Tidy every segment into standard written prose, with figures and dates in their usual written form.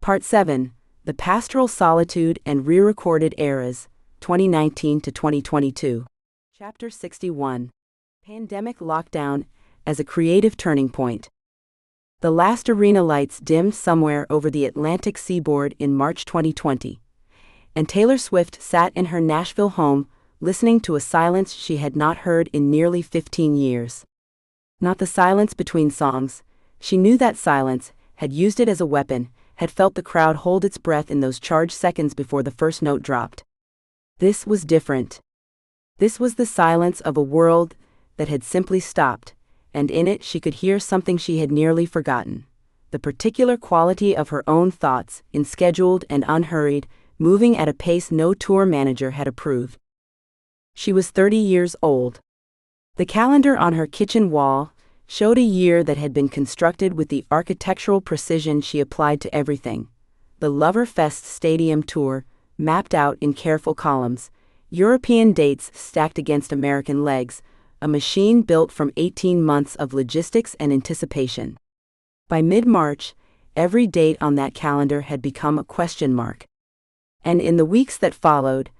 Part 7, The Pastoral Solitude and Re-Recorded Eras, 2019 to 2022. Chapter 61, Pandemic Lockdown as a Creative Turning Point. The last arena lights dimmed somewhere over the Atlantic seaboard in March 2020, and Taylor Swift sat in her Nashville home, listening to a silence she had not heard in nearly 15 years. Not the silence between songs. She knew that silence, had used it as a weapon, had felt the crowd hold its breath in those charged seconds before the first note dropped. This was different. This was the silence of a world that had simply stopped, and in it she could hear something she had nearly forgotten. The particular quality of her own thoughts, unscheduled and unhurried, moving at a pace no tour manager had approved. She was 30 years old. The calendar on her kitchen wall showed a year that had been constructed with the architectural precision she applied to everything. The Loverfest Stadium Tour, mapped out in careful columns, European dates stacked against American legs, a machine built from 18 months of logistics and anticipation. By mid-March, every date on that calendar had become a question mark. And in the weeks that followed,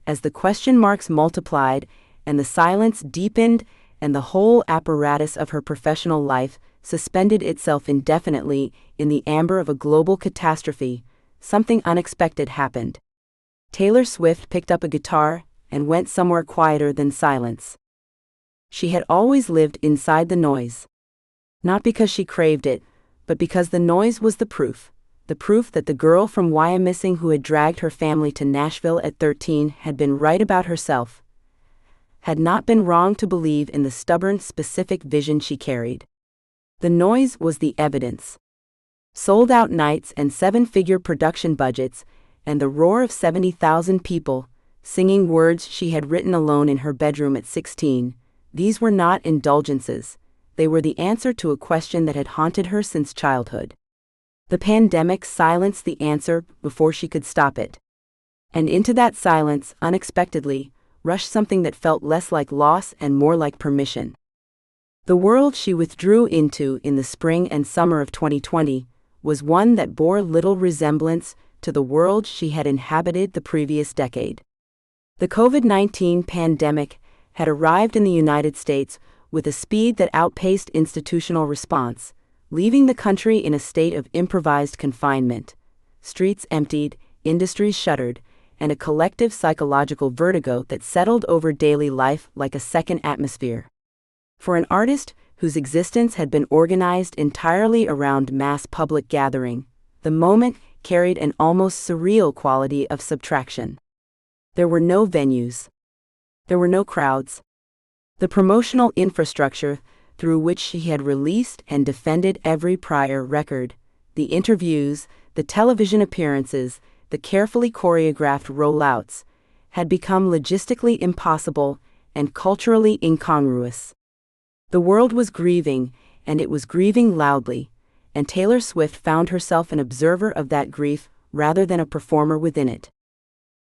as the question marks multiplied and the silence deepened and the whole apparatus of her professional life suspended itself indefinitely in the amber of a global catastrophe, something unexpected happened. Taylor Swift picked up a guitar and went somewhere quieter than silence. She had always lived inside the noise. Not because she craved it, but because the noise was the proof that the girl from Wyomissing who had dragged her family to Nashville at 13 had been right about herself, had not been wrong to believe in the stubborn, specific vision she carried. The noise was the evidence. Sold-out nights and seven-figure production budgets, and the roar of 70,000 people, singing words she had written alone in her bedroom at 16, these were not indulgences. They were the answer to a question that had haunted her since childhood. The pandemic silenced the answer before she could stop it. And into that silence, unexpectedly, rushed something that felt less like loss and more like permission. The world she withdrew into in the spring and summer of 2020 was one that bore little resemblance to the world she had inhabited the previous decade. The COVID-19 pandemic had arrived in the United States with a speed that outpaced institutional response, leaving the country in a state of improvised confinement. Streets emptied, industries shuttered, and a collective psychological vertigo that settled over daily life like a second atmosphere. For an artist whose existence had been organized entirely around mass public gathering, the moment carried an almost surreal quality of subtraction. There were no venues. There were no crowds. The promotional infrastructure through which she had released and defended every prior record, the interviews, the television appearances, the carefully choreographed rollouts, had become logistically impossible and culturally incongruous. The world was grieving, and it was grieving loudly, and Taylor Swift found herself an observer of that grief rather than a performer within it.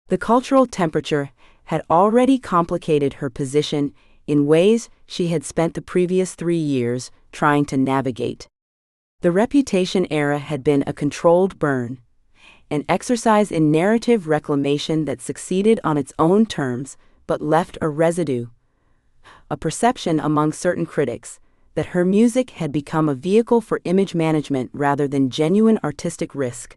The cultural temperature had already complicated her position in ways she had spent the previous 3 years trying to navigate. The Reputation era had been a controlled burn, an exercise in narrative reclamation that succeeded on its own terms but left a residue, a perception among certain critics that her music had become a vehicle for image management rather than genuine artistic risk.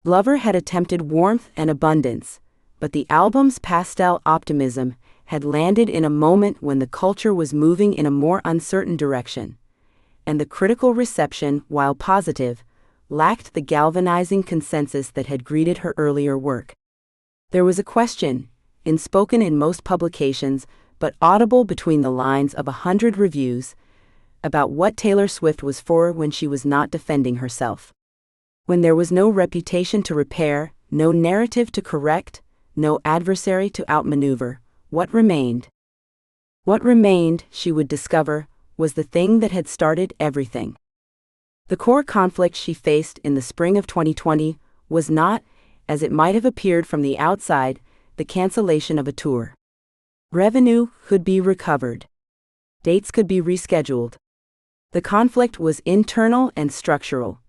Lover had attempted warmth and abundance, but the album's pastel optimism had landed in a moment when the culture was moving in a more uncertain direction, and the critical reception, while positive, lacked the galvanizing consensus that had greeted her earlier work. There was a question, unspoken in most publications, but audible between the lines of 100 reviews, about what Taylor Swift was for when she was not defending herself. When there was no reputation to repair, no narrative to correct, no adversary to outmaneuver, what remained? What remained, she would discover, was the thing that had started everything. The core conflict she faced in the spring of 2020 was not, as it might have appeared from the outside, the cancellation of a tour. Revenue could be recovered. Dates could be rescheduled. The conflict was internal and structural.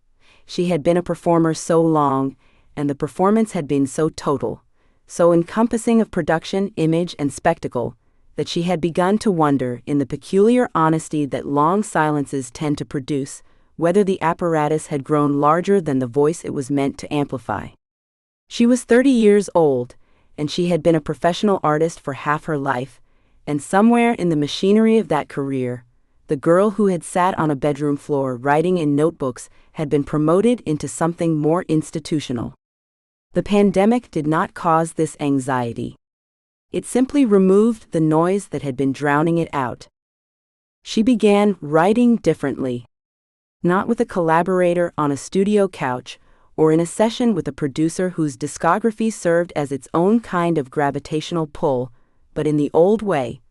She had been a performer so long, and the performance had been so total, so encompassing of production, image, and spectacle, that she had begun to wonder, in the peculiar honesty that long silences tend to produce, whether the apparatus had grown larger than the voice it was meant to amplify. She was 30 years old, and she had been a professional artist for half her life, and somewhere in the machinery of that career, the girl who had sat on a bedroom floor writing in notebooks had been promoted into something more institutional. The pandemic did not cause this anxiety. It simply removed the noise that had been drowning it out. She began writing differently. Not with a collaborator on a studio couch, or in a session with a producer whose discography served as its own kind of gravitational pull, but in the old way,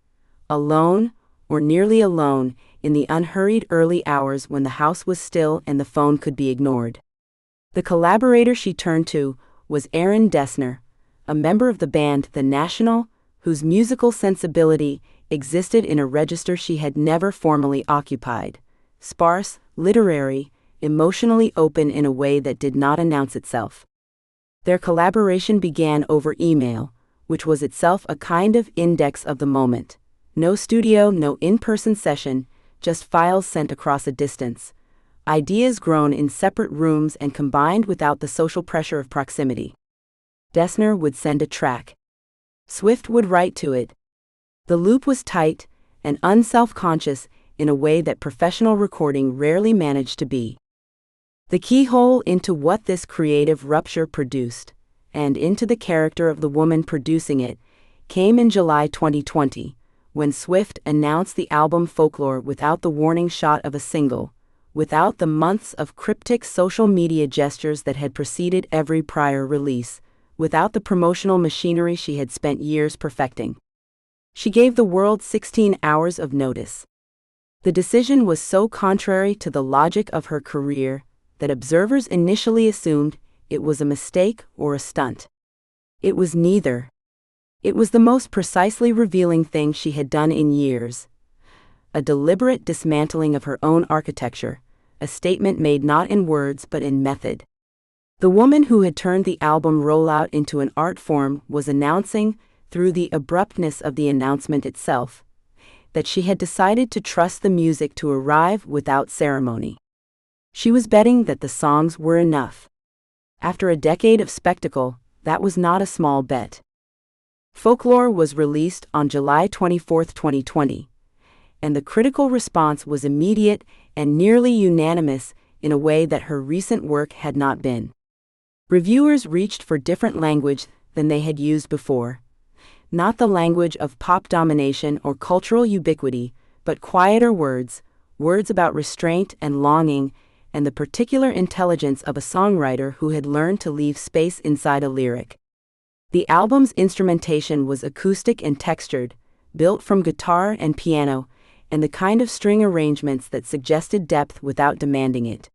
alone, or nearly alone, in the unhurried early hours when the house was still and the phone could be ignored. The collaborator she turned to was Aaron Dessner, a member of the band The National, whose musical sensibility existed in a register she had never formally occupied: sparse, literary, emotionally open in a way that did not announce itself. Their collaboration began over email, which was itself a kind of index of the moment. No studio, no in-person session, just files sent across a distance. Ideas grown in separate rooms and combined without the social pressure of proximity. Dessner would send a track. Swift would write to it. The loop was tight and unself-conscious in a way that professional recording rarely managed to be. The keyhole into what this creative rupture produced, and into the character of the woman producing it, came in July 2020, when Swift announced the album Folklore without the warning shot of a single, without the months of cryptic social media gestures that had preceded every prior release, without the promotional machinery she had spent years perfecting. She gave the world 16 hours of notice. The decision was so contrary to the logic of her career that observers initially assumed it was a mistake or a stunt. It was neither. It was the most precisely revealing thing she had done in years. A deliberate dismantling of her own architecture, a statement made not in words but in method. The woman who had turned the album rollout into an art form was announcing, through the abruptness of the announcement itself, that she had decided to trust the music to arrive without ceremony. She was betting that the songs were enough. After a decade of spectacle, that was not a small bet. Folklore was released on July 24, 2020, and the critical response was immediate and nearly unanimous in a way that her recent work had not been. Reviewers reached for different language than they had used before. Not the language of pop domination or cultural ubiquity, but quieter words, words about restraint and longing, and the particular intelligence of a songwriter who had learned to leave space inside a lyric. The album's instrumentation was acoustic and textured, built from guitar and piano, and the kind of string arrangements that suggested depth without demanding it.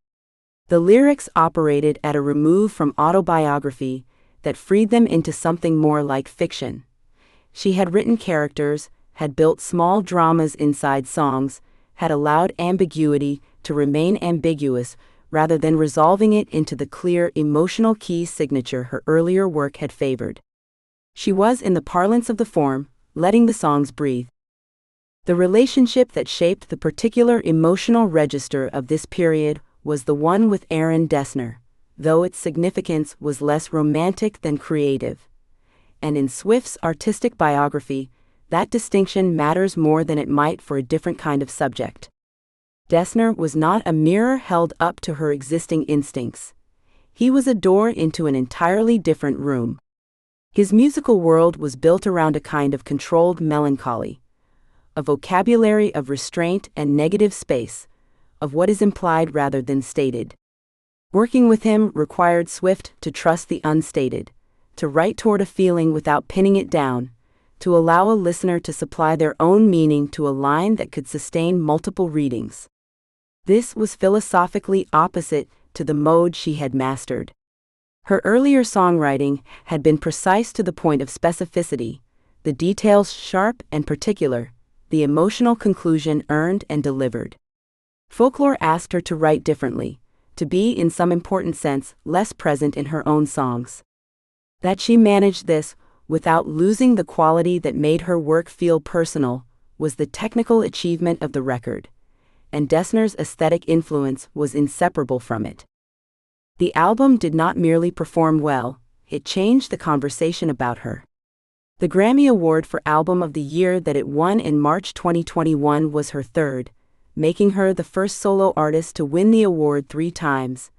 The lyrics operated at a remove from autobiography that freed them into something more like fiction. She had written characters, had built small dramas inside songs, had allowed ambiguity to remain ambiguous rather than resolving it into the clear emotional key signature her earlier work had favored. She was, in the parlance of the form, letting the songs breathe. The relationship that shaped the particular emotional register of this period was the one with Aaron Dessner, though its significance was less romantic than creative. And in Swift's artistic biography, that distinction matters more than it might for a different kind of subject. Dessner was not a mirror held up to her existing instincts. He was a door into an entirely different room. His musical world was built around a kind of controlled melancholy, a vocabulary of restraint and negative space, of what is implied rather than stated. Working with him required Swift to trust the unstated, to write toward a feeling without pinning it down, to allow a listener to supply their own meaning to a line that could sustain multiple readings. This was philosophically opposite to the mode she had mastered. Her earlier songwriting had been precise to the point of specificity, the details sharp and particular, the emotional conclusion earned and delivered. Folklore asked her to write differently, to be, in some important sense, less present in her own songs. That she managed this, without losing the quality that made her work feel personal, was the technical achievement of the record, and Dessner's aesthetic influence was inseparable from it. The album did not merely perform well, it changed the conversation about her. The Grammy Award for Album of the Year that it won in March 2021 was her third, making her the first solo artist to win the award 3 times,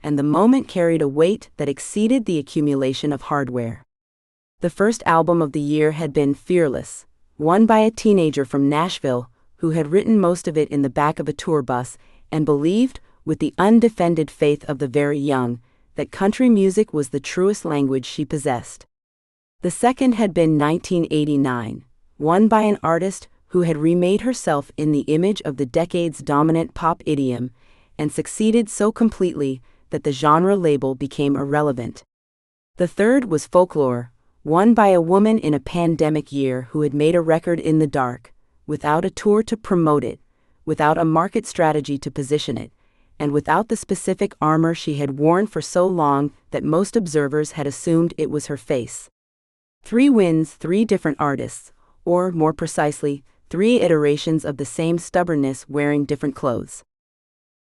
and the moment carried a weight that exceeded the accumulation of hardware. The first album of the year had been Fearless, won by a teenager from Nashville who had written most of it in the back of a tour bus and believed, with the undefended faith of the very young, that country music was the truest language she possessed. The second had been 1989, won by an artist who had remade herself in the image of the decade's dominant pop idiom and succeeded so completely that the genre label became irrelevant. The third was Folklore, won by a woman in a pandemic year who had made a record in the dark, without a tour to promote it, without a market strategy to position it, and without the specific armor she had worn for so long that most observers had assumed it was her face. 3 wins, 3 different artists, or, more precisely, 3 iterations of the same stubbornness wearing different clothes.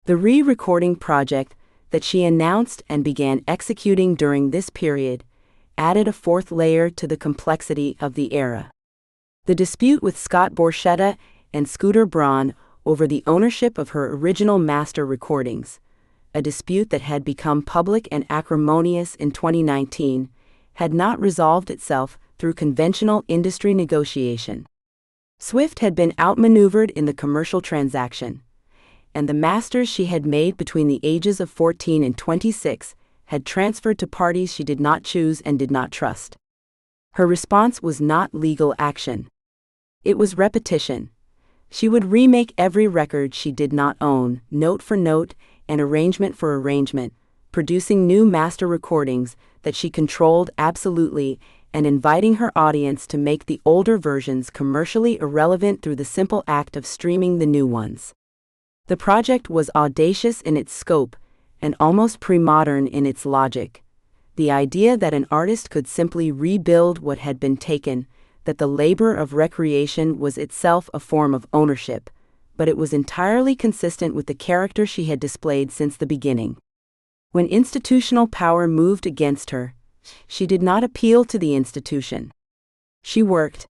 The re-recording project that she announced and began executing during this period added a 4th layer to the complexity of the era. The dispute with Scott Borchetta and Scooter Braun over the ownership of her original master recordings, a dispute that had become public and acrimonious in 2019, had not resolved itself through conventional industry negotiation. Swift had been outmaneuvered in the commercial transaction, and the masters she had made between the ages of 14 and 26 had transferred to parties she did not choose and did not trust. Her response was not legal action. It was repetition. She would remake every record she did not own, note for note and arrangement for arrangement, producing new master recordings that she controlled absolutely and inviting her audience to make the older versions commercially irrelevant through the simple act of streaming the new ones. The project was audacious in its scope and almost pre-modern in its logic. The idea that an artist could simply rebuild what had been taken, that the labor of recreation was itself a form of ownership, but it was entirely consistent with the character she had displayed since the beginning. When institutional power moved against her, she did not appeal to the institution. She worked.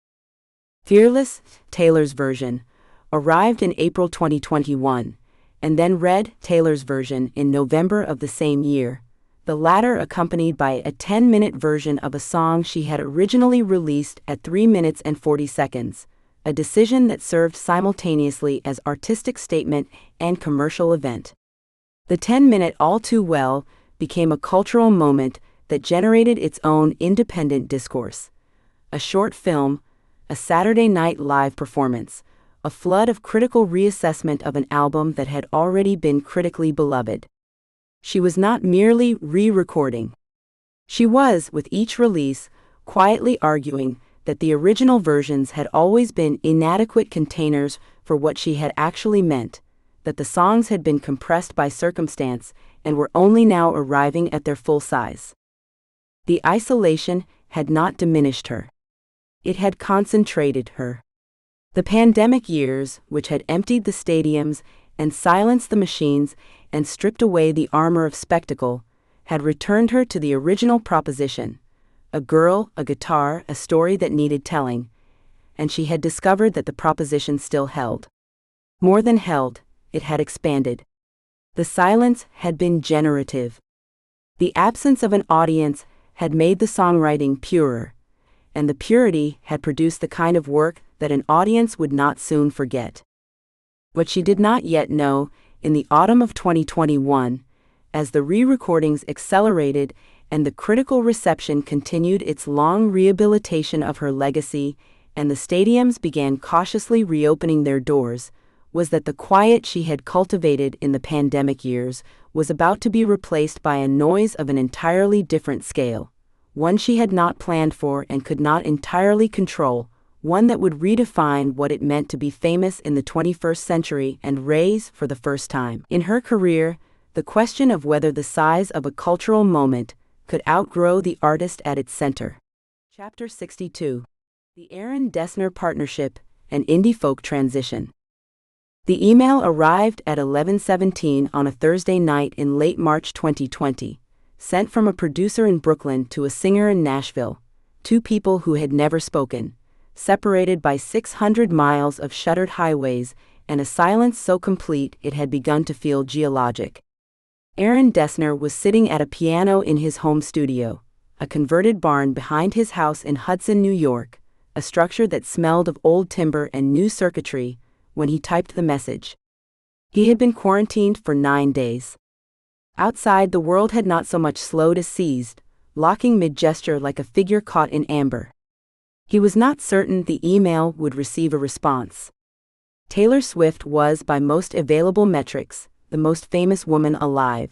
Fearless, Taylor's version, arrived in April 2021, and then read Taylor's version in November of the same year, the latter accompanied by a 10-minute version of a song she had originally released at 3 minutes and 40 seconds, a decision that served simultaneously as artistic statement and commercial event. The 10-minute All Too Well became a cultural moment that generated its own independent discourse. A short film, a Saturday Night Live performance, a flood of critical reassessment of an album that had already been critically beloved. She was not merely re-recording. She was, with each release, quietly arguing that the original versions had always been inadequate containers for what she had actually meant, that the songs had been compressed by circumstance and were only now arriving at their full size. The isolation had not diminished her. It had concentrated her. The pandemic years, which had emptied the stadiums and silenced the machines and stripped away the armor of spectacle, had returned her to the original proposition: a girl, a guitar, a story that needed telling, and she had discovered that the proposition still held. More than held, it had expanded. The silence had been generative. The absence of an audience had made the songwriting purer, and the purity had produced the kind of work that an audience would not soon forget. What she did not yet know, in the autumn of 2021, as the re-recordings accelerated and the critical reception continued its long rehabilitation of her legacy, and the stadiums began cautiously reopening their doors, was that the quiet she had cultivated in the pandemic years was about to be replaced by a noise of an entirely different scale, one she had not planned for and could not entirely control, one that would redefine what it meant to be famous in the 21st century and raise, for the first time in her career, the question of whether the size of a cultural moment could outgrow the artist at its center. Chapter 62. The Aaron Dessner Partnership and Indie Folk Transition. The email arrived at 11:17 on a Thursday night in late March 2020, sent from a producer in Brooklyn to a singer in Nashville, two people who had never spoken, separated by 600 miles of shuttered highways and a silence so complete it had begun to feel geologic. Aaron Dessner was sitting at a piano in his home studio, a converted barn behind his house in Hudson, New York, a structure that smelled of old timber and new circuitry, when he typed the message. He had been quarantined for 9 days. Outside, the world had not so much slowed as seized, locking mid-gesture like a figure caught in amber. He was not certain the email would receive a response. Taylor Swift was, by most available metrics, the most famous woman alive.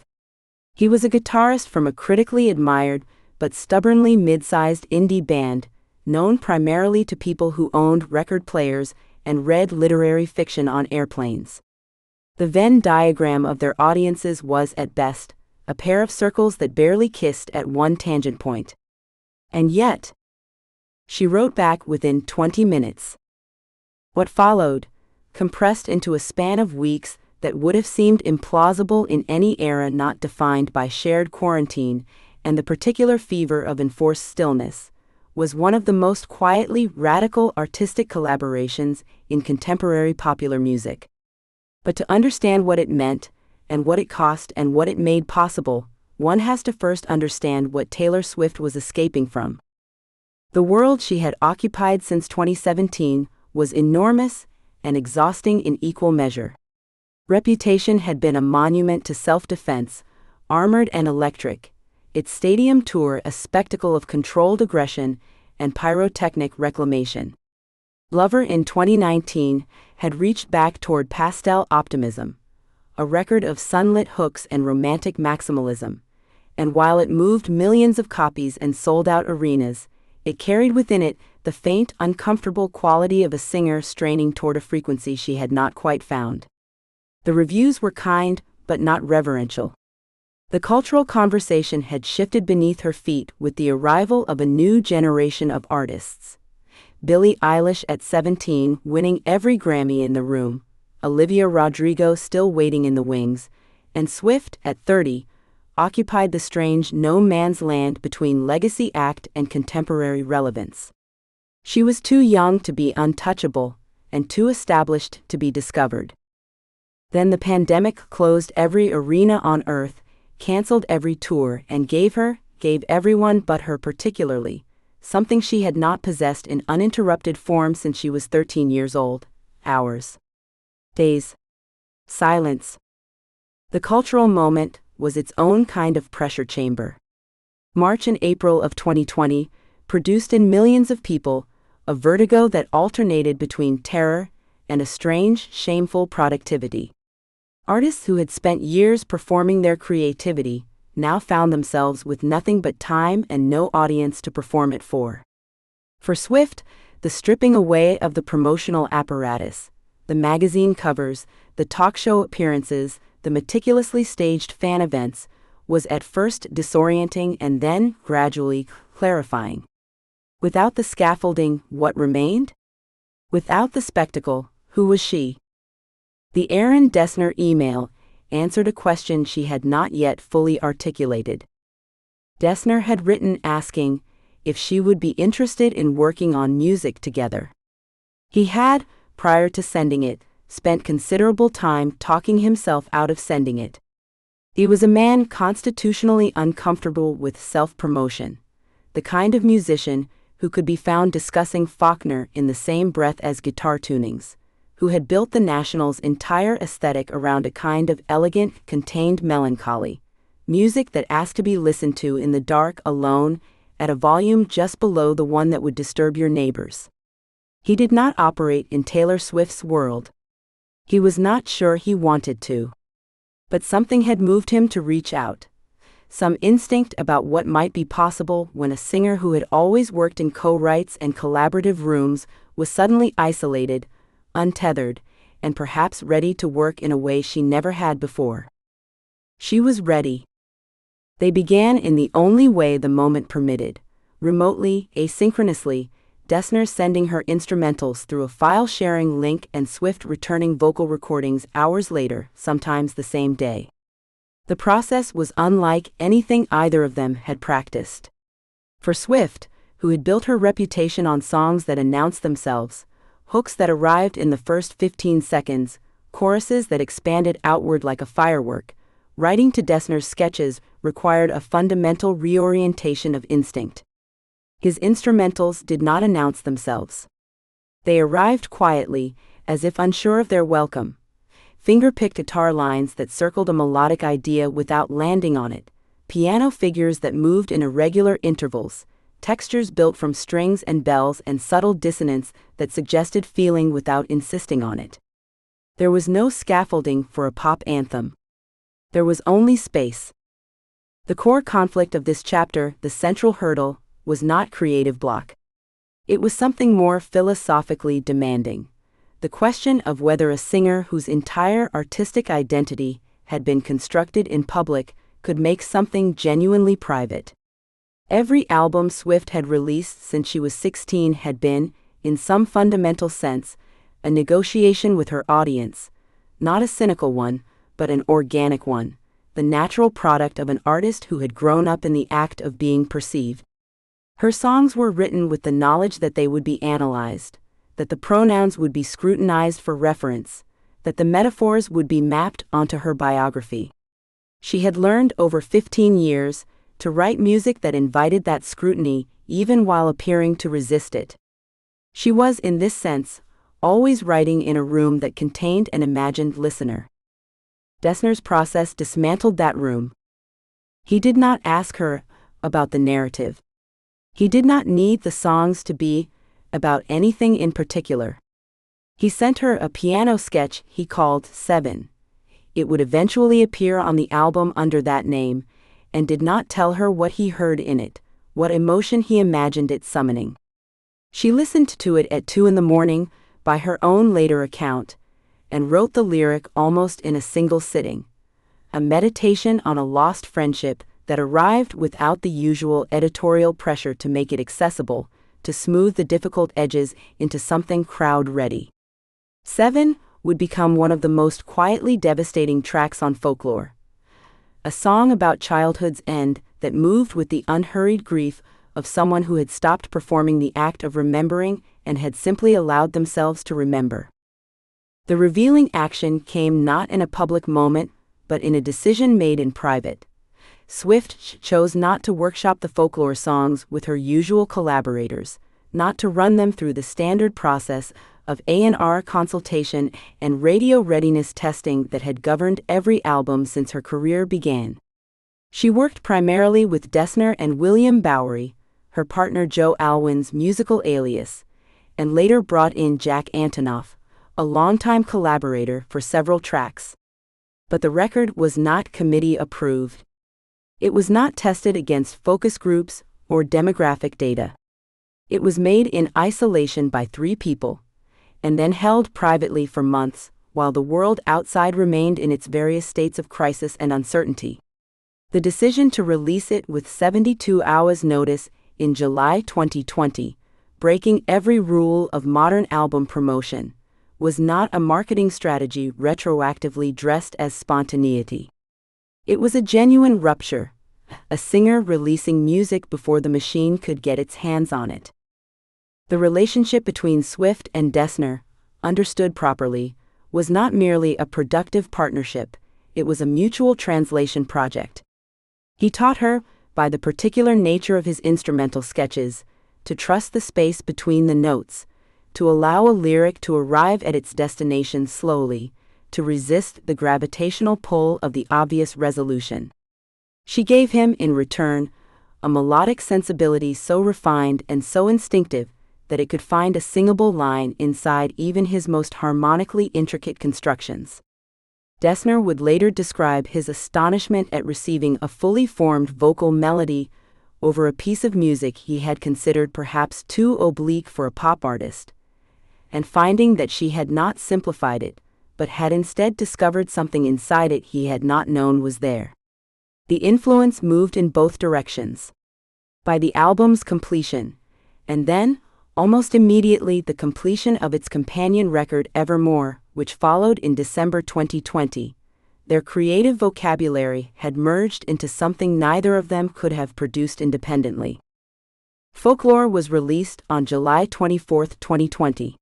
He was a guitarist from a critically admired but stubbornly mid-sized indie band, known primarily to people who owned record players and read literary fiction on airplanes. The Venn diagram of their audiences was, at best, a pair of circles that barely kissed at one tangent point. And yet, she wrote back within 20 minutes. What followed, compressed into a span of weeks that would have seemed implausible in any era not defined by shared quarantine and the particular fever of enforced stillness, was one of the most quietly radical artistic collaborations in contemporary popular music. But to understand what it meant, and what it cost and what it made possible, one has to first understand what Taylor Swift was escaping from. The world she had occupied since 2017 was enormous and exhausting in equal measure. Reputation had been a monument to self-defense, armored and electric, its stadium tour a spectacle of controlled aggression and pyrotechnic reclamation. Lover in 2019 had reached back toward pastel optimism, a record of sunlit hooks and romantic maximalism, and while it moved millions of copies and sold out arenas, it carried within it the faint, uncomfortable quality of a singer straining toward a frequency she had not quite found. The reviews were kind, but not reverential. The cultural conversation had shifted beneath her feet with the arrival of a new generation of artists. Billie Eilish at 17 winning every Grammy in the room, Olivia Rodrigo still waiting in the wings, and Swift at 30 occupied the strange no man's land between legacy act and contemporary relevance. She was too young to be untouchable, and too established to be discovered. Then the pandemic closed every arena on Earth, canceled every tour, and gave everyone but her particularly, something she had not possessed in uninterrupted form since she was 13 years old: hours, days, silence. The cultural moment was its own kind of pressure chamber. March and April of 2020 produced in millions of people a vertigo that alternated between terror and a strange, shameful productivity. Artists who had spent years performing their creativity now found themselves with nothing but time and no audience to perform it for. For Swift, the stripping away of the promotional apparatus, the magazine covers, the talk show appearances, the meticulously staged fan events, was at first disorienting and then gradually clarifying. Without the scaffolding, what remained? Without the spectacle, who was she? The Aaron Dessner email answered a question she had not yet fully articulated. Dessner had written asking if she would be interested in working on music together. He had, prior to sending it, spent considerable time talking himself out of sending it. He was a man constitutionally uncomfortable with self-promotion, the kind of musician who could be found discussing Faulkner in the same breath as guitar tunings, who had built the National's entire aesthetic around a kind of elegant, contained melancholy, music that asked to be listened to in the dark alone, at a volume just below the one that would disturb your neighbors. He did not operate in Taylor Swift's world. He was not sure he wanted to. But something had moved him to reach out. Some instinct about what might be possible when a singer who had always worked in co-writes and collaborative rooms was suddenly isolated, untethered, and perhaps ready to work in a way she never had before. She was ready. They began in the only way the moment permitted, remotely, asynchronously, Dessner sending her instrumentals through a file-sharing link and Swift returning vocal recordings hours later, sometimes the same day. The process was unlike anything either of them had practiced. For Swift, who had built her reputation on songs that announced themselves, hooks that arrived in the first 15 seconds, choruses that expanded outward like a firework, writing to Dessner's sketches required a fundamental reorientation of instinct. His instrumentals did not announce themselves. They arrived quietly, as if unsure of their welcome. Finger-picked guitar lines that circled a melodic idea without landing on it, piano figures that moved in irregular intervals, textures built from strings and bells and subtle dissonance that suggested feeling without insisting on it. There was no scaffolding for a pop anthem. There was only space. The core conflict of this chapter, the central hurdle, was not creative block. It was something more philosophically demanding. The question of whether a singer whose entire artistic identity had been constructed in public could make something genuinely private. Every album Swift had released since she was 16 had been, in some fundamental sense, a negotiation with her audience, not a cynical one, but an organic one, the natural product of an artist who had grown up in the act of being perceived. Her songs were written with the knowledge that they would be analyzed, that the pronouns would be scrutinized for reference, that the metaphors would be mapped onto her biography. She had learned over 15 years to write music that invited that scrutiny even while appearing to resist it. She was, in this sense, always writing in a room that contained an imagined listener. Dessner's process dismantled that room. He did not ask her about the narrative. He did not need the songs to be about anything in particular. He sent her a piano sketch he called 7. It would eventually appear on the album under that name, and did not tell her what he heard in it, what emotion he imagined it summoning. She listened to it at 2 a.m, by her own later account, and wrote the lyric almost in a single sitting, a meditation on a lost friendship that arrived without the usual editorial pressure to make it accessible, to smooth the difficult edges into something crowd-ready. 7 would become one of the most quietly devastating tracks on Folklore. A song about childhood's end that moved with the unhurried grief of someone who had stopped performing the act of remembering and had simply allowed themselves to remember. The revealing action came not in a public moment, but in a decision made in private. Swift chose not to workshop the Folklore songs with her usual collaborators, not to run them through the standard process of A&R consultation and radio readiness testing that had governed every album since her career began. She worked primarily with Dessner and William Bowery, her partner Joe Alwyn's musical alias, and later brought in Jack Antonoff, a longtime collaborator, for several tracks. But the record was not committee approved. It was not tested against focus groups or demographic data. It was made in isolation by 3 people, and then held privately for months, while the world outside remained in its various states of crisis and uncertainty. The decision to release it with 72 hours notice in July 2020, breaking every rule of modern album promotion, was not a marketing strategy retroactively dressed as spontaneity. It was a genuine rupture, a singer releasing music before the machine could get its hands on it. The relationship between Swift and Dessner, understood properly, was not merely a productive partnership, it was a mutual translation project. He taught her, by the particular nature of his instrumental sketches, to trust the space between the notes, to allow a lyric to arrive at its destination slowly, to resist the gravitational pull of the obvious resolution. She gave him, in return, a melodic sensibility so refined and so instinctive that it could find a singable line inside even his most harmonically intricate constructions. Dessner would later describe his astonishment at receiving a fully formed vocal melody over a piece of music he had considered perhaps too oblique for a pop artist, and finding that she had not simplified it, but had instead discovered something inside it he had not known was there. The influence moved in both directions. By the album's completion, and then, almost immediately, the completion of its companion record Evermore, which followed in December 2020, their creative vocabulary had merged into something neither of them could have produced independently. Folklore was released on July 24, 2020.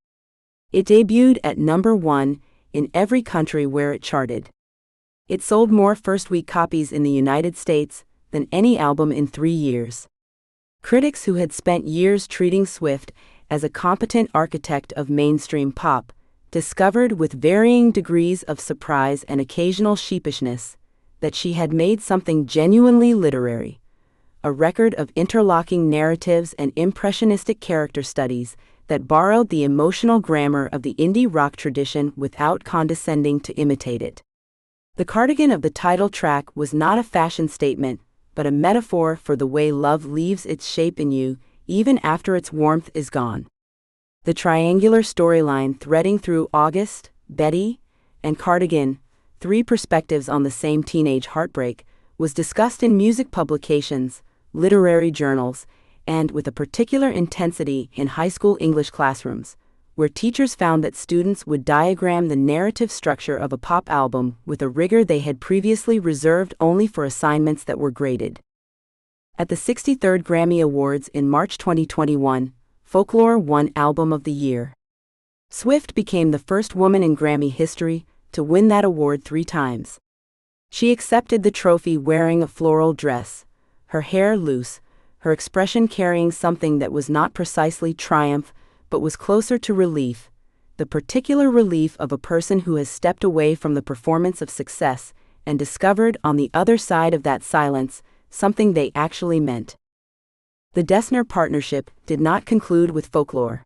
It debuted at number 1 in every country where it charted. It sold more first-week copies in the United States than any album in 3 years. Critics who had spent years treating Swift as a competent architect of mainstream pop discovered with varying degrees of surprise and occasional sheepishness that she had made something genuinely literary, a record of interlocking narratives and impressionistic character studies that borrowed the emotional grammar of the indie rock tradition without condescending to imitate it. The cardigan of the title track was not a fashion statement, but a metaphor for the way love leaves its shape in you, even after its warmth is gone. The triangular storyline threading through August, Betty, and Cardigan, 3 perspectives on the same teenage heartbreak, was discussed in music publications, literary journals, and with a particular intensity in high school English classrooms, where teachers found that students would diagram the narrative structure of a pop album with a rigor they had previously reserved only for assignments that were graded. At the 63rd Grammy Awards in March 2021, Folklore won Album of the Year. Swift became the first woman in Grammy history to win that award 3 times. She accepted the trophy wearing a floral dress, her hair loose, her expression carrying something that was not precisely triumph but was closer to relief, the particular relief of a person who has stepped away from the performance of success and discovered on the other side of that silence something they actually meant. The Dessner partnership did not conclude with Folklore.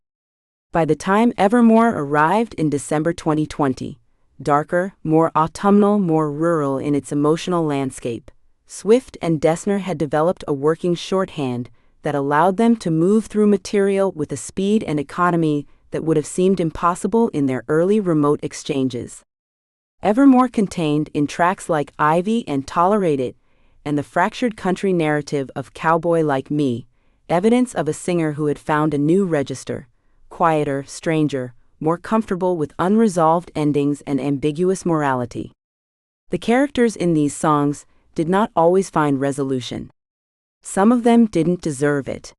By the time Evermore arrived in December 2020, darker, more autumnal, more rural in its emotional landscape, Swift and Dessner had developed a working shorthand that allowed them to move through material with a speed and economy that would have seemed impossible in their early remote exchanges. Evermore contained, in tracks like Ivy and Tolerate It, and the fractured country narrative of Cowboy Like Me, evidence of a singer who had found a new register, quieter, stranger, more comfortable with unresolved endings and ambiguous morality. The characters in these songs did not always find resolution. Some of them didn't deserve it.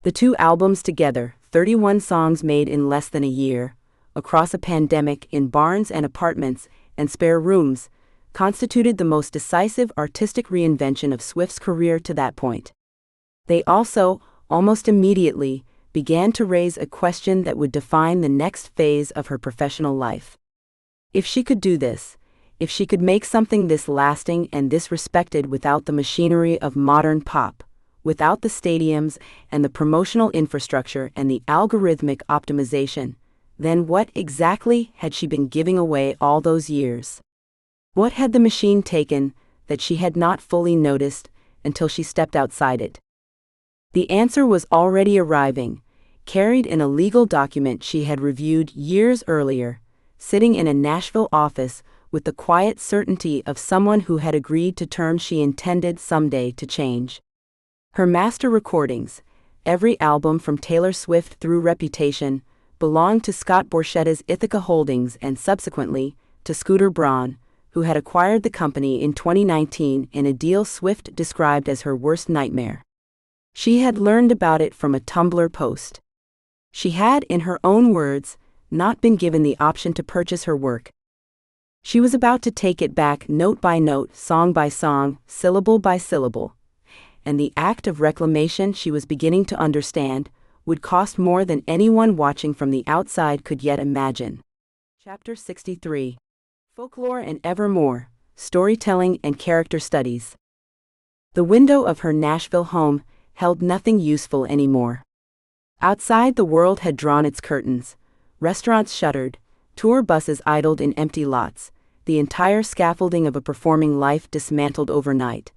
The 2 albums together, 31 songs made in less than a year, across a pandemic in barns and apartments and spare rooms, constituted the most decisive artistic reinvention of Swift's career to that point. They also, almost immediately, began to raise a question that would define the next phase of her professional life. If she could do this, if she could make something this lasting and this respected without the machinery of modern pop, without the stadiums and the promotional infrastructure and the algorithmic optimization, then what exactly had she been giving away all those years? What had the machine taken that she had not fully noticed until she stepped outside it? The answer was already arriving, carried in a legal document she had reviewed years earlier, sitting in a Nashville office with the quiet certainty of someone who had agreed to terms she intended someday to change. Her master recordings, every album from Taylor Swift through Reputation, belonged to Scott Borchetta's Ithaca Holdings and subsequently to Scooter Braun, who had acquired the company in 2019 in a deal Swift described as her worst nightmare. She had learned about it from a Tumblr post. She had, in her own words, not been given the option to purchase her work. She was about to take it back note by note, song by song, syllable by syllable. And the act of reclamation, she was beginning to understand, would cost more than anyone watching from the outside could yet imagine. Chapter 63. Folklore and Evermore, Storytelling and Character Studies. The window of her Nashville home held nothing useful anymore. Outside, the world had drawn its curtains, restaurants shuttered, tour buses idled in empty lots, the entire scaffolding of a performing life dismantled overnight,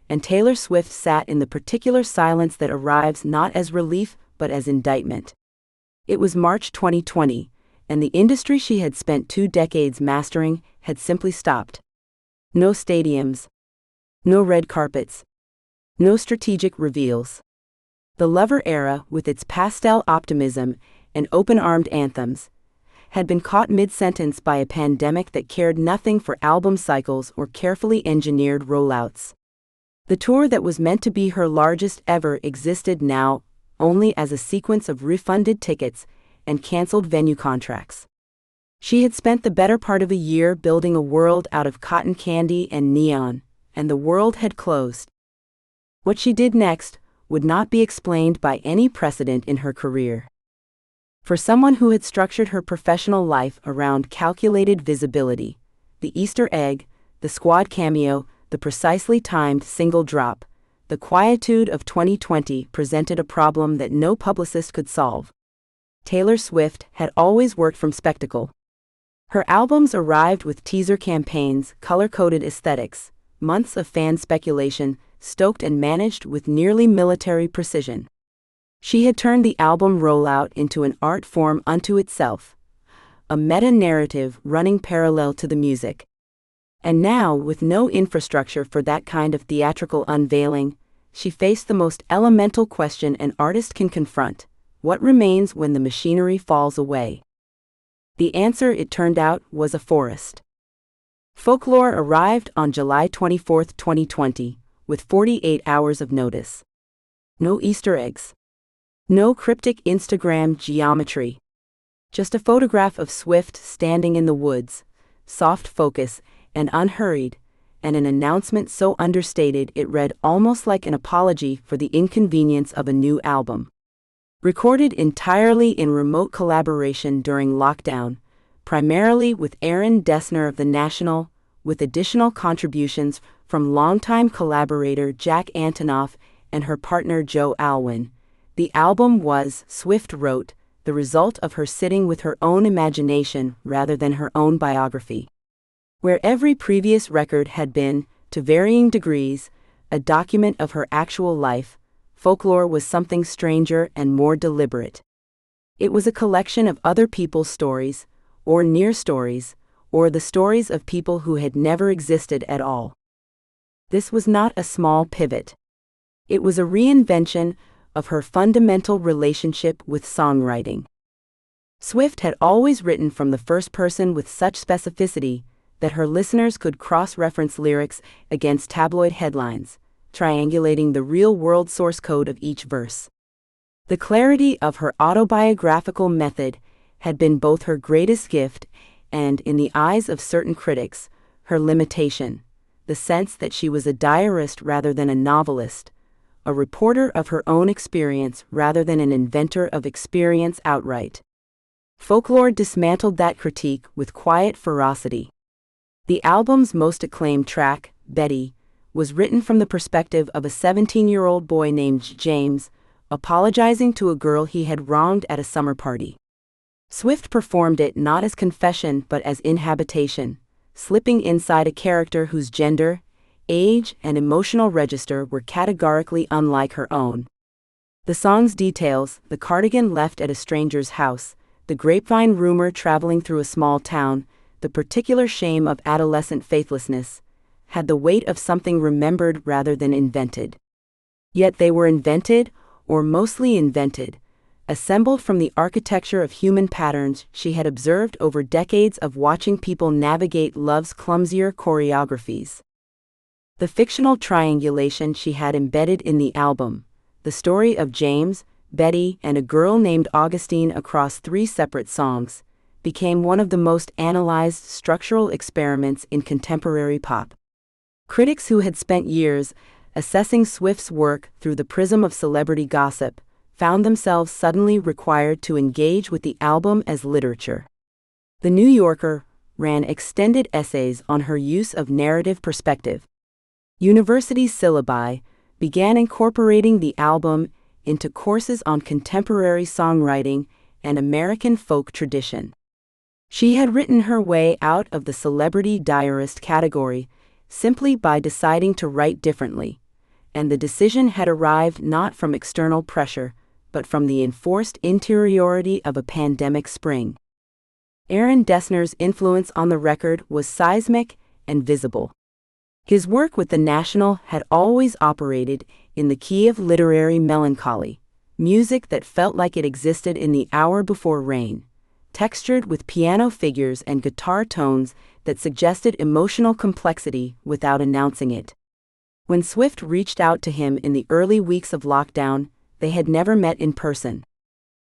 and Taylor Swift sat in the particular silence that arrives not as relief but as indictment. It was March 2020, and the industry she had spent 2 decades mastering had simply stopped. No stadiums. No red carpets. No strategic reveals. The Lover era, with its pastel optimism and open-armed anthems, had been caught mid-sentence by a pandemic that cared nothing for album cycles or carefully engineered rollouts. The tour that was meant to be her largest ever existed now only as a sequence of refunded tickets and canceled venue contracts. She had spent the better part of a year building a world out of cotton candy and neon, and the world had closed. What she did next would not be explained by any precedent in her career. For someone who had structured her professional life around calculated visibility, the Easter egg, the squad cameo, the precisely timed single drop, the quietude of 2020 presented a problem that no publicist could solve. Taylor Swift had always worked from spectacle. Her albums arrived with teaser campaigns, color-coded aesthetics, months of fan speculation, stoked and managed with nearly military precision. She had turned the album rollout into an art form unto itself, a meta-narrative running parallel to the music. And now, with no infrastructure for that kind of theatrical unveiling, she faced the most elemental question an artist can confront: what remains when the machinery falls away? The answer, it turned out, was a forest. Folklore arrived on July 24, 2020, with 48 hours of notice. No Easter eggs. No cryptic Instagram geometry. Just a photograph of Swift standing in the woods, soft focus and unhurried, and an announcement so understated it read almost like an apology for the inconvenience of a new album. Recorded entirely in remote collaboration during lockdown, primarily with Aaron Dessner of The National, with additional contributions from longtime collaborator Jack Antonoff and her partner Joe Alwyn. The album was, Swift wrote, the result of her sitting with her own imagination rather than her own biography. Where every previous record had been, to varying degrees, a document of her actual life, Folklore was something stranger and more deliberate. It was a collection of other people's stories, or near stories, or the stories of people who had never existed at all. This was not a small pivot. It was a reinvention of her fundamental relationship with songwriting. Swift had always written from the first person with such specificity that her listeners could cross-reference lyrics against tabloid headlines, triangulating the real-world source code of each verse. The clarity of her autobiographical method had been both her greatest gift and, in the eyes of certain critics, her limitation, the sense that she was a diarist rather than a novelist, a reporter of her own experience rather than an inventor of experience outright. Folklore dismantled that critique with quiet ferocity. The album's most acclaimed track, Betty, was written from the perspective of a 17-year-old boy named James, apologizing to a girl he had wronged at a summer party. Swift performed it not as confession but as inhabitation, slipping inside a character whose gender, age, and emotional register were categorically unlike her own. The song's details, the cardigan left at a stranger's house, the grapevine rumor traveling through a small town, the particular shame of adolescent faithlessness, had the weight of something remembered rather than invented. Yet they were invented, or mostly invented, assembled from the architecture of human patterns she had observed over decades of watching people navigate love's clumsier choreographies. The fictional triangulation she had embedded in the album, the story of James, Betty, and a girl named Augustine across 3 separate songs, became one of the most analyzed structural experiments in contemporary pop. Critics who had spent years assessing Swift's work through the prism of celebrity gossip found themselves suddenly required to engage with the album as literature. The New Yorker ran extended essays on her use of narrative perspective. University syllabi began incorporating the album into courses on contemporary songwriting and American folk tradition. She had written her way out of the celebrity diarist category simply by deciding to write differently, and the decision had arrived not from external pressure, but from the enforced interiority of a pandemic spring. Aaron Dessner's influence on the record was seismic and visible. His work with the National had always operated in the key of literary melancholy, music that felt like it existed in the hour before rain, textured with piano figures and guitar tones that suggested emotional complexity without announcing it. When Swift reached out to him in the early weeks of lockdown, they had never met in person.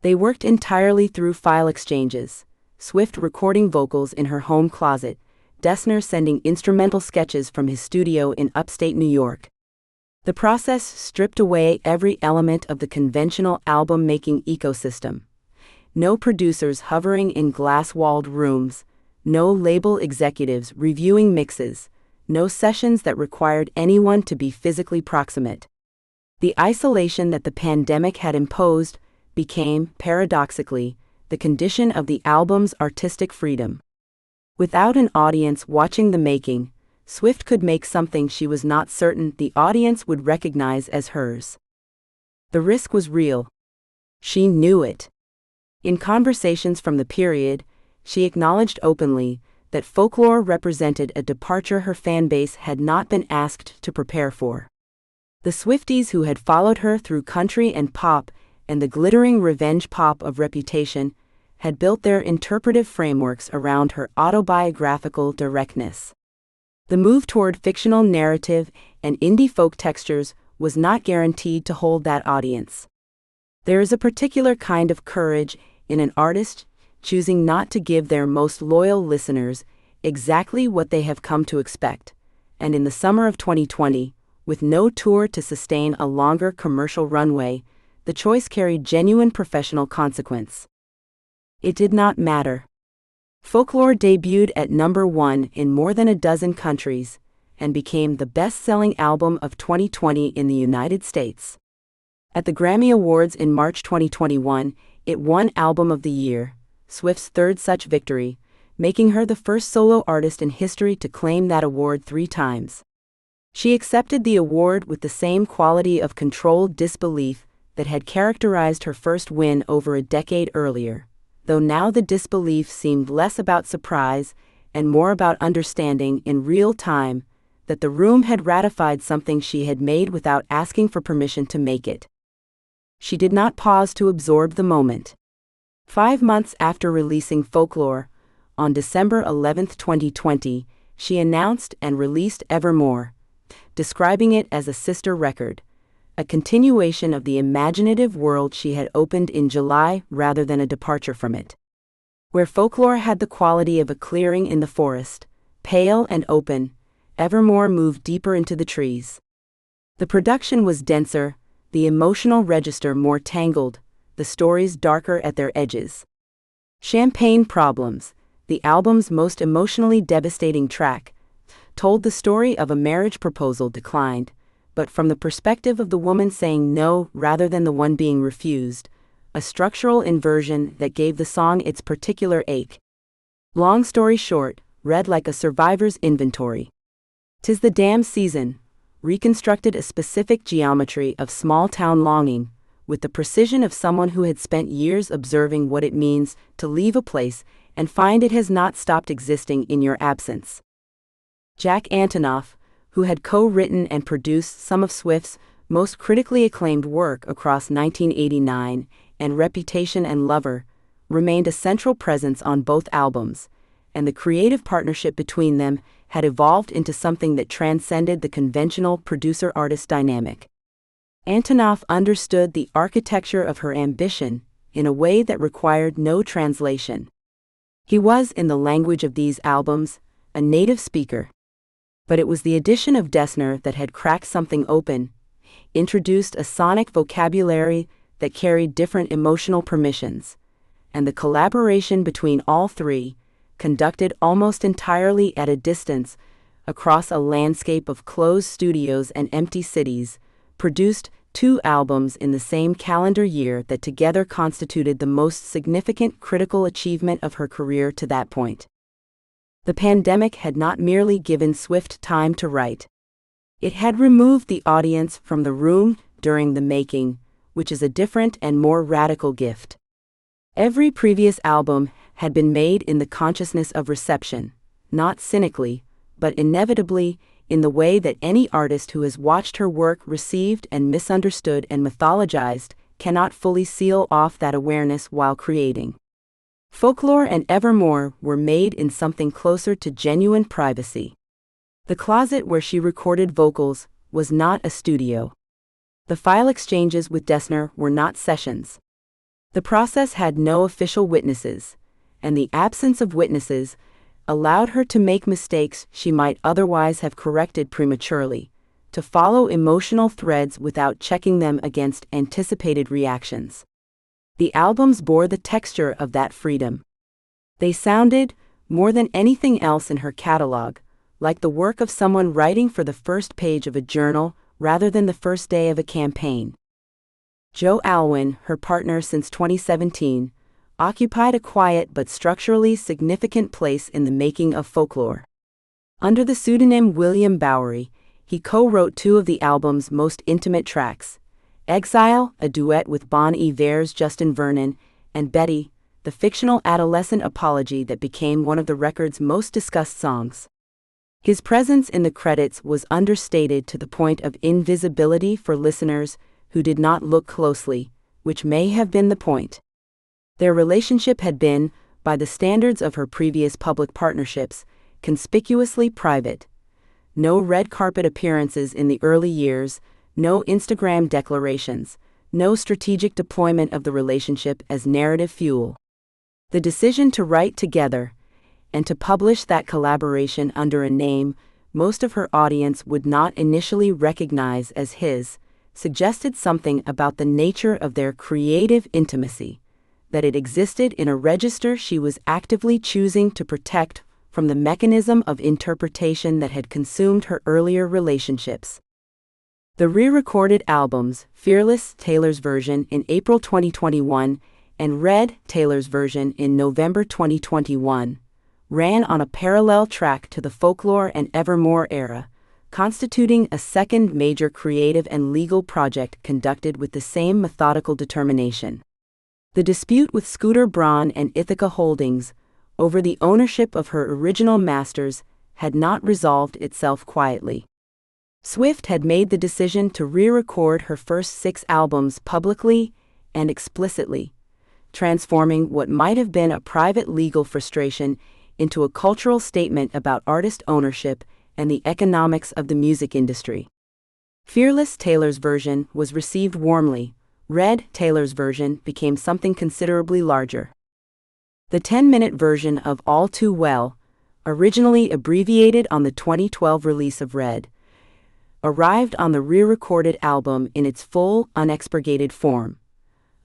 They worked entirely through file exchanges, Swift recording vocals in her home closet, Dessner sending instrumental sketches from his studio in upstate New York. The process stripped away every element of the conventional album-making ecosystem. No producers hovering in glass-walled rooms, no label executives reviewing mixes, no sessions that required anyone to be physically proximate. The isolation that the pandemic had imposed became, paradoxically, the condition of the album's artistic freedom. Without an audience watching the making, Swift could make something she was not certain the audience would recognize as hers. The risk was real. She knew it. In conversations from the period, she acknowledged openly that Folklore represented a departure her fanbase had not been asked to prepare for. The Swifties who had followed her through country and pop and the glittering revenge pop of Reputation had built their interpretive frameworks around her autobiographical directness. The move toward fictional narrative and indie folk textures was not guaranteed to hold that audience. There is a particular kind of courage in an artist choosing not to give their most loyal listeners exactly what they have come to expect, and in the summer of 2020, with no tour to sustain a longer commercial runway, the choice carried genuine professional consequence. It did not matter. Folklore debuted at #1 in more than a dozen countries and became the best-selling album of 2020 in the United States. At the Grammy Awards in March 2021, it won Album of the Year, Swift's third such victory, making her the first solo artist in history to claim that award 3 times. She accepted the award with the same quality of controlled disbelief that had characterized her first win over a decade earlier, though now the disbelief seemed less about surprise and more about understanding in real time that the room had ratified something she had made without asking for permission to make it. She did not pause to absorb the moment. 5 months after releasing Folklore, on December 11, 2020, she announced and released Evermore, describing it as a sister record, a continuation of the imaginative world she had opened in July rather than a departure from it. Where Folklore had the quality of a clearing in the forest, pale and open, Evermore moved deeper into the trees. The production was denser, the emotional register more tangled, the stories darker at their edges. Champagne Problems, the album's most emotionally devastating track, told the story of a marriage proposal declined, but from the perspective of the woman saying no rather than the one being refused, a structural inversion that gave the song its particular ache. Long story short, read like a survivor's inventory. "'Tis the Damn Season" reconstructed a specific geometry of small-town longing, with the precision of someone who had spent years observing what it means to leave a place and find it has not stopped existing in your absence. Jack Antonoff, who had co-written and produced some of Swift's most critically acclaimed work across 1989 and Reputation and Lover, remained a central presence on both albums, and the creative partnership between them had evolved into something that transcended the conventional producer-artist dynamic. Antonoff understood the architecture of her ambition in a way that required no translation. He was, in the language of these albums, a native speaker. But it was the addition of Dessner that had cracked something open, introduced a sonic vocabulary that carried different emotional permissions, and the collaboration between all three, conducted almost entirely at a distance across a landscape of closed studios and empty cities, produced 2 albums in the same calendar year that together constituted the most significant critical achievement of her career to that point. The pandemic had not merely given Swift time to write. It had removed the audience from the room during the making, which is a different and more radical gift. Every previous album had been made in the consciousness of reception, not cynically, but inevitably, in the way that any artist who has watched her work received and misunderstood and mythologized cannot fully seal off that awareness while creating. Folklore and Evermore were made in something closer to genuine privacy. The closet where she recorded vocals was not a studio. The file exchanges with Dessner were not sessions. The process had no official witnesses, and the absence of witnesses allowed her to make mistakes she might otherwise have corrected prematurely, to follow emotional threads without checking them against anticipated reactions. The albums bore the texture of that freedom. They sounded, more than anything else in her catalog, like the work of someone writing for the first page of a journal rather than the first day of a campaign. Joe Alwyn, her partner since 2017, occupied a quiet but structurally significant place in the making of Folklore. Under the pseudonym William Bowery, he co-wrote two of the album's most intimate tracks, Exile, a duet with Bon Iver's Justin Vernon, and Betty, the fictional adolescent apology that became one of the record's most discussed songs. His presence in the credits was understated to the point of invisibility for listeners who did not look closely, which may have been the point. Their relationship had been, by the standards of her previous public partnerships, conspicuously private. No red carpet appearances in the early years, no Instagram declarations, no strategic deployment of the relationship as narrative fuel. The decision to write together, and to publish that collaboration under a name most of her audience would not initially recognize as his, suggested something about the nature of their creative intimacy, that it existed in a register she was actively choosing to protect from the mechanism of interpretation that had consumed her earlier relationships. The re-recorded albums, Fearless, Taylor's version in April 2021, and Red, Taylor's version in November 2021, ran on a parallel track to the Folklore and Evermore era, constituting a second major creative and legal project conducted with the same methodical determination. The dispute with Scooter Braun and Ithaca Holdings over the ownership of her original masters had not resolved itself quietly. Swift had made the decision to re-record her first 6 albums publicly and explicitly, transforming what might have been a private legal frustration into a cultural statement about artist ownership and the economics of the music industry. Fearless, Taylor's version, was received warmly. Red, Taylor's version, became something considerably larger. The 10-minute version of All Too Well, originally abbreviated on the 2012 release of Red, arrived on the re-recorded album in its full, unexpurgated form,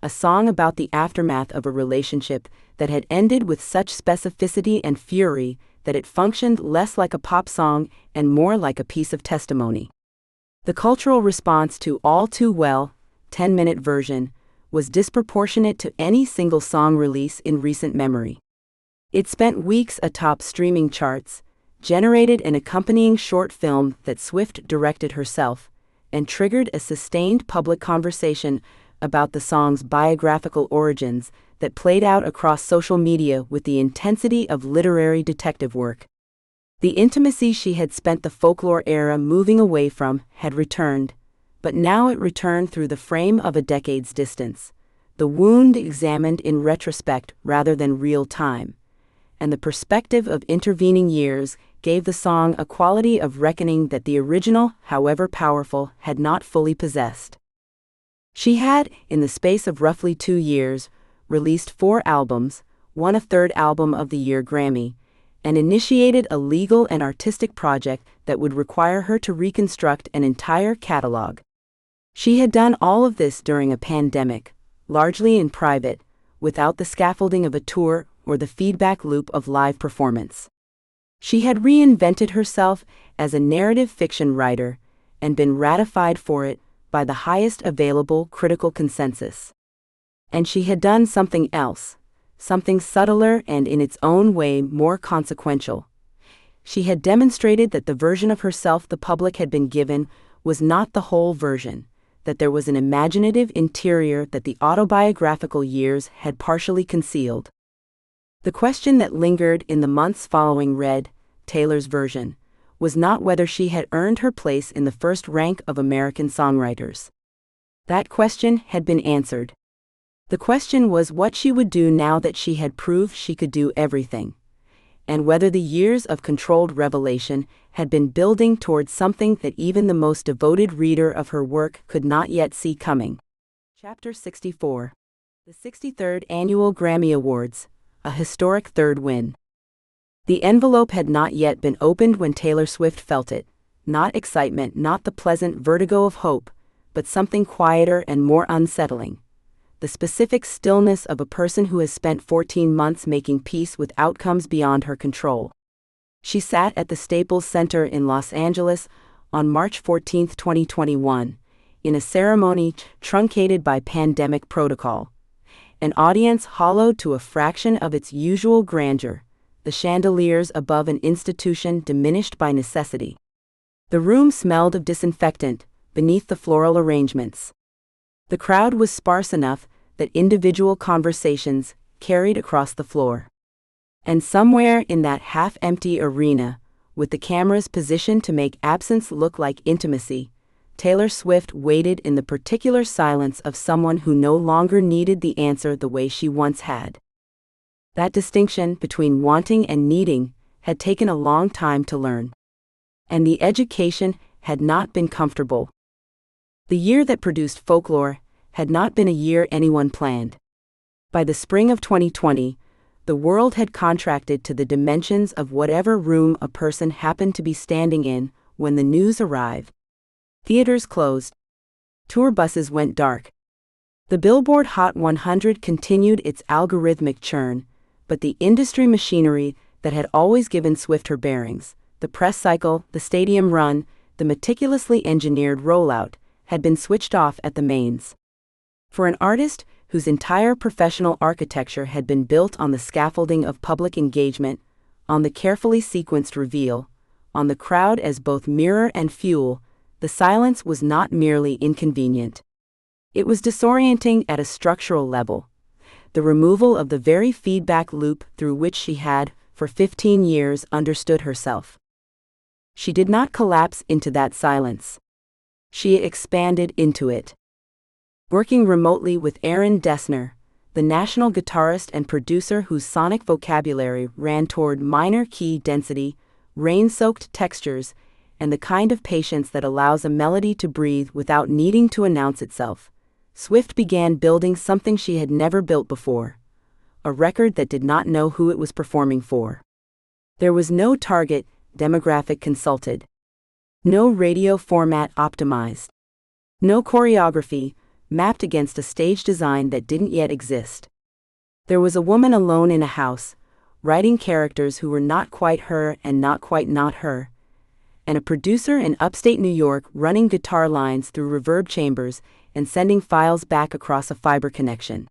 a song about the aftermath of a relationship that had ended with such specificity and fury that it functioned less like a pop song and more like a piece of testimony. The cultural response to All Too Well, 10-minute version, was disproportionate to any single song release in recent memory. It spent weeks atop streaming charts, generated an accompanying short film that Swift directed herself, and triggered a sustained public conversation about the song's biographical origins that played out across social media with the intensity of literary detective work. The intimacy she had spent the Folklore era moving away from had returned, but now it returned through the frame of a decade's distance, the wound examined in retrospect rather than real time, and the perspective of intervening years gave the song a quality of reckoning that the original, however powerful, had not fully possessed. She had, in the space of roughly 2 years, released 4 albums, won a third Album of the Year Grammy, and initiated a legal and artistic project that would require her to reconstruct an entire catalog. She had done all of this during a pandemic, largely in private, without the scaffolding of a tour or the feedback loop of live performance. She had reinvented herself as a narrative fiction writer and been ratified for it by the highest available critical consensus. And she had done something else, something subtler and in its own way more consequential. She had demonstrated that the version of herself the public had been given was not the whole version, that there was an imaginative interior that the autobiographical years had partially concealed. The question that lingered in the months following read, Taylor's version, was not whether she had earned her place in the first rank of American songwriters. That question had been answered. The question was what she would do now that she had proved she could do everything, and whether the years of controlled revelation had been building towards something that even the most devoted reader of her work could not yet see coming. Chapter 64. The 63rd Annual Grammy Awards, a historic third win. The envelope had not yet been opened when Taylor Swift felt it, not excitement, not the pleasant vertigo of hope, but something quieter and more unsettling. The specific stillness of a person who has spent 14 months making peace with outcomes beyond her control. She sat at the Staples Center in Los Angeles on March 14, 2021, in a ceremony truncated by pandemic protocol. An audience hollowed to a fraction of its usual grandeur, the chandeliers above an institution diminished by necessity. The room smelled of disinfectant beneath the floral arrangements. The crowd was sparse enough that individual conversations carried across the floor. And somewhere in that half-empty arena, with the cameras positioned to make absence look like intimacy, Taylor Swift waited in the particular silence of someone who no longer needed the answer the way she once had. That distinction between wanting and needing had taken a long time to learn. And the education had not been comfortable. The year that produced Folklore had not been a year anyone planned. By the spring of 2020, the world had contracted to the dimensions of whatever room a person happened to be standing in when the news arrived. Theaters closed. Tour buses went dark. The Billboard Hot 100 continued its algorithmic churn, but the industry machinery that had always given Swift her bearings, the press cycle, the stadium run, the meticulously engineered rollout, had been switched off at the mains. For an artist whose entire professional architecture had been built on the scaffolding of public engagement, on the carefully sequenced reveal, on the crowd as both mirror and fuel, the silence was not merely inconvenient. It was disorienting at a structural level. The removal of the very feedback loop through which she had, for 15 years, understood herself. She did not collapse into that silence. She expanded into it. Working remotely with Aaron Dessner, the national guitarist and producer whose sonic vocabulary ran toward minor key density, rain-soaked textures, and the kind of patience that allows a melody to breathe without needing to announce itself, Swift began building something she had never built before, a record that did not know who it was performing for. There was no target demographic consulted, no radio format optimized, no choreography mapped against a stage design that didn't yet exist. There was a woman alone in a house, writing characters who were not quite her and not quite not her, and a producer in upstate New York running guitar lines through reverb chambers and sending files back across a fiber connection.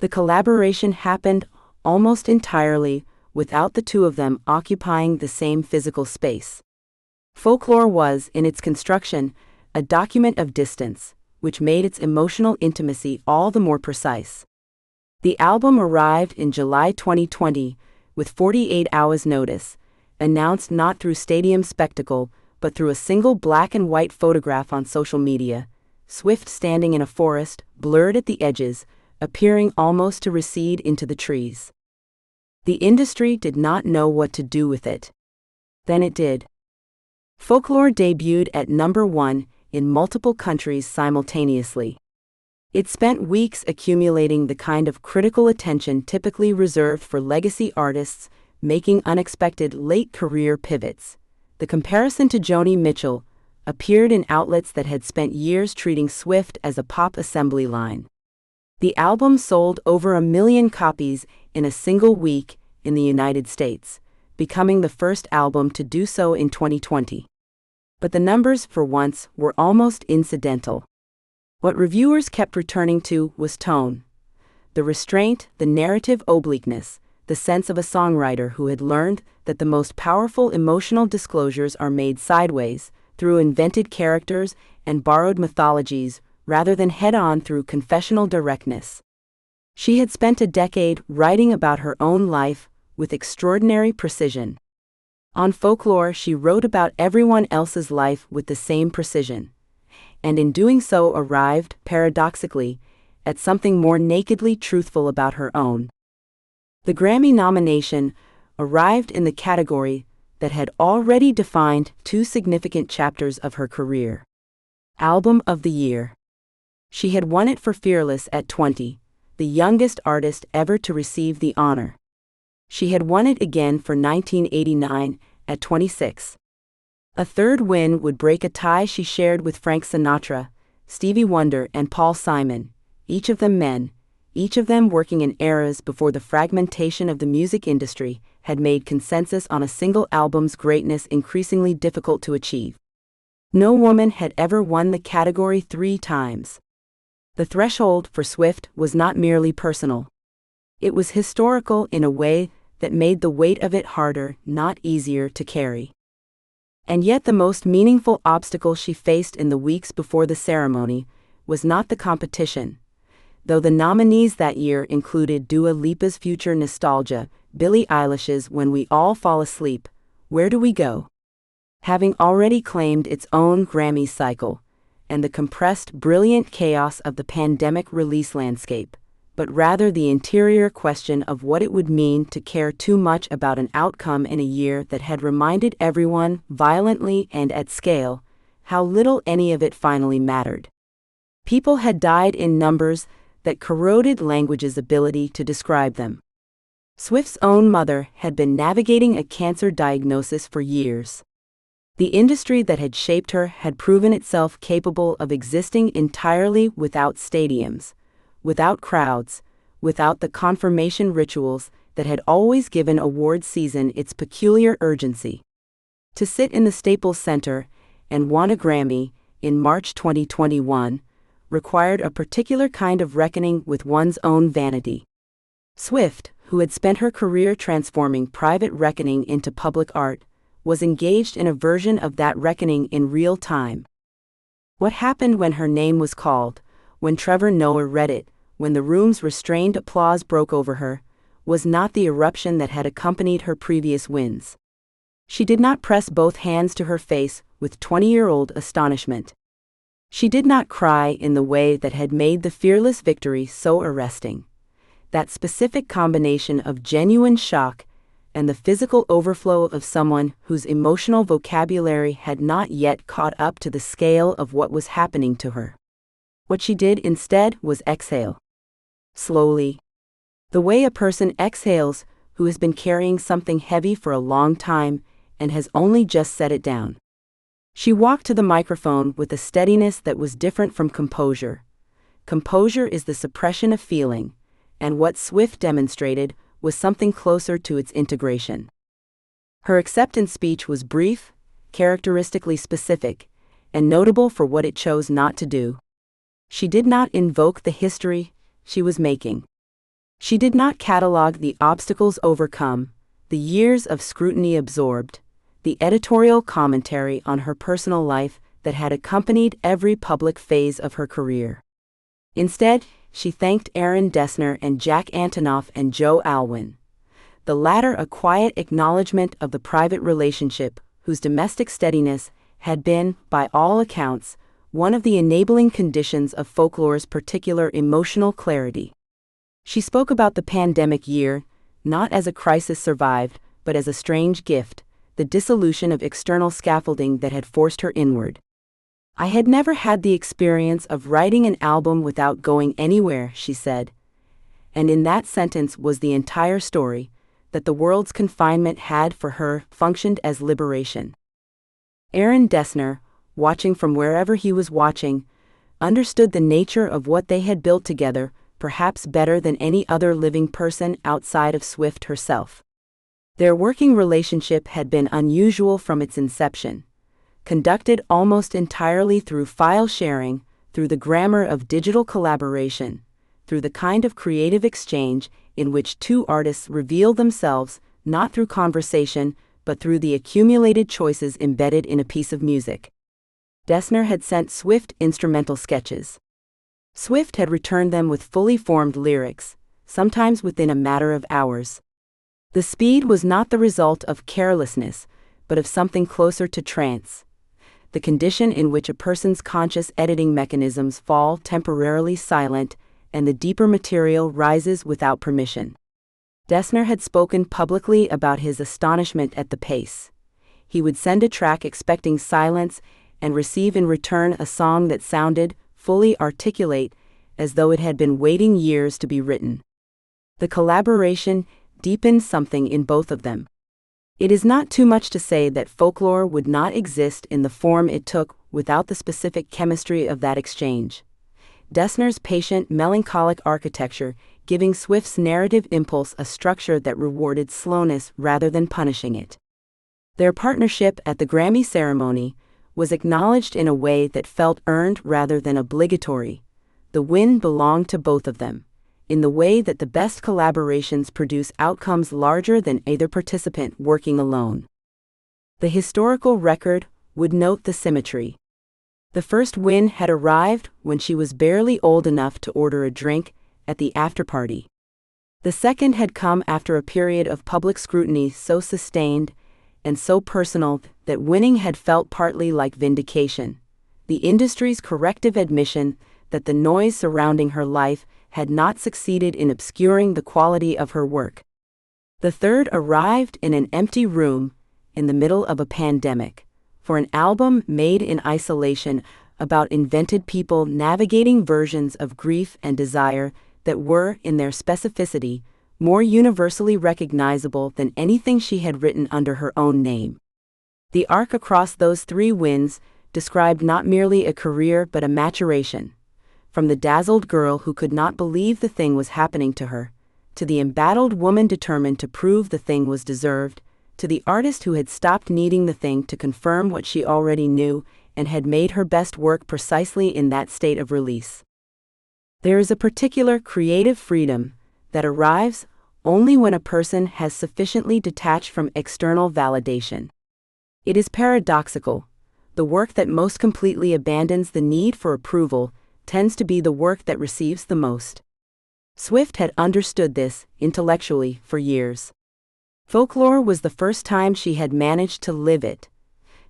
The collaboration happened almost entirely without the two of them occupying the same physical space. Folklore was, in its construction, a document of distance, which made its emotional intimacy all the more precise. The album arrived in July 2020 with 48 hours notice, announced not through stadium spectacle, but through a single black and white photograph on social media, Swift standing in a forest, blurred at the edges, appearing almost to recede into the trees. The industry did not know what to do with it. Then it did. Folklore debuted at #1 in multiple countries simultaneously. It spent weeks accumulating the kind of critical attention typically reserved for legacy artists making unexpected late-career pivots. The comparison to Joni Mitchell appeared in outlets that had spent years treating Swift as a pop assembly line. The album sold over 1 million copies in a single week in the United States, becoming the first album to do so in 2020. But the numbers, for once, were almost incidental. What reviewers kept returning to was tone. The restraint, the narrative obliqueness, the sense of a songwriter who had learned that the most powerful emotional disclosures are made sideways, through invented characters and borrowed mythologies, rather than head-on through confessional directness. She had spent a decade writing about her own life with extraordinary precision. On Folklore, she wrote about everyone else's life with the same precision, and in doing so arrived, paradoxically, at something more nakedly truthful about her own. The Grammy nomination arrived in the category that had already defined two significant chapters of her career. Album of the Year. She had won it for Fearless at 20, the youngest artist ever to receive the honor. She had won it again for 1989 at 26. A third win would break a tie she shared with Frank Sinatra, Stevie Wonder, and Paul Simon, each of them men, each of them working in eras before the fragmentation of the music industry had made consensus on a single album's greatness increasingly difficult to achieve. No woman had ever won the category 3 times. The threshold for Swift was not merely personal. It was historical in a way that made the weight of it harder, not easier, to carry. And yet the most meaningful obstacle she faced in the weeks before the ceremony was not the competition. Though the nominees that year included Dua Lipa's Future Nostalgia, Billie Eilish's When We All Fall Asleep, Where Do We Go?, having already claimed its own Grammy cycle, and the compressed, brilliant chaos of the pandemic release landscape, but rather the interior question of what it would mean to care too much about an outcome in a year that had reminded everyone, violently and at scale, how little any of it finally mattered. People had died in numbers that corroded language's ability to describe them. Swift's own mother had been navigating a cancer diagnosis for years. The industry that had shaped her had proven itself capable of existing entirely without stadiums, without crowds, without the confirmation rituals that had always given award season its peculiar urgency. To sit in the Staples Center and won a Grammy in March 2021 required a particular kind of reckoning with one's own vanity. Swift, who had spent her career transforming private reckoning into public art, was engaged in a version of that reckoning in real time. What happened when her name was called, when Trevor Noah read it, when the room's restrained applause broke over her, was not the eruption that had accompanied her previous wins. She did not press both hands to her face with 20-year-old astonishment. She did not cry in the way that had made the Fearless victory so arresting. That specific combination of genuine shock and the physical overflow of someone whose emotional vocabulary had not yet caught up to the scale of what was happening to her. What she did instead was exhale. Slowly. The way a person exhales who has been carrying something heavy for a long time and has only just set it down. She walked to the microphone with a steadiness that was different from composure. Composure is the suppression of feeling, and what Swift demonstrated was something closer to its integration. Her acceptance speech was brief, characteristically specific, and notable for what it chose not to do. She did not invoke the history she was making. She did not catalog the obstacles overcome, the years of scrutiny absorbed, the editorial commentary on her personal life that had accompanied every public phase of her career. Instead, she thanked Aaron Dessner and Jack Antonoff and Joe Alwyn, the latter a quiet acknowledgement of the private relationship whose domestic steadiness had been, by all accounts, one of the enabling conditions of Folklore's particular emotional clarity. She spoke about the pandemic year, not as a crisis survived, but as a strange gift, the dissolution of external scaffolding that had forced her inward. I had never had the experience of writing an album without going anywhere, she said. And in that sentence was the entire story, that the world's confinement had for her functioned as liberation. Aaron Dessner, watching from wherever he was watching, understood the nature of what they had built together, perhaps better than any other living person outside of Swift herself. Their working relationship had been unusual from its inception. Conducted almost entirely through file sharing, through the grammar of digital collaboration, through the kind of creative exchange in which two artists reveal themselves, not through conversation, but through the accumulated choices embedded in a piece of music. Dessner had sent Swift instrumental sketches. Swift had returned them with fully formed lyrics, sometimes within a matter of hours. The speed was not the result of carelessness, but of something closer to trance, the condition in which a person's conscious editing mechanisms fall temporarily silent and the deeper material rises without permission. Dessner had spoken publicly about his astonishment at the pace. He would send a track expecting silence and receive in return a song that sounded fully articulate, as though it had been waiting years to be written. The collaboration deepened something in both of them. It is not too much to say that folklore would not exist in the form it took without the specific chemistry of that exchange. Dessner's patient, melancholic architecture giving Swift's narrative impulse a structure that rewarded slowness rather than punishing it. Their partnership at the Grammy ceremony was acknowledged in a way that felt earned rather than obligatory. The win belonged to both of them, in the way that the best collaborations produce outcomes larger than either participant working alone. The historical record would note the symmetry. The first win had arrived when she was barely old enough to order a drink at the after-party. The second had come after a period of public scrutiny so sustained and so personal that winning had felt partly like vindication, the industry's corrective admission that the noise surrounding her life had not succeeded in obscuring the quality of her work. The third arrived in an empty room in the middle of a pandemic, for an album made in isolation about invented people navigating versions of grief and desire that were, in their specificity, more universally recognizable than anything she had written under her own name. The arc across those three wins described not merely a career but a maturation, from the dazzled girl who could not believe the thing was happening to her, to the embattled woman determined to prove the thing was deserved, to the artist who had stopped needing the thing to confirm what she already knew and had made her best work precisely in that state of release. There is a particular creative freedom that arrives only when a person has sufficiently detached from external validation. It is paradoxical. The work that most completely abandons the need for approval tends to be the work that receives the most. Swift had understood this, intellectually, for years. Folklore was the first time she had managed to live it,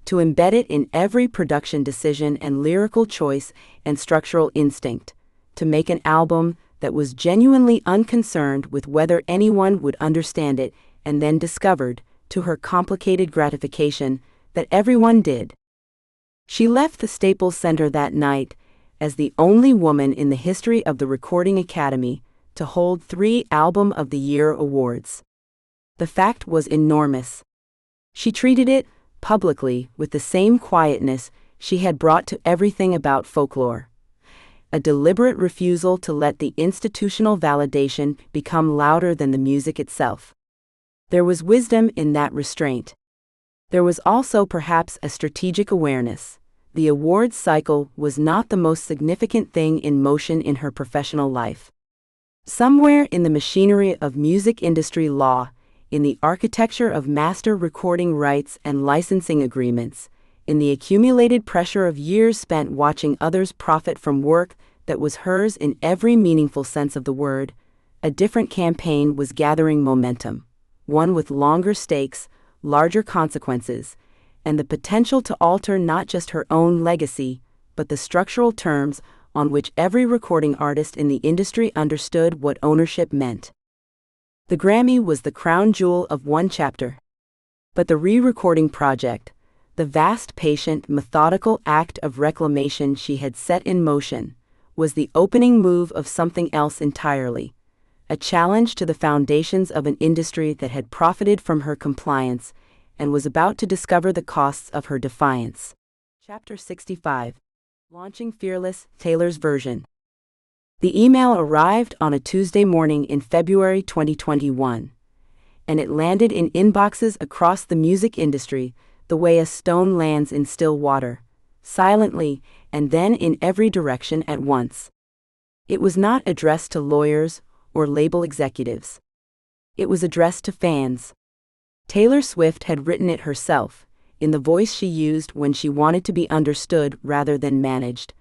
to embed it in every production decision and lyrical choice and structural instinct, to make an album that was genuinely unconcerned with whether anyone would understand it, and then discovered, to her complicated gratification, that everyone did. She left the Staples Center that night as the only woman in the history of the Recording Academy to hold 3 Album of the Year awards. The fact was enormous. She treated it, publicly, with the same quietness she had brought to everything about folklore. A deliberate refusal to let the institutional validation become louder than the music itself. There was wisdom in that restraint. There was also perhaps a strategic awareness. The awards cycle was not the most significant thing in motion in her professional life. Somewhere in the machinery of music industry law, in the architecture of master recording rights and licensing agreements, in the accumulated pressure of years spent watching others profit from work that was hers in every meaningful sense of the word, a different campaign was gathering momentum, one with longer stakes, larger consequences, and the potential to alter not just her own legacy, but the structural terms on which every recording artist in the industry understood what ownership meant. The Grammy was the crown jewel of one chapter. But the re-recording project, the vast, patient, methodical act of reclamation she had set in motion, was the opening move of something else entirely, a challenge to the foundations of an industry that had profited from her compliance and was about to discover the costs of her defiance. Chapter 65. Launching Fearless, Taylor's version. The email arrived on a Tuesday morning in February 2021, and it landed in inboxes across the music industry the way a stone lands in still water, silently, and then in every direction at once. It was not addressed to lawyers or label executives. It was addressed to fans. Taylor Swift had written it herself, in the voice she used when she wanted to be understood rather than managed,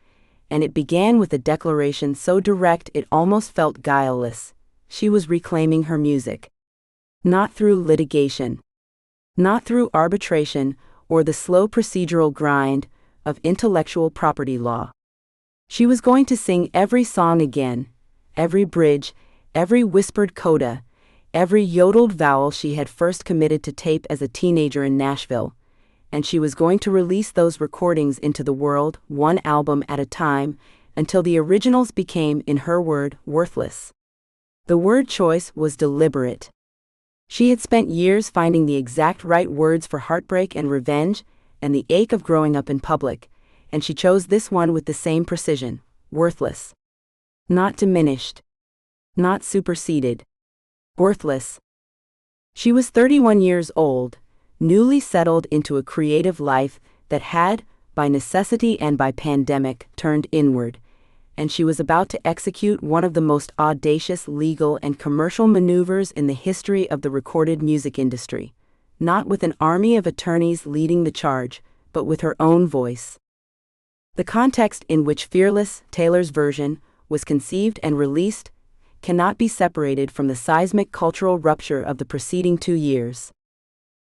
and it began with a declaration so direct it almost felt guileless. She was reclaiming her music. Not through litigation. Not through arbitration or the slow procedural grind of intellectual property law. She was going to sing every song again, every bridge, every whispered coda, every yodeled vowel she had first committed to tape as a teenager in Nashville, and she was going to release those recordings into the world, one album at a time, until the originals became, in her word, worthless. The word choice was deliberate. She had spent years finding the exact right words for heartbreak and revenge and the ache of growing up in public, and she chose this one with the same precision: worthless. Not diminished. Not superseded. Worthless. She was 31 years old, newly settled into a creative life that had, by necessity and by pandemic, turned inward, and she was about to execute one of the most audacious legal and commercial maneuvers in the history of the recorded music industry, not with an army of attorneys leading the charge, but with her own voice. The context in which Fearless, Taylor's version, was conceived and released cannot be separated from the seismic cultural rupture of the preceding 2 years.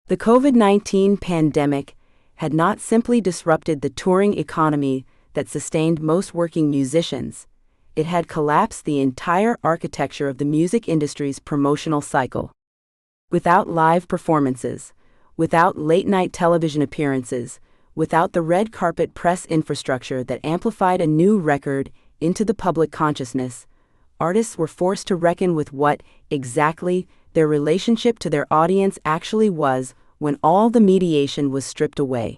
The COVID-19 pandemic had not simply disrupted the touring economy that sustained most working musicians, it had collapsed the entire architecture of the music industry's promotional cycle. Without live performances, without late-night television appearances, without the red carpet press infrastructure that amplified a new record into the public consciousness, artists were forced to reckon with what, exactly, their relationship to their audience actually was when all the mediation was stripped away.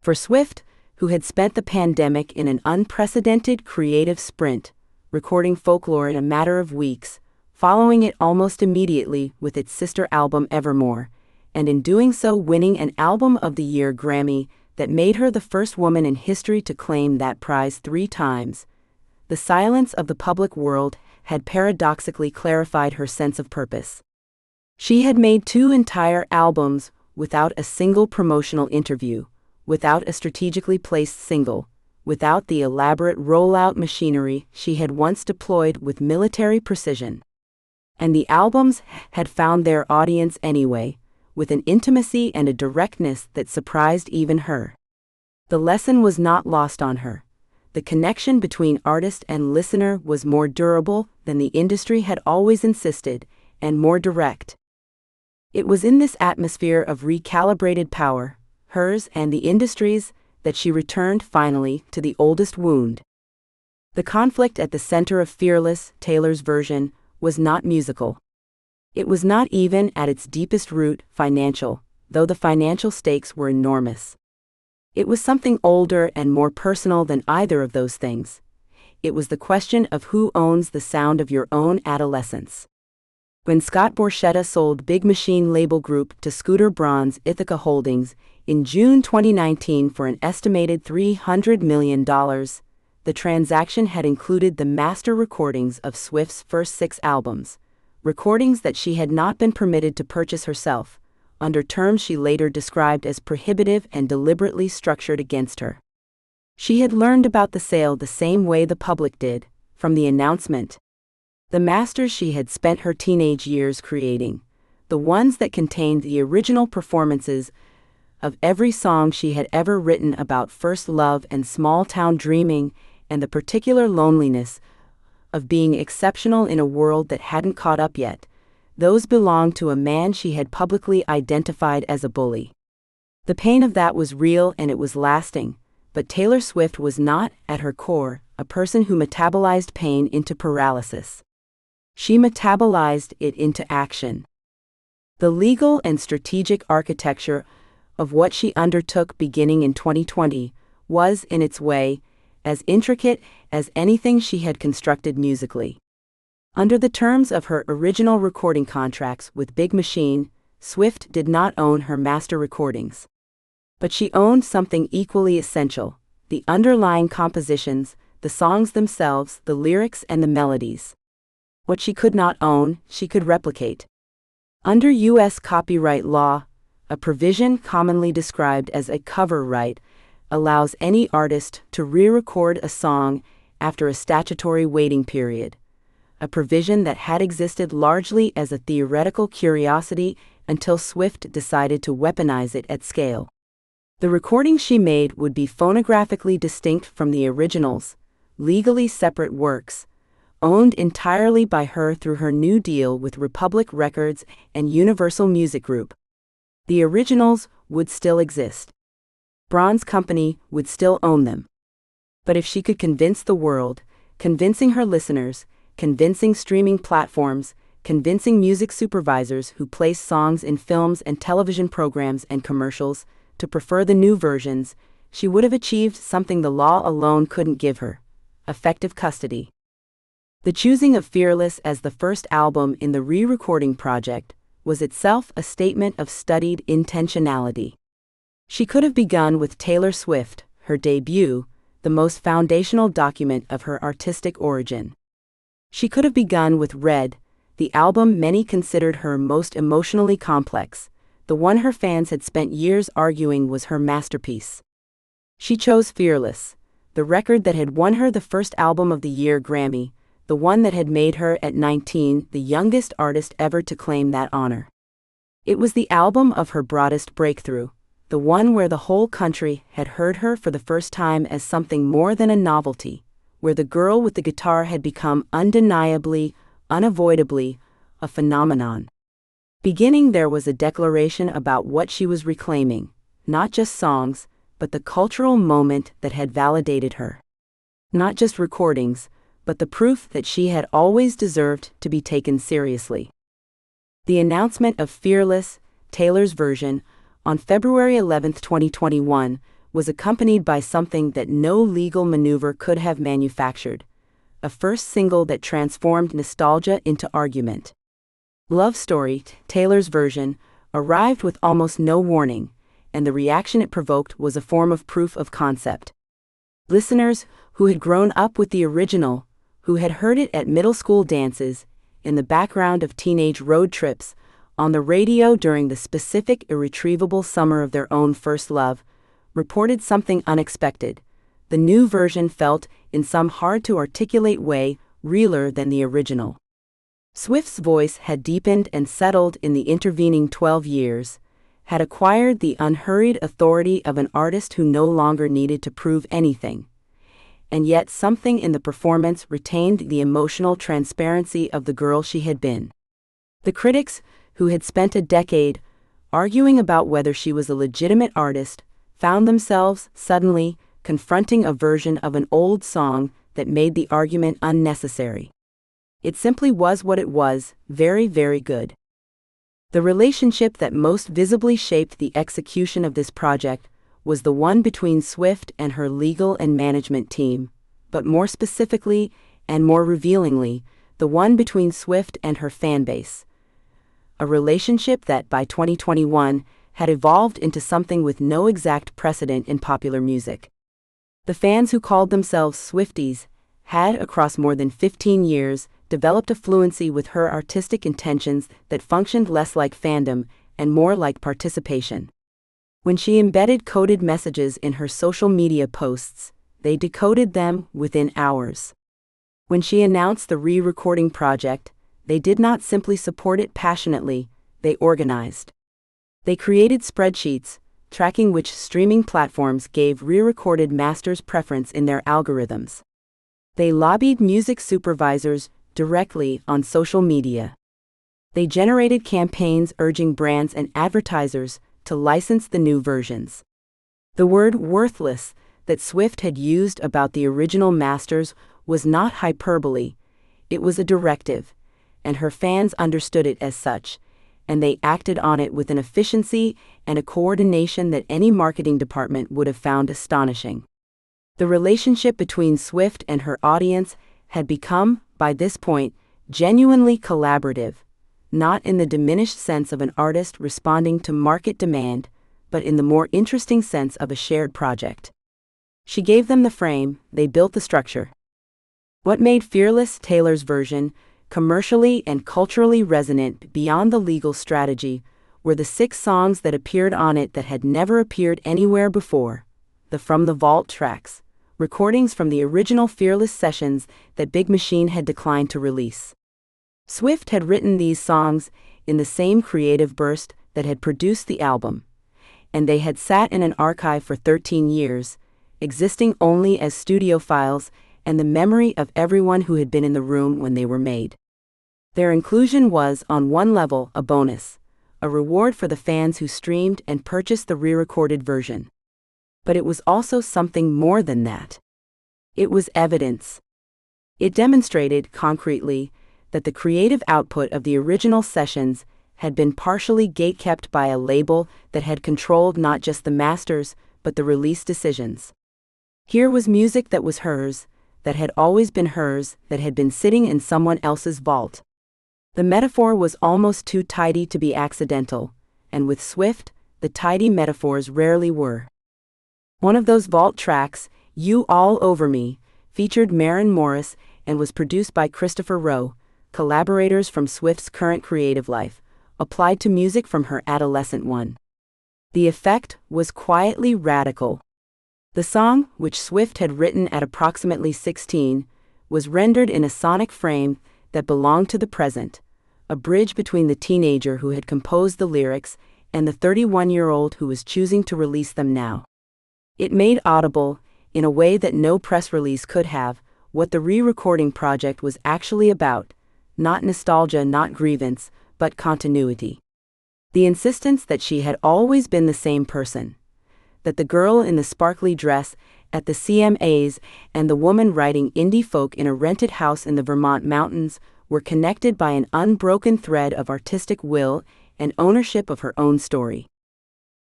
For Swift, who had spent the pandemic in an unprecedented creative sprint, recording folklore in a matter of weeks, following it almost immediately with its sister album Evermore, and in doing so winning an Album of the Year Grammy that made her the first woman in history to claim that prize 3 times, the silence of the public world had paradoxically clarified her sense of purpose. She had made 2 entire albums without a single promotional interview, without a strategically placed single, without the elaborate rollout machinery she had once deployed with military precision. And the albums had found their audience anyway, with an intimacy and a directness that surprised even her. The lesson was not lost on her. The connection between artist and listener was more durable than the industry had always insisted, and more direct. It was in this atmosphere of recalibrated power, hers and the industry's, that she returned finally to the oldest wound. The conflict at the center of Fearless, Taylor's version, was not musical. It was not even at its deepest root financial, though the financial stakes were enormous. It was something older and more personal than either of those things. It was the question of who owns the sound of your own adolescence. When Scott Borchetta sold Big Machine Label Group to Scooter Braun's Ithaca Holdings in June 2019 for an estimated $300 million, the transaction had included the master recordings of Swift's first 6 albums, recordings that she had not been permitted to purchase herself, under terms she later described as prohibitive and deliberately structured against her. She had learned about the sale the same way the public did, from the announcement. The masters she had spent her teenage years creating, the ones that contained the original performances of every song she had ever written about first love and small-town dreaming and the particular loneliness of being exceptional in a world that hadn't caught up yet, those belonged to a man she had publicly identified as a bully. The pain of that was real and it was lasting, but Taylor Swift was not, at her core, a person who metabolized pain into paralysis. She metabolized it into action. The legal and strategic architecture of what she undertook beginning in 2020 was, in its way, as intricate as anything she had constructed musically. Under the terms of her original recording contracts with Big Machine, Swift did not own her master recordings. But she owned something equally essential: the underlying compositions, the songs themselves, the lyrics and the melodies. What she could not own, she could replicate. Under U.S. copyright law, a provision commonly described as a cover right, allows any artist to re-record a song after a statutory waiting period, a provision that had existed largely as a theoretical curiosity until Swift decided to weaponize it at scale. The recordings she made would be phonographically distinct from the originals, legally separate works, owned entirely by her through her new deal with Republic Records and Universal Music Group. The originals would still exist. Braun's company would still own them. But if she could convince the world, convincing her listeners, convincing streaming platforms, convincing music supervisors who place songs in films and television programs and commercials to prefer the new versions, she would have achieved something the law alone couldn't give her: effective custody. The choosing of Fearless as the first album in the re-recording project was itself a statement of studied intentionality. She could have begun with Taylor Swift, her debut, the most foundational document of her artistic origin. She could have begun with Red, the album many considered her most emotionally complex, the one her fans had spent years arguing was her masterpiece. She chose Fearless, the record that had won her the first Album of the Year Grammy, the one that had made her, at 19, the youngest artist ever to claim that honor. It was the album of her broadest breakthrough, the one where the whole country had heard her for the first time as something more than a novelty, where the girl with the guitar had become undeniably, unavoidably, a phenomenon. Beginning there was a declaration about what she was reclaiming, not just songs, but the cultural moment that had validated her. Not just recordings, but the proof that she had always deserved to be taken seriously. The announcement of Fearless, Taylor's version, on February 11, 2021, was accompanied by something that no legal maneuver could have manufactured: a first single that transformed nostalgia into argument. Love Story, Taylor's version, arrived with almost no warning, and the reaction it provoked was a form of proof of concept. Listeners who had grown up with the original, who had heard it at middle school dances, in the background of teenage road trips, on the radio during the specific irretrievable summer of their own first love, reported something unexpected. The new version felt, in some hard-to-articulate way, realer than the original. Swift's voice had deepened and settled in the intervening 12 years, had acquired the unhurried authority of an artist who no longer needed to prove anything. And yet something in the performance retained the emotional transparency of the girl she had been. The critics, who had spent a decade arguing about whether she was a legitimate artist, found themselves, suddenly, confronting a version of an old song that made the argument unnecessary. It simply was what it was: very, very good. The relationship that most visibly shaped the execution of this project was the one between Swift and her legal and management team, but more specifically, and more revealingly, the one between Swift and her fanbase. A relationship that, by 2021, had evolved into something with no exact precedent in popular music. The fans who called themselves Swifties had, across more than 15 years, developed a fluency with her artistic intentions that functioned less like fandom and more like participation. When she embedded coded messages in her social media posts, they decoded them within hours. When she announced the re-recording project, they did not simply support it passionately, they organized. They created spreadsheets, tracking which streaming platforms gave re-recorded masters preference in their algorithms. They lobbied music supervisors directly on social media. They generated campaigns urging brands and advertisers to license the new versions. The word worthless that Swift had used about the original masters was not hyperbole, it was a directive, and her fans understood it as such, and they acted on it with an efficiency and a coordination that any marketing department would have found astonishing. The relationship between Swift and her audience had become, by this point, genuinely collaborative, not in the diminished sense of an artist responding to market demand, but in the more interesting sense of a shared project. She gave them the frame, they built the structure. What made Fearless, Taylor's version, commercially and culturally resonant beyond the legal strategy were the 6 songs that appeared on it that had never appeared anywhere before: the From the Vault tracks, recordings from the original Fearless sessions that Big Machine had declined to release. Swift had written these songs in the same creative burst that had produced the album, and they had sat in an archive for 13 years, existing only as studio files and the memory of everyone who had been in the room when they were made. Their inclusion was, on one level, a bonus, a reward for the fans who streamed and purchased the re-recorded version. But it was also something more than that. It was evidence. It demonstrated, concretely, that the creative output of the original sessions had been partially gatekept by a label that had controlled not just the masters, but the release decisions. Here was music that was hers, that had always been hers, that had been sitting in someone else's vault. The metaphor was almost too tidy to be accidental, and with Swift, the tidy metaphors rarely were. One of those vault tracks, You All Over Me, featured Maren Morris and was produced by Christopher Rowe, collaborators from Swift's current creative life, applied to music from her adolescent one. The effect was quietly radical. The song, which Swift had written at approximately 16, was rendered in a sonic frame that belonged to the present, a bridge between the teenager who had composed the lyrics and the 31-year-old who was choosing to release them now. It made audible, in a way that no press release could have, what the re-recording project was actually about, not nostalgia, not grievance, but continuity. The insistence that she had always been the same person, that the girl in the sparkly dress at the CMAs and the woman writing indie folk in a rented house in the Vermont mountains were connected by an unbroken thread of artistic will and ownership of her own story.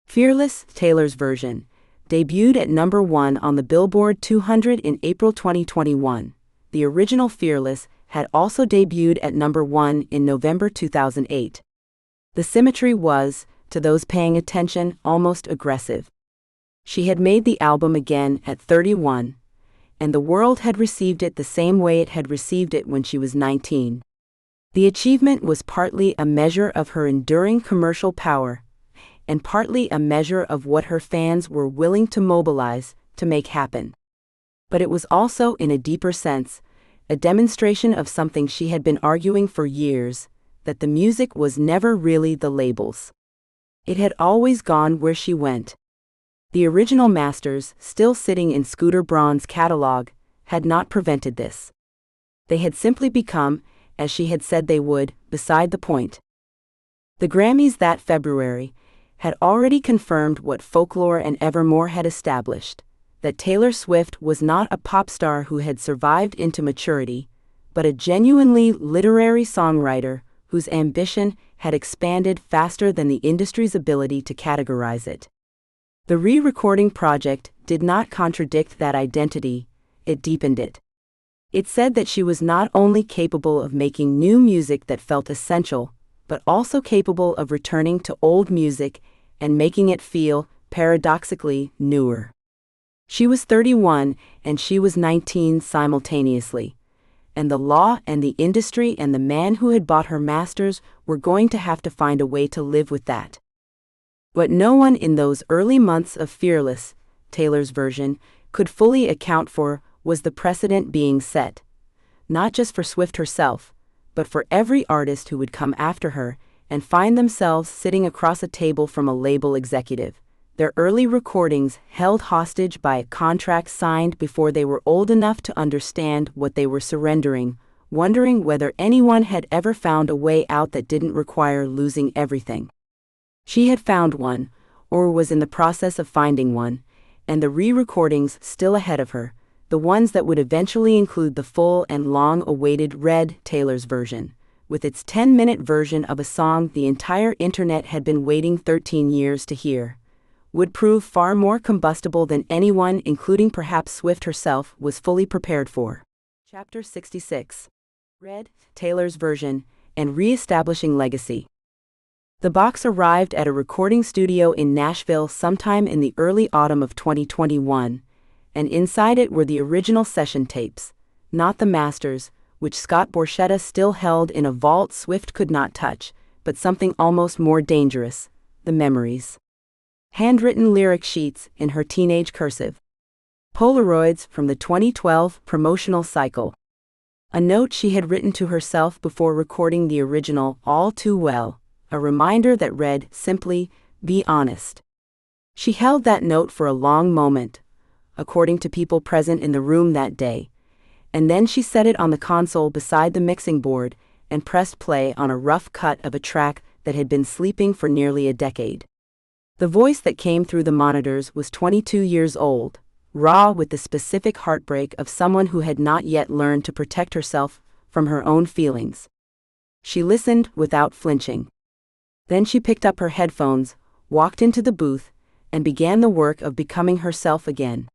Fearless, Taylor's version, debuted at number 1 on the Billboard 200 in April 2021. The original Fearless had also debuted at number 1 in November 2008. The symmetry was, to those paying attention, almost aggressive. She had made the album again at 31, and the world had received it the same way it had received it when she was 19. The achievement was partly a measure of her enduring commercial power, and partly a measure of what her fans were willing to mobilize to make happen. But it was also, in a deeper sense, a demonstration of something she had been arguing for years, that the music was never really the labels. It had always gone where she went. The original masters, still sitting in Scooter Braun's catalog, had not prevented this. They had simply become, as she had said they would, beside the point. The Grammys that February had already confirmed what Folklore and Evermore had established, that Taylor Swift was not a pop star who had survived into maturity, but a genuinely literary songwriter whose ambition had expanded faster than the industry's ability to categorize it. The re-recording project did not contradict that identity, it deepened it. It said that she was not only capable of making new music that felt essential, but also capable of returning to old music and making it feel, paradoxically, newer. She was 31 and she was 19 simultaneously, and the law and the industry and the man who had bought her masters were going to have to find a way to live with that. What no one in those early months of Fearless, Taylor's version, could fully account for was the precedent being set, not just for Swift herself, but for every artist who would come after her and find themselves sitting across a table from a label executive, their early recordings held hostage by a contract signed before they were old enough to understand what they were surrendering, wondering whether anyone had ever found a way out that didn't require losing everything. She had found one, or was in the process of finding one, and the re-recordings still ahead of her, the ones that would eventually include the full and long-awaited Red Taylor's version, with its 10-minute version of a song the entire internet had been waiting 13 years to hear, would prove far more combustible than anyone, including perhaps Swift herself, was fully prepared for. Chapter 66. Red Taylor's version, and Re-establishing Legacy. The box arrived at a recording studio in Nashville sometime in the early autumn of 2021, and inside it were the original session tapes, not the masters, which Scott Borchetta still held in a vault Swift could not touch, but something almost more dangerous, the memories. Handwritten lyric sheets in her teenage cursive. Polaroids from the 2012 promotional cycle. A note she had written to herself before recording the original All Too Well, a reminder that read simply, "Be honest." She held that note for a long moment, according to people present in the room that day, and then she set it on the console beside the mixing board and pressed play on a rough cut of a track that had been sleeping for nearly a decade. The voice that came through the monitors was 22 years old, raw with the specific heartbreak of someone who had not yet learned to protect herself from her own feelings. She listened without flinching. Then she picked up her headphones, walked into the booth, and began the work of becoming herself again.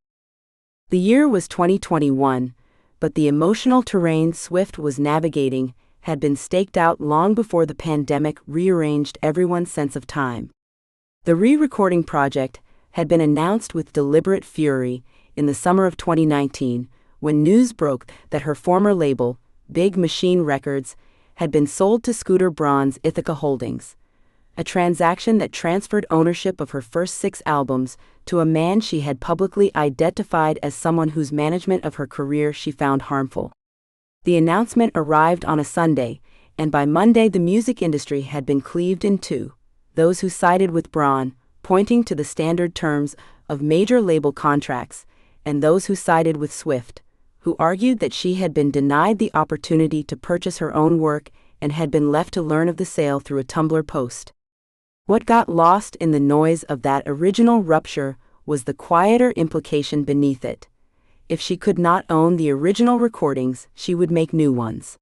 The year was 2021, but the emotional terrain Swift was navigating had been staked out long before the pandemic rearranged everyone's sense of time. The re-recording project had been announced with deliberate fury in the summer of 2019 when news broke that her former label, Big Machine Records, had been sold to Scooter Braun's Ithaca Holdings, a transaction that transferred ownership of her first 6 albums to a man she had publicly identified as someone whose management of her career she found harmful. The announcement arrived on a Sunday, and by Monday the music industry had been cleaved in two: those who sided with Braun, pointing to the standard terms of major label contracts, and those who sided with Swift, who argued that she had been denied the opportunity to purchase her own work and had been left to learn of the sale through a Tumblr post. What got lost in the noise of that original rupture was the quieter implication beneath it. If she could not own the original recordings, she would make new ones.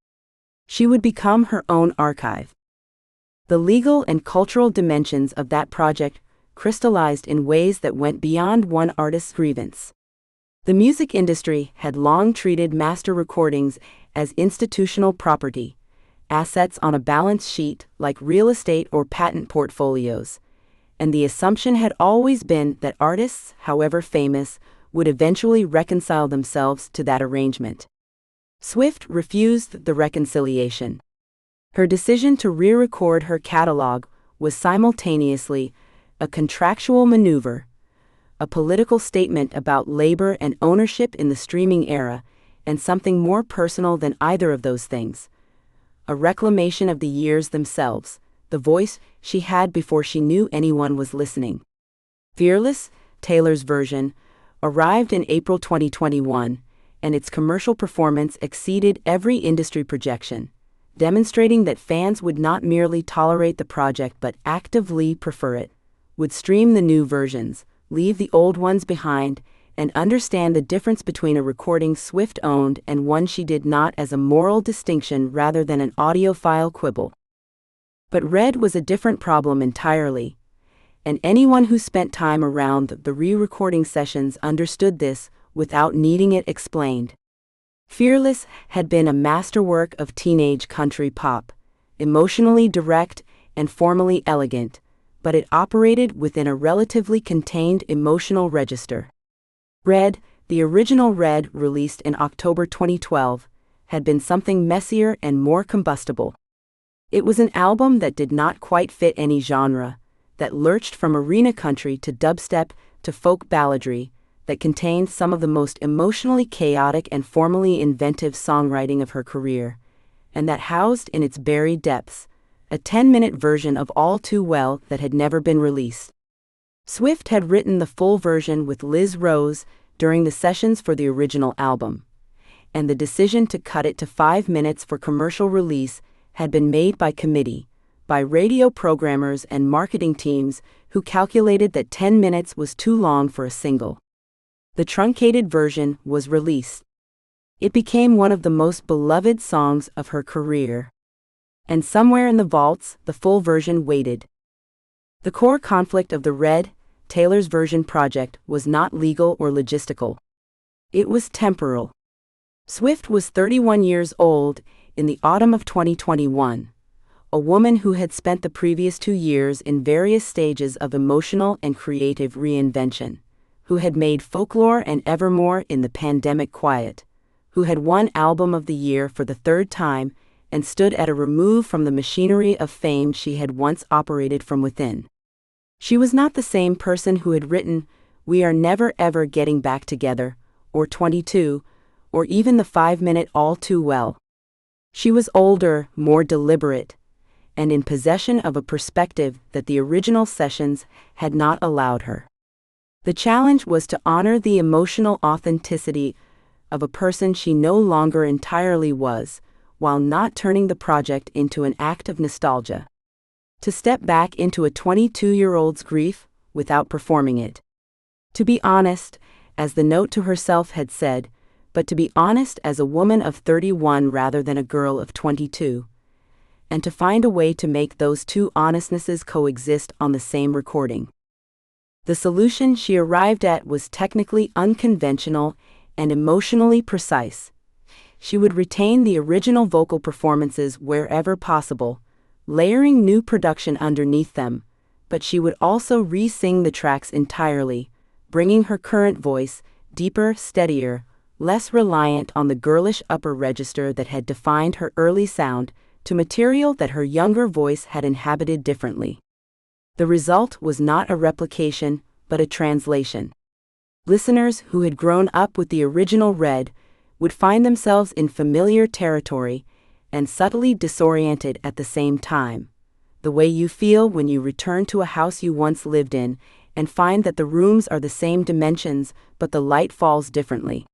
She would become her own archive. The legal and cultural dimensions of that project crystallized in ways that went beyond one artist's grievance. The music industry had long treated master recordings as institutional property, assets on a balance sheet like real estate or patent portfolios, and the assumption had always been that artists, however famous, would eventually reconcile themselves to that arrangement. Swift refused the reconciliation. Her decision to re-record her catalog was simultaneously a contractual maneuver, a political statement about labor and ownership in the streaming era, and something more personal than either of those things: a reclamation of the years themselves, the voice she had before she knew anyone was listening. Fearless, Taylor's version, arrived in April 2021, and its commercial performance exceeded every industry projection, demonstrating that fans would not merely tolerate the project but actively prefer it, would stream the new versions, leave the old ones behind, and understand the difference between a recording Swift owned and one she did not as a moral distinction rather than an audiophile quibble. But Red was a different problem entirely, and anyone who spent time around the re-recording sessions understood this without needing it explained. Fearless had been a masterwork of teenage country pop, emotionally direct and formally elegant, but it operated within a relatively contained emotional register. Red, the original Red, released in October 2012, had been something messier and more combustible. It was an album that did not quite fit any genre, that lurched from arena country to dubstep to folk balladry, that contained some of the most emotionally chaotic and formally inventive songwriting of her career, and that housed in its buried depths a 10-minute version of All Too Well that had never been released. Swift had written the full version with Liz Rose during the sessions for the original album, and the decision to cut it to 5 minutes for commercial release had been made by committee, by radio programmers and marketing teams who calculated that 10 minutes was too long for a single. The truncated version was released. It became one of the most beloved songs of her career. And somewhere in the vaults, the full version waited. The core conflict of the Red, Taylor's version project was not legal or logistical. It was temporal. Swift was 31 years old in the autumn of 2021, a woman who had spent the previous 2 years in various stages of emotional and creative reinvention, who had made Folklore and Evermore in the pandemic quiet, who had won Album of the Year for the 3rd time and stood at a remove from the machinery of fame she had once operated from within. She was not the same person who had written We Are Never Ever Getting Back Together, or 22, or even the 5-minute All Too Well. She was older, more deliberate, and in possession of a perspective that the original sessions had not allowed her. The challenge was to honor the emotional authenticity of a person she no longer entirely was, while not turning the project into an act of nostalgia. To step back into a 22-year-old's grief without performing it. To be honest, as the note to herself had said, but to be honest as a woman of 31 rather than a girl of 22. And to find a way to make those two honestnesses coexist on the same recording. The solution she arrived at was technically unconventional and emotionally precise. She would retain the original vocal performances wherever possible, layering new production underneath them, but she would also re-sing the tracks entirely, bringing her current voice, deeper, steadier, less reliant on the girlish upper register that had defined her early sound, to material that her younger voice had inhabited differently. The result was not a replication, but a translation. Listeners who had grown up with the original Red would find themselves in familiar territory and subtly disoriented at the same time, the way you feel when you return to a house you once lived in and find that the rooms are the same dimensions but the light falls differently.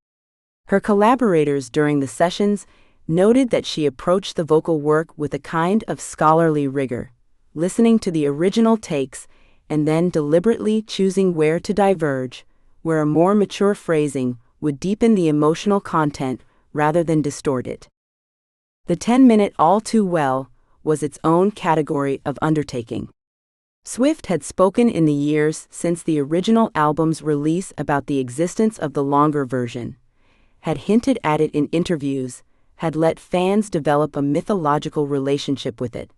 Her collaborators during the sessions noted that she approached the vocal work with a kind of scholarly rigor, listening to the original takes and then deliberately choosing where to diverge, where a more mature phrasing would deepen the emotional content rather than distort it. The 10-minute All Too Well was its own category of undertaking. Swift had spoken in the years since the original album's release about the existence of the longer version, had hinted at it in interviews, had let fans develop a mythological relationship with it,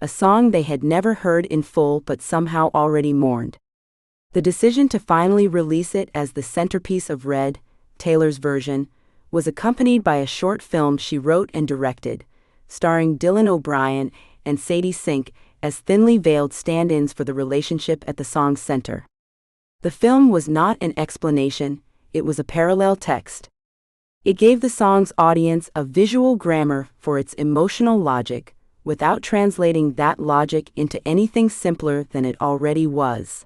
a song they had never heard in full but somehow already mourned. The decision to finally release it as the centerpiece of Red, Taylor's version, was accompanied by a short film she wrote and directed, starring Dylan O'Brien and Sadie Sink as thinly veiled stand-ins for the relationship at the song's center. The film was not an explanation, it was a parallel text. It gave the song's audience a visual grammar for its emotional logic, without translating that logic into anything simpler than it already was.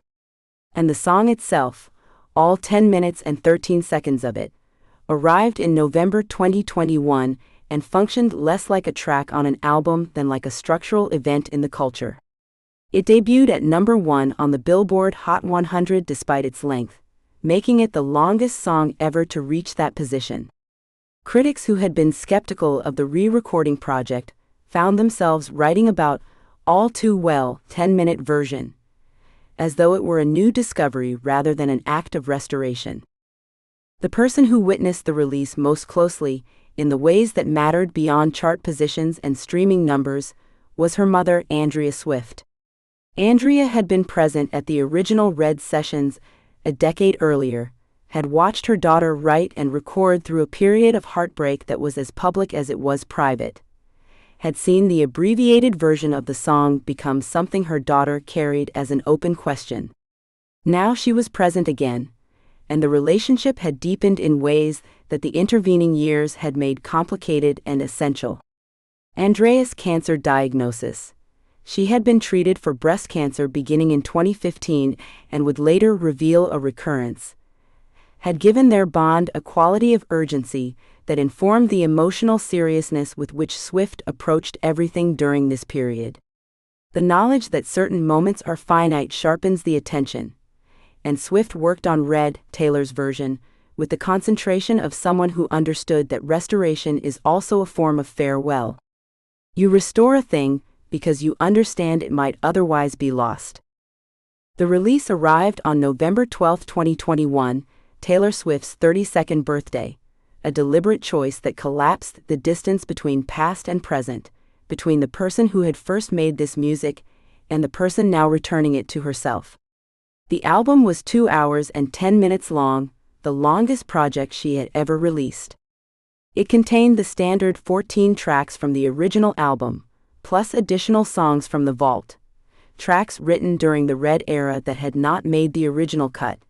And the song itself, all 10 minutes and 13 seconds of it, arrived in November 2021 and functioned less like a track on an album than like a structural event in the culture. It debuted at number 1 on the Billboard Hot 100 despite its length, making it the longest song ever to reach that position. Critics who had been skeptical of the re-recording project found themselves writing about All Too Well 10-minute version, as though it were a new discovery rather than an act of restoration. The person who witnessed the release most closely, in the ways that mattered beyond chart positions and streaming numbers, was her mother, Andrea Swift. Andrea had been present at the original Red sessions a decade earlier, had watched her daughter write and record through a period of heartbreak that was as public as it was private, had seen the abbreviated version of the song become something her daughter carried as an open question. Now she was present again, and the relationship had deepened in ways that the intervening years had made complicated and essential. Andrea's cancer diagnosis. She had been treated for breast cancer beginning in 2015 and would later reveal a recurrence, had given their bond a quality of urgency that informed the emotional seriousness with which Swift approached everything during this period. The knowledge that certain moments are finite sharpens the attention, and Swift worked on Red, Taylor's version, with the concentration of someone who understood that restoration is also a form of farewell. You restore a thing because you understand it might otherwise be lost. The release arrived on November 12, 2021, Taylor Swift's 32nd birthday, a deliberate choice that collapsed the distance between past and present, between the person who had first made this music and the person now returning it to herself. The album was 2 hours and 10 minutes long, the longest project she had ever released. It contained the standard 14 tracks from the original album, plus additional songs from the vault, tracks written during the Red era that had not made the original cut,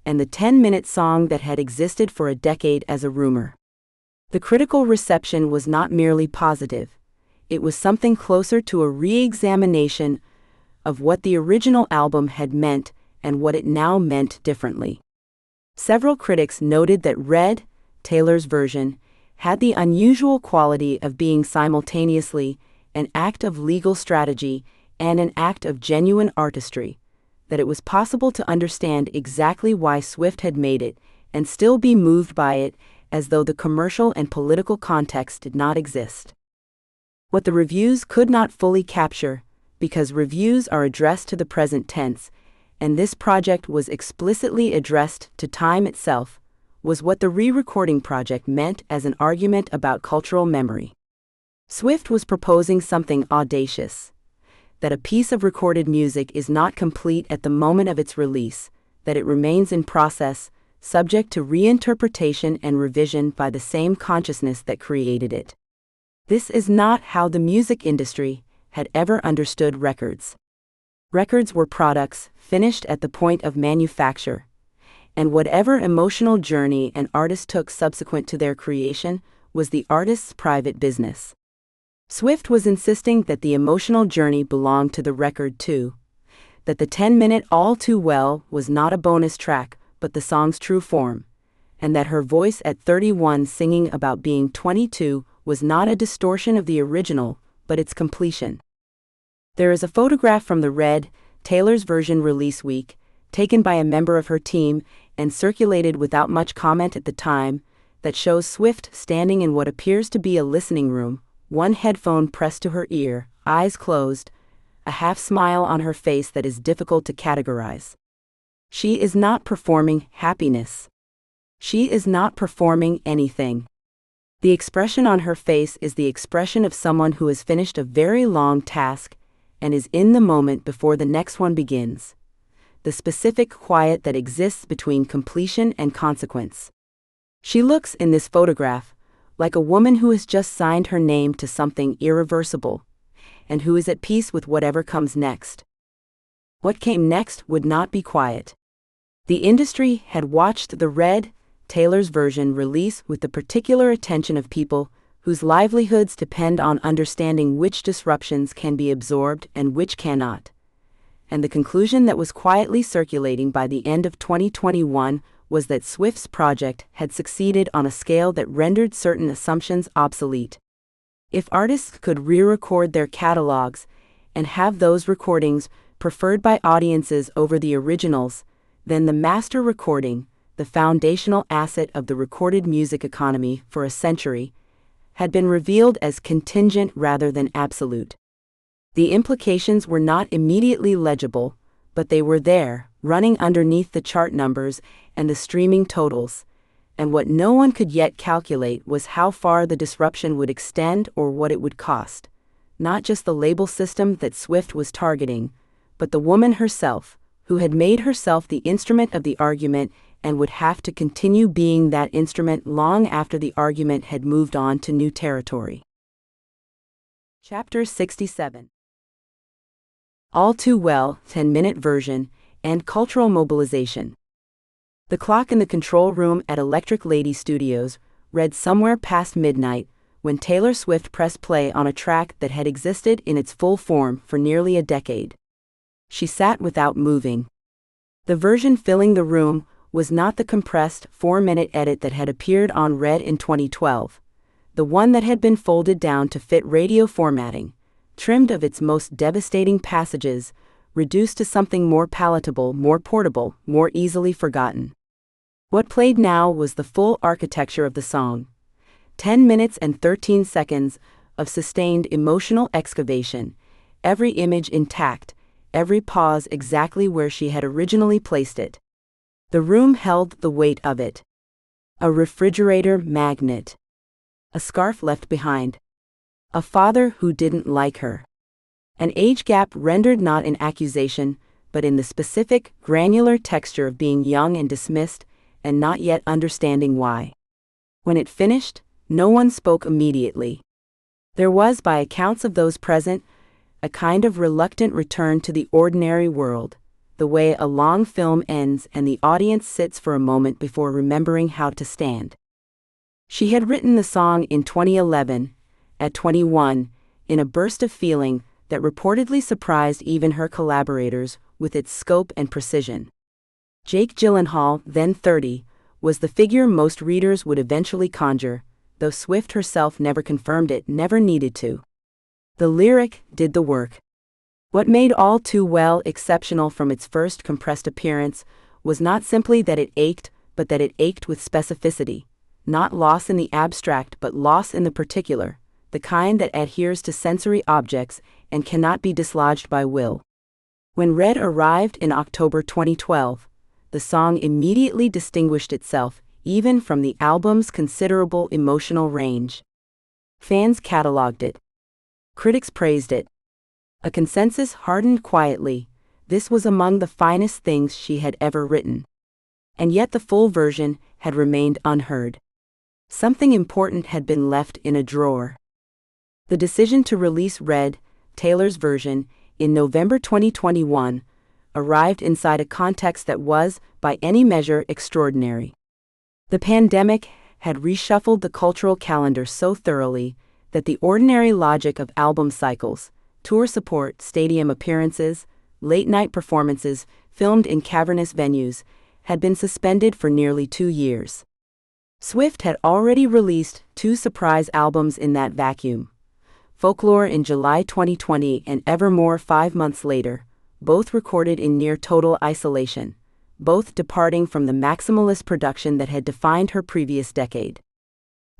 and the 10-minute song that had existed for a decade as a rumor. The critical reception was not merely positive. It was something closer to a re-examination of what the original album had meant and what it now meant differently. Several critics noted that Red, Taylor's version, had the unusual quality of being simultaneously an act of legal strategy and an act of genuine artistry, that it was possible to understand exactly why Swift had made it and still be moved by it, as though the commercial and political context did not exist. What the reviews could not fully capture, because reviews are addressed to the present tense, and this project was explicitly addressed to time itself, was what the re-recording project meant as an argument about cultural memory. Swift was proposing something audacious: that a piece of recorded music is not complete at the moment of its release, that it remains in process, subject to reinterpretation and revision by the same consciousness that created it. This is not how the music industry had ever understood records. Records were products finished at the point of manufacture, and whatever emotional journey an artist took subsequent to their creation was the artist's private business. Swift was insisting that the emotional journey belonged to the record too, that the 10-minute All Too Well was not a bonus track but the song's true form, and that her voice at 31 singing about being 22 was not a distortion of the original, but its completion. There is a photograph from the Red, Taylor's version release week, taken by a member of her team and circulated without much comment at the time, that shows Swift standing in what appears to be a listening room, one headphone pressed to her ear, eyes closed, a half-smile on her face that is difficult to categorize. She is not performing happiness. She is not performing anything. The expression on her face is the expression of someone who has finished a very long task and is in the moment before the next one begins. The specific quiet that exists between completion and consequence. She looks, in this photograph, like a woman who has just signed her name to something irreversible, and who is at peace with whatever comes next. What came next would not be quiet. The industry had watched the Red, Taylor's version release with the particular attention of people whose livelihoods depend on understanding which disruptions can be absorbed and which cannot. And the conclusion that was quietly circulating by the end of 2021 was that Swift's project had succeeded on a scale that rendered certain assumptions obsolete. If artists could re-record their catalogs and have those recordings preferred by audiences over the originals, then the master recording, the foundational asset of the recorded music economy for a century, had been revealed as contingent rather than absolute. The implications were not immediately legible, but they were there, running underneath the chart numbers and the streaming totals, and what no one could yet calculate was how far the disruption would extend or what it would cost. Not just the label system that Swift was targeting, but the woman herself, who had made herself the instrument of the argument and would have to continue being that instrument long after the argument had moved on to new territory. Chapter 67. All Too Well, 10-minute version, and cultural mobilization. The clock in the control room at Electric Lady Studios read somewhere past midnight when Taylor Swift pressed play on a track that had existed in its full form for nearly a decade. She sat without moving. The version filling the room was not the compressed 4-minute edit that had appeared on Red in 2012, the one that had been folded down to fit radio formatting, trimmed of its most devastating passages, reduced to something more palatable, more portable, more easily forgotten. What played now was the full architecture of the song. 10 minutes and 13 seconds of sustained emotional excavation, every image intact, every pause exactly where she had originally placed it. The room held the weight of it. A refrigerator magnet. A scarf left behind. A father who didn't like her. An age gap rendered not in accusation, but in the specific, granular texture of being young and dismissed, and not yet understanding why. When it finished, no one spoke immediately. There was, by accounts of those present, a kind of reluctant return to the ordinary world, the way a long film ends and the audience sits for a moment before remembering how to stand. She had written the song in 2011, at 21, in a burst of feeling that reportedly surprised even her collaborators with its scope and precision. Jake Gyllenhaal, then 30, was the figure most readers would eventually conjure, though Swift herself never confirmed it, never needed to. The lyric did the work. What made All Too Well exceptional from its first compressed appearance was not simply that it ached, but that it ached with specificity, not loss in the abstract but loss in the particular, the kind that adheres to sensory objects and cannot be dislodged by will. When Red arrived in October 2012, the song immediately distinguished itself, even from the album's considerable emotional range. Fans catalogued it. Critics praised it. A consensus hardened quietly. This was among the finest things she had ever written. And yet the full version had remained unheard. Something important had been left in a drawer. The decision to release Red, Taylor's version, in November 2021, arrived inside a context that was, by any measure, extraordinary. The pandemic had reshuffled the cultural calendar so thoroughly that the ordinary logic of album cycles, tour support, stadium appearances, late-night performances filmed in cavernous venues, had been suspended for nearly 2 years. Swift had already released 2 surprise albums in that vacuum. Folklore in July 2020 and Evermore 5 months later, both recorded in near total isolation, both departing from the maximalist production that had defined her previous decade.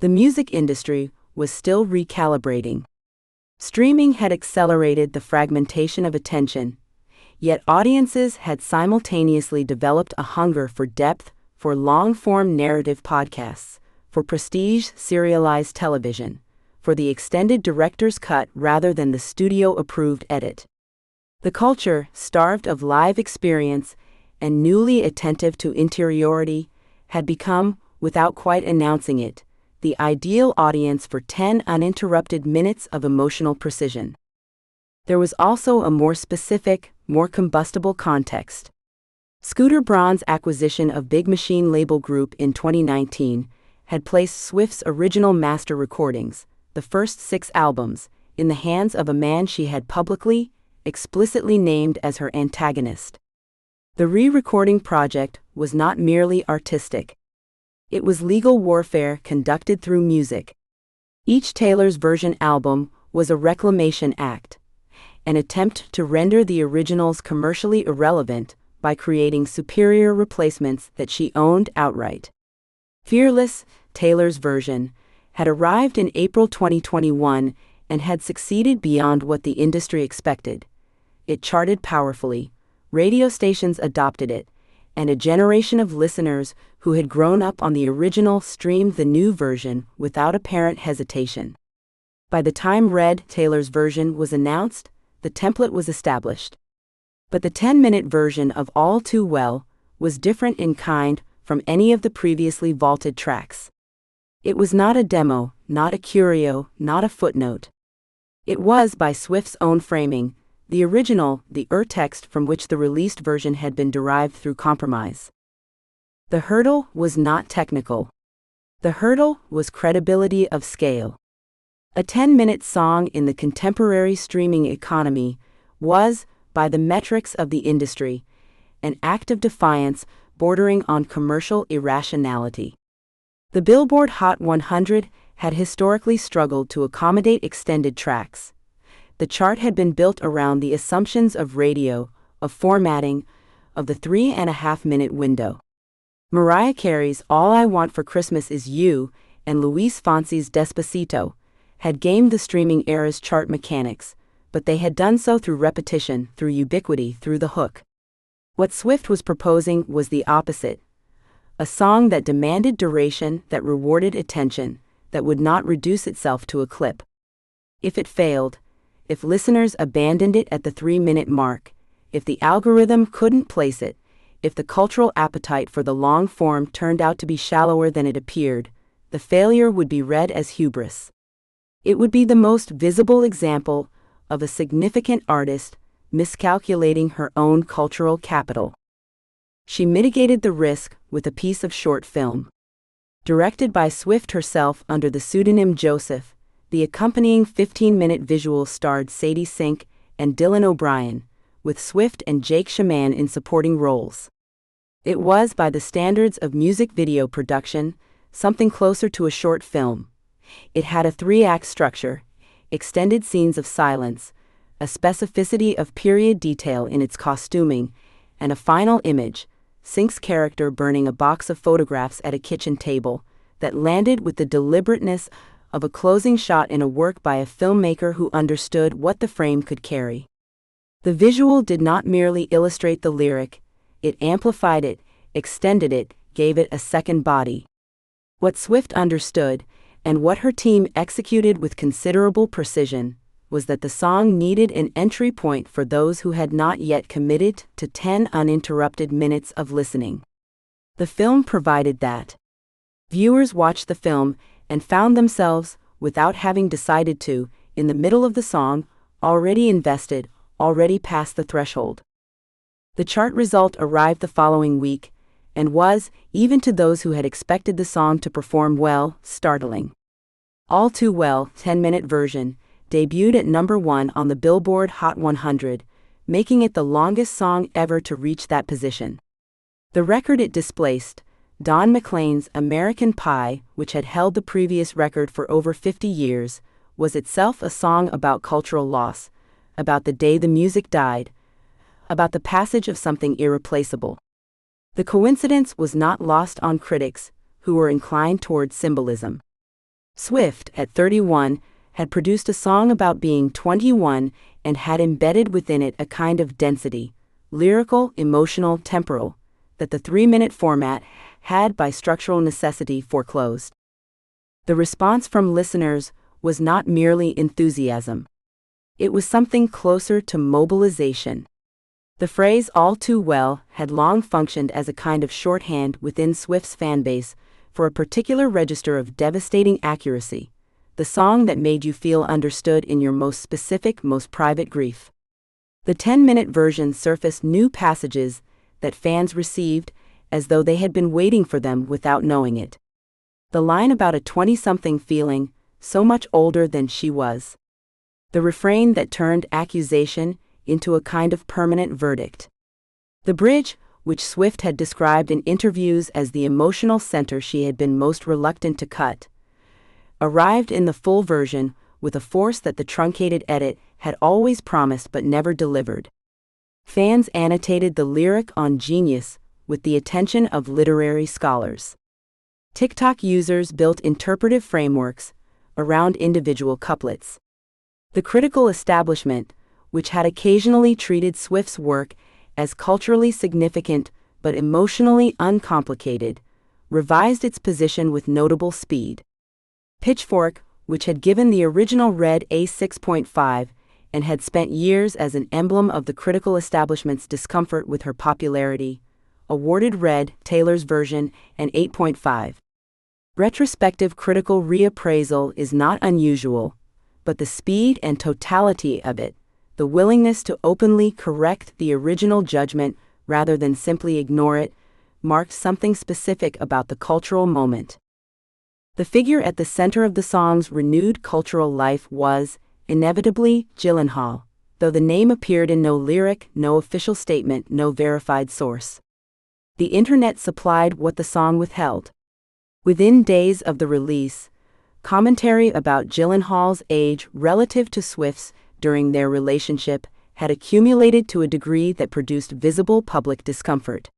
The music industry was still recalibrating. Streaming had accelerated the fragmentation of attention, yet audiences had simultaneously developed a hunger for depth, for long-form narrative podcasts, for prestige serialized television, for the extended director's cut rather than the studio-approved edit. The culture, starved of live experience and newly attentive to interiority, had become, without quite announcing it, the ideal audience for 10 uninterrupted minutes of emotional precision. There was also a more specific, more combustible context. Scooter Braun's acquisition of Big Machine Label Group in 2019 had placed Swift's original master recordings, the first 6 albums, in the hands of a man she had publicly, explicitly named as her antagonist. The re-recording project was not merely artistic. It was legal warfare conducted through music. Each Taylor's version album was a reclamation act, an attempt to render the originals commercially irrelevant by creating superior replacements that she owned outright. Fearless, Taylor's version, had arrived in April 2021 and had succeeded beyond what the industry expected. It charted powerfully, radio stations adopted it, and a generation of listeners who had grown up on the original streamed the new version without apparent hesitation. By the time Red, Taylor's version, was announced, the template was established. But the 10-minute version of All Too Well was different in kind from any of the previously vaulted tracks. It was not a demo, not a curio, not a footnote. It was, by Swift's own framing, the original, the urtext from which the released version had been derived through compromise. The hurdle was not technical. The hurdle was credibility of scale. A 10-minute song in the contemporary streaming economy was, by the metrics of the industry, an act of defiance bordering on commercial irrationality. The Billboard Hot 100 had historically struggled to accommodate extended tracks. The chart had been built around the assumptions of radio, of formatting, of the 3.5-minute window. Mariah Carey's All I Want for Christmas Is You and Luis Fonsi's Despacito had gamed the streaming era's chart mechanics, but they had done so through repetition, through ubiquity, through the hook. What Swift was proposing was the opposite. A song that demanded duration, that rewarded attention, that would not reduce itself to a clip. If it failed, if listeners abandoned it at the 3-minute mark, if the algorithm couldn't place it, if the cultural appetite for the long form turned out to be shallower than it appeared, the failure would be read as hubris. It would be the most visible example of a significant artist miscalculating her own cultural capital. She mitigated the risk with a piece of short film. Directed by Swift herself under the pseudonym Joseph, the accompanying 15-minute visual starred Sadie Sink and Dylan O'Brien, with Swift and Jake Shaman in supporting roles. It was, by the standards of music video production, something closer to a short film. It had a 3-act structure, extended scenes of silence, a specificity of period detail in its costuming, and a final image, Sink's character burning a box of photographs at a kitchen table, that landed with the deliberateness of a closing shot in a work by a filmmaker who understood what the frame could carry. The visual did not merely illustrate the lyric, it amplified it, extended it, gave it a second body. What Swift understood, and what her team executed with considerable precision, was that the song needed an entry point for those who had not yet committed to 10 uninterrupted minutes of listening. The film provided that. Viewers watched the film and found themselves, without having decided to, in the middle of the song, already invested, already past the threshold. The chart result arrived the following week, and was, even to those who had expected the song to perform well, startling. All Too Well, 10-minute version, debuted at number 1 on the Billboard Hot 100, making it the longest song ever to reach that position. The record it displaced, Don McLean's American Pie, which had held the previous record for over 50 years, was itself a song about cultural loss, about the day the music died, about the passage of something irreplaceable. The coincidence was not lost on critics, who were inclined toward symbolism. Swift, at 31, had produced a song about being 21 and had embedded within it a kind of density, lyrical, emotional, temporal, that the 3-minute format had by structural necessity foreclosed. The response from listeners was not merely enthusiasm. It was something closer to mobilization. The phrase "all too well" had long functioned as a kind of shorthand within Swift's fanbase for a particular register of devastating accuracy, the song that made you feel understood in your most specific, most private grief. The 10-minute version surfaced new passages that fans received as though they had been waiting for them without knowing it. The line about a 20-something feeling so much older than she was. The refrain that turned accusation into a kind of permanent verdict. The bridge, which Swift had described in interviews as the emotional center she had been most reluctant to cut, arrived in the full version with a force that the truncated edit had always promised but never delivered. Fans annotated the lyric on Genius with the attention of literary scholars. TikTok users built interpretive frameworks around individual couplets. The critical establishment, which had occasionally treated Swift's work as culturally significant but emotionally uncomplicated, revised its position with notable speed. Pitchfork, which had given the original Red a 6.5 and had spent years as an emblem of the critical establishment's discomfort with her popularity, awarded Red, Taylor's version, an 8.5. Retrospective critical reappraisal is not unusual, but the speed and totality of it, the willingness to openly correct the original judgment rather than simply ignore it, marked something specific about the cultural moment. The figure at the center of the song's renewed cultural life was, inevitably, Gyllenhaal, though the name appeared in no lyric, no official statement, no verified source. The internet supplied what the song withheld. Within days of the release, commentary about Gyllenhaal's age relative to Swift's during their relationship had accumulated to a degree that produced visible public discomfort.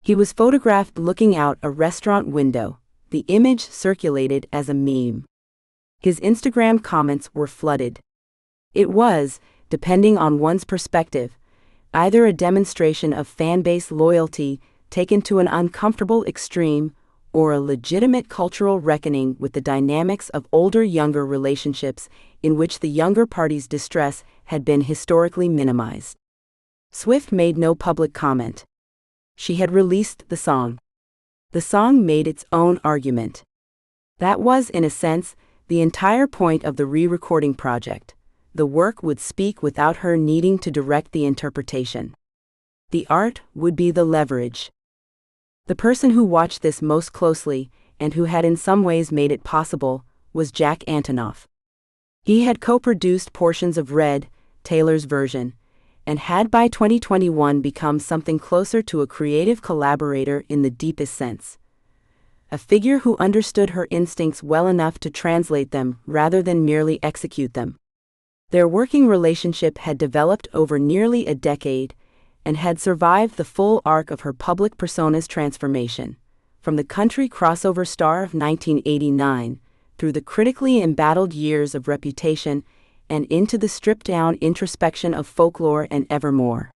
He was photographed looking out a restaurant window, the image circulated as a meme. His Instagram comments were flooded. It was, depending on one's perspective, either a demonstration of fanbase loyalty taken to an uncomfortable extreme, or a legitimate cultural reckoning with the dynamics of older-younger relationships in which the younger party's distress had been historically minimized. Swift made no public comment. She had released the song. The song made its own argument. That was, in a sense, the entire point of the re-recording project, the work would speak without her needing to direct the interpretation. The art would be the leverage. The person who watched this most closely, and who had in some ways made it possible, was Jack Antonoff. He had co-produced portions of Red, Taylor's version, and had by 2021 become something closer to a creative collaborator in the deepest sense. A figure who understood her instincts well enough to translate them rather than merely execute them. Their working relationship had developed over nearly a decade, and had survived the full arc of her public persona's transformation, from the country crossover star of 1989, through the critically embattled years of Reputation, and into the stripped-down introspection of Folklore and Evermore.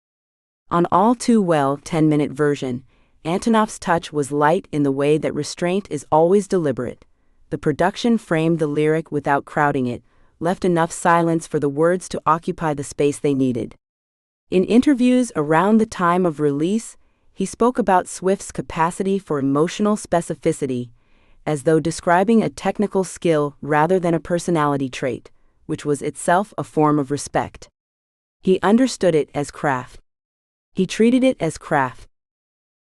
On All Too Well 10-minute version, Antonoff's touch was light in the way that restraint is always deliberate. The production framed the lyric without crowding it, left enough silence for the words to occupy the space they needed. In interviews around the time of release, he spoke about Swift's capacity for emotional specificity, as though describing a technical skill rather than a personality trait, which was itself a form of respect. He understood it as craft. He treated it as craft.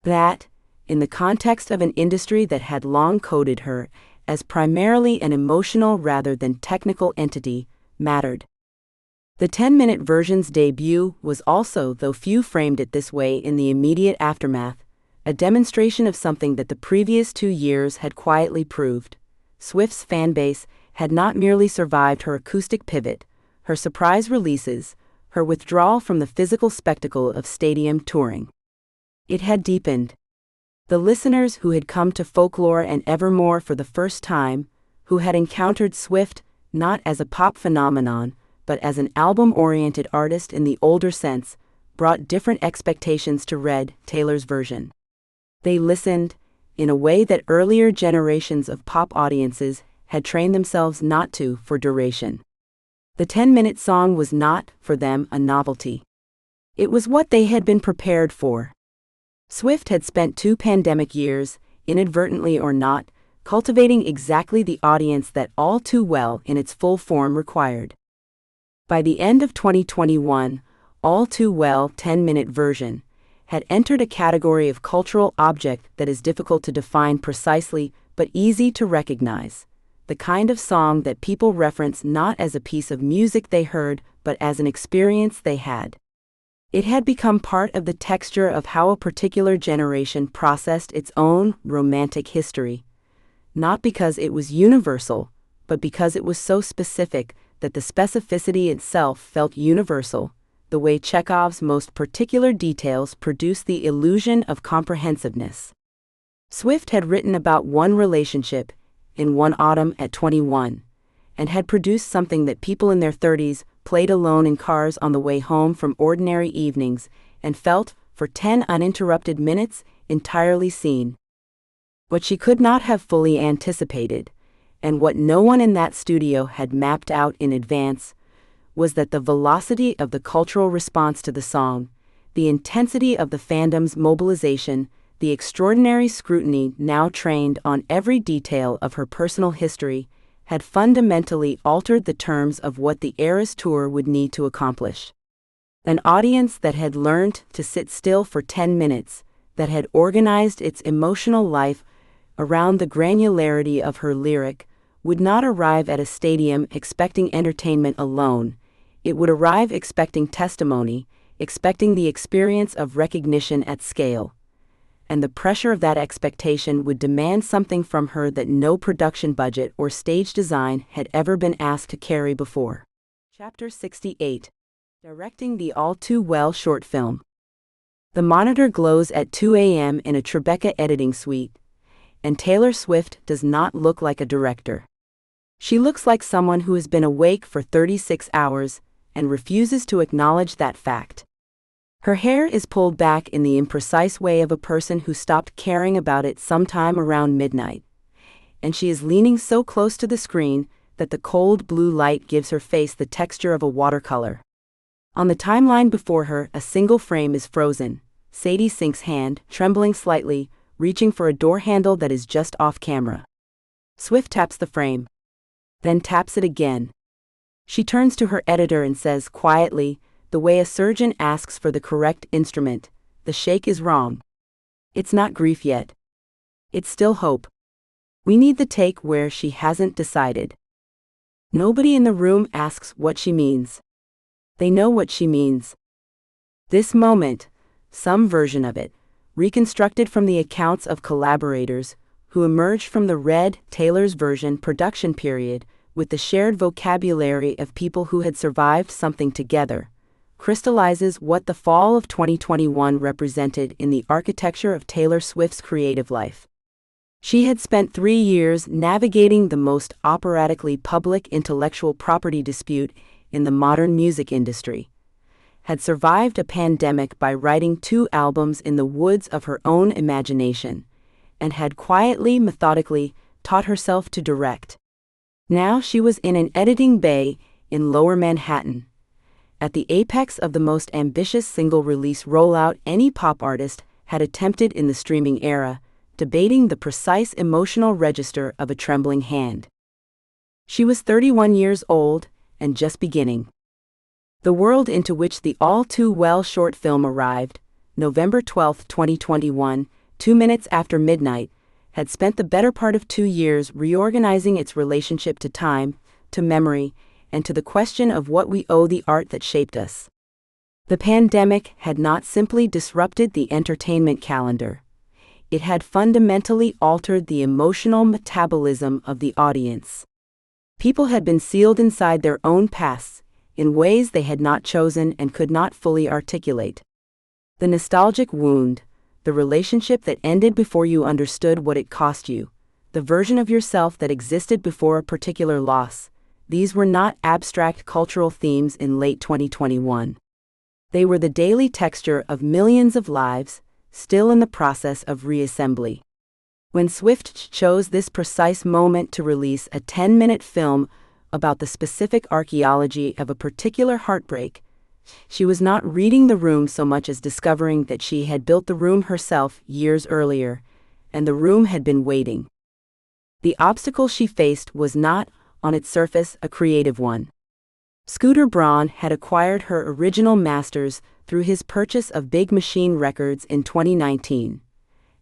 That, in the context of an industry that had long coded her as primarily an emotional rather than technical entity, mattered. The 10-minute version's debut was also, though few framed it this way in the immediate aftermath, a demonstration of something that the previous 2 years had quietly proved. Swift's fanbase had not merely survived her acoustic pivot, her surprise releases, her withdrawal from the physical spectacle of stadium touring. It had deepened. The listeners who had come to Folklore and Evermore for the first time, who had encountered Swift not as a pop phenomenon, but as an album-oriented artist in the older sense, brought different expectations to Red, Taylor's version. They listened, in a way that earlier generations of pop audiences had trained themselves not to for duration. The 10-minute song was not, for them, a novelty. It was what they had been prepared for. Swift had spent 2 pandemic years, inadvertently or not, cultivating exactly the audience that All Too Well in its full form required. By the end of 2021, All Too Well 10-minute version had entered a category of cultural object that is difficult to define precisely but easy to recognize, the kind of song that people reference not as a piece of music they heard but as an experience they had. It had become part of the texture of how a particular generation processed its own romantic history, not because it was universal, but because it was so specific that the specificity itself felt universal, the way Chekhov's most particular details produce the illusion of comprehensiveness. Swift had written about one relationship, in one autumn at 21, and had produced something that people in their 30s played alone in cars on the way home from ordinary evenings, and felt, for 10 uninterrupted minutes, entirely seen. What she could not have fully anticipated, and what no one in that studio had mapped out in advance, was that the velocity of the cultural response to the song, the intensity of the fandom's mobilization, the extraordinary scrutiny now trained on every detail of her personal history, had fundamentally altered the terms of what the Eras Tour would need to accomplish. An audience that had learned to sit still for 10 minutes, that had organized its emotional life around the granularity of her lyric, would not arrive at a stadium expecting entertainment alone. It would arrive expecting testimony, expecting the experience of recognition at scale. And the pressure of that expectation would demand something from her that no production budget or stage design had ever been asked to carry before. Chapter 68. Directing the All Too Well short film. The monitor glows at 2 a.m. in a Tribeca editing suite, and Taylor Swift does not look like a director. She looks like someone who has been awake for 36 hours and refuses to acknowledge that fact. Her hair is pulled back in the imprecise way of a person who stopped caring about it sometime around midnight, and she is leaning so close to the screen that the cold blue light gives her face the texture of a watercolor. On the timeline before her, a single frame is frozen, Sadie Sink's hand, trembling slightly, reaching for a door handle that is just off camera. Swift taps the frame, then taps it again. She turns to her editor and says quietly, the way a surgeon asks for the correct instrument, "The shake is wrong." It's not grief yet. It's still hope. We need the take where she hasn't decided. Nobody in the room asks what she means. They know what she means. This moment, some version of it, reconstructed from the accounts of collaborators who emerged from the Red Taylor's version production period with the shared vocabulary of people who had survived something together, crystallizes what the fall of 2021 represented in the architecture of Taylor Swift's creative life. She had spent 3 years navigating the most operatically public intellectual property dispute in the modern music industry, had survived a pandemic by writing 2 albums in the woods of her own imagination, and had quietly, methodically, taught herself to direct. Now she was in an editing bay in Lower Manhattan, at the apex of the most ambitious single-release rollout any pop artist had attempted in the streaming era, debating the precise emotional register of a trembling hand. She was 31 years old and just beginning. The world into which the all-too-well short film arrived, November 12, 2021, 2 minutes after midnight, had spent the better part of 2 years reorganizing its relationship to time, to memory, and to the question of what we owe the art that shaped us. The pandemic had not simply disrupted the entertainment calendar. It had fundamentally altered the emotional metabolism of the audience. People had been sealed inside their own pasts, in ways they had not chosen and could not fully articulate. The nostalgic wound, the relationship that ended before you understood what it cost you, the version of yourself that existed before a particular loss, these were not abstract cultural themes in late 2021. They were the daily texture of millions of lives, still in the process of reassembly. When Swift chose this precise moment to release a 10-minute film about the specific archaeology of a particular heartbreak, she was not reading the room so much as discovering that she had built the room herself years earlier, and the room had been waiting. The obstacle she faced was not, on its surface, a creative one. Scooter Braun had acquired her original masters through his purchase of Big Machine Records in 2019,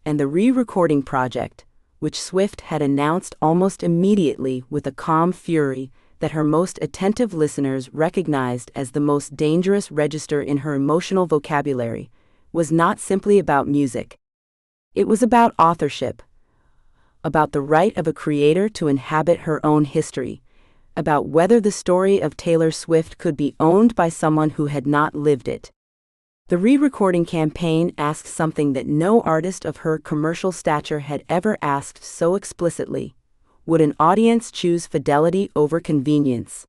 and the re-recording project, which Swift had announced almost immediately with a calm fury that her most attentive listeners recognized as the most dangerous register in her emotional vocabulary, was not simply about music. It was about authorship, about the right of a creator to inhabit her own history, about whether the story of Taylor Swift could be owned by someone who had not lived it. The re-recording campaign asked something that no artist of her commercial stature had ever asked so explicitly. Would an audience choose fidelity over convenience?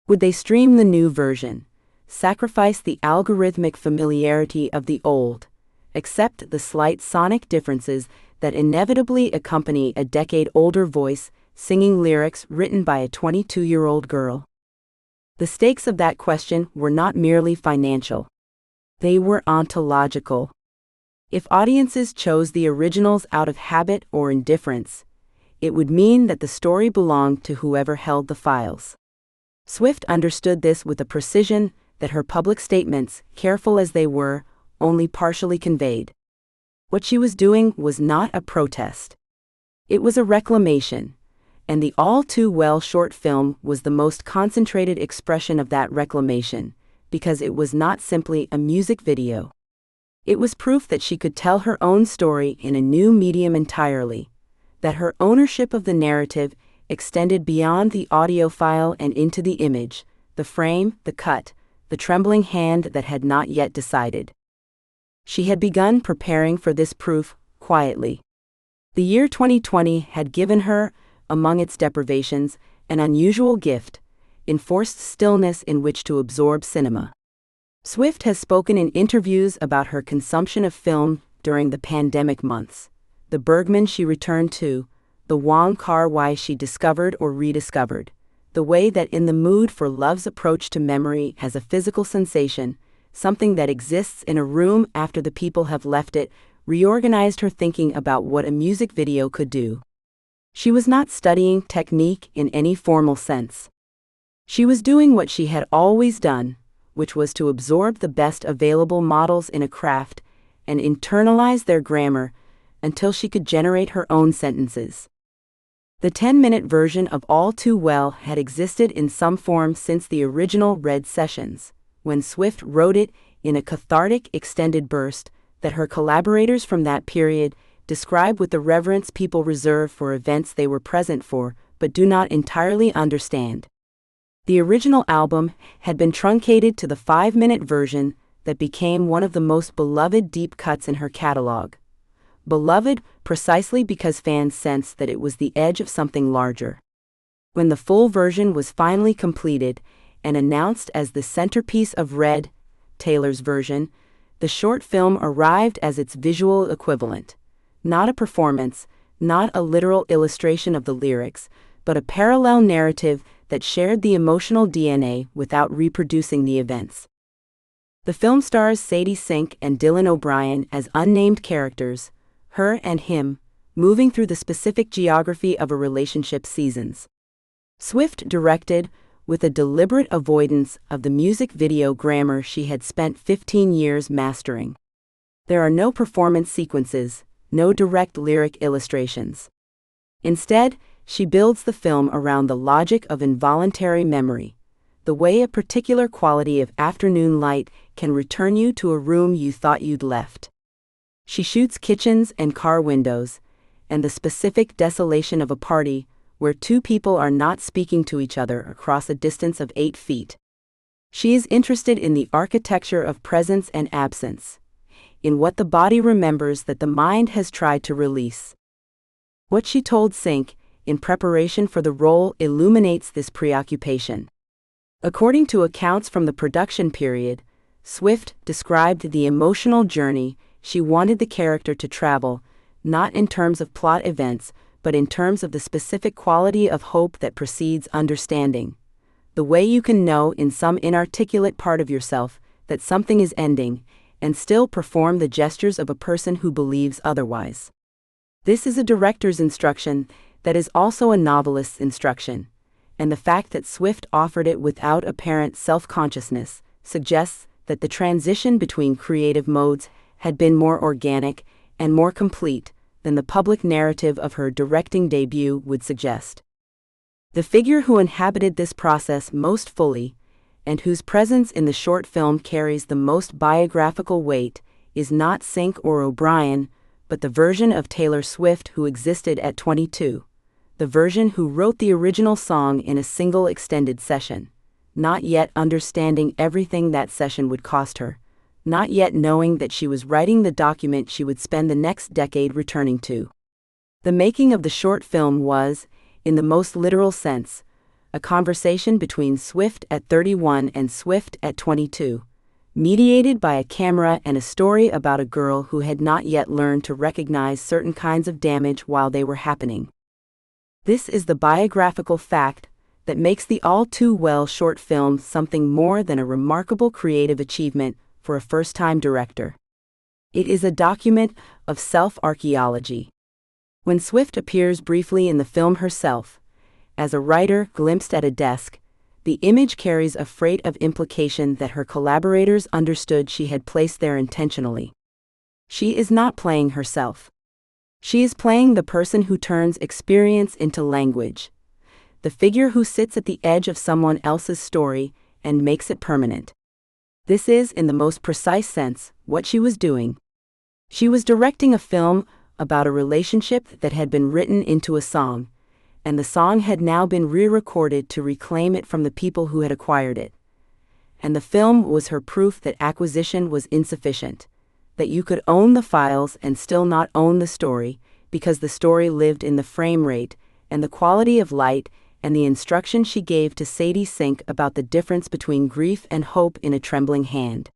Would they stream the new version, sacrifice the algorithmic familiarity of the old, accept the slight sonic differences that inevitably accompany a decade-older voice singing lyrics written by a 22-year-old girl? The stakes of that question were not merely financial. They were ontological. If audiences chose the originals out of habit or indifference, it would mean that the story belonged to whoever held the files. Swift understood this with a precision that her public statements, careful as they were, only partially conveyed. What she was doing was not a protest. It was a reclamation, and the all-too-well short film was the most concentrated expression of that reclamation, because it was not simply a music video. It was proof that she could tell her own story in a new medium entirely, that her ownership of the narrative extended beyond the audio file and into the image, the frame, the cut, the trembling hand that had not yet decided. She had begun preparing for this proof, quietly. The year 2020 had given her, among its deprivations, an unusual gift, enforced stillness in which to absorb cinema. Swift has spoken in interviews about her consumption of film during the pandemic months, the Bergman she returned to, the Wong Kar-wai she discovered or rediscovered, the way that in the mood for love's approach to memory as a physical sensation, something that exists in a room after the people have left it, reorganized her thinking about what a music video could do. She was not studying technique in any formal sense. She was doing what she had always done, which was to absorb the best available models in a craft and internalize their grammar until she could generate her own sentences. The 10-minute version of All Too Well had existed in some form since the original Red Sessions, when Swift wrote it in a cathartic extended burst that her collaborators from that period describe with the reverence people reserve for events they were present for but do not entirely understand. The original album had been truncated to the 5-minute version that became one of the most beloved deep cuts in her catalog. Beloved precisely because fans sensed that it was the edge of something larger. When the full version was finally completed and announced as the centerpiece of Red, Taylor's version, the short film arrived as its visual equivalent. Not a performance, not a literal illustration of the lyrics, but a parallel narrative that shared the emotional DNA without reproducing the events. The film stars Sadie Sink and Dylan O'Brien as unnamed characters, her and him, moving through the specific geography of a relationship's seasons. Swift directed, with a deliberate avoidance of the music video grammar she had spent 15 years mastering. There are no performance sequences, no direct lyric illustrations. Instead, she builds the film around the logic of involuntary memory, the way a particular quality of afternoon light can return you to a room you thought you'd left. She shoots kitchens and car windows, and the specific desolation of a party where two people are not speaking to each other across a distance of 8 feet. She is interested in the architecture of presence and absence, in what the body remembers that the mind has tried to release. What she told Sink, in preparation for the role, illuminates this preoccupation. According to accounts from the production period, Swift described the emotional journey she wanted the character to travel, not in terms of plot events, but in terms of the specific quality of hope that precedes understanding. The way you can know in some inarticulate part of yourself that something is ending, and still perform the gestures of a person who believes otherwise. This is a director's instruction that is also a novelist's instruction, and the fact that Swift offered it without apparent self-consciousness suggests that the transition between creative modes had been more organic and more complete than the public narrative of her directing debut would suggest. The figure who inhabited this process most fully, and whose presence in the short film carries the most biographical weight, is not Sink or O'Brien, but the version of Taylor Swift who existed at 22, the version who wrote the original song in a single extended session, not yet understanding everything that session would cost her, not yet knowing that she was writing the document she would spend the next decade returning to. The making of the short film was, in the most literal sense, a conversation between Swift at 31 and Swift at 22, mediated by a camera and a story about a girl who had not yet learned to recognize certain kinds of damage while they were happening. This is the biographical fact that makes the All Too Well short film something more than a remarkable creative achievement for a first-time director. It is a document of self-archaeology. When Swift appears briefly in the film herself, as a writer glimpsed at a desk, the image carries a freight of implication that her collaborators understood she had placed there intentionally. She is not playing herself. She is playing the person who turns experience into language, the figure who sits at the edge of someone else's story and makes it permanent. This is, in the most precise sense, what she was doing. She was directing a film about a relationship that had been written into a song, and the song had now been re-recorded to reclaim it from the people who had acquired it. And the film was her proof that acquisition was insufficient, that you could own the files and still not own the story, because the story lived in the frame rate and the quality of light and the instruction she gave to Sadie Sink about the difference between grief and hope in a trembling hand.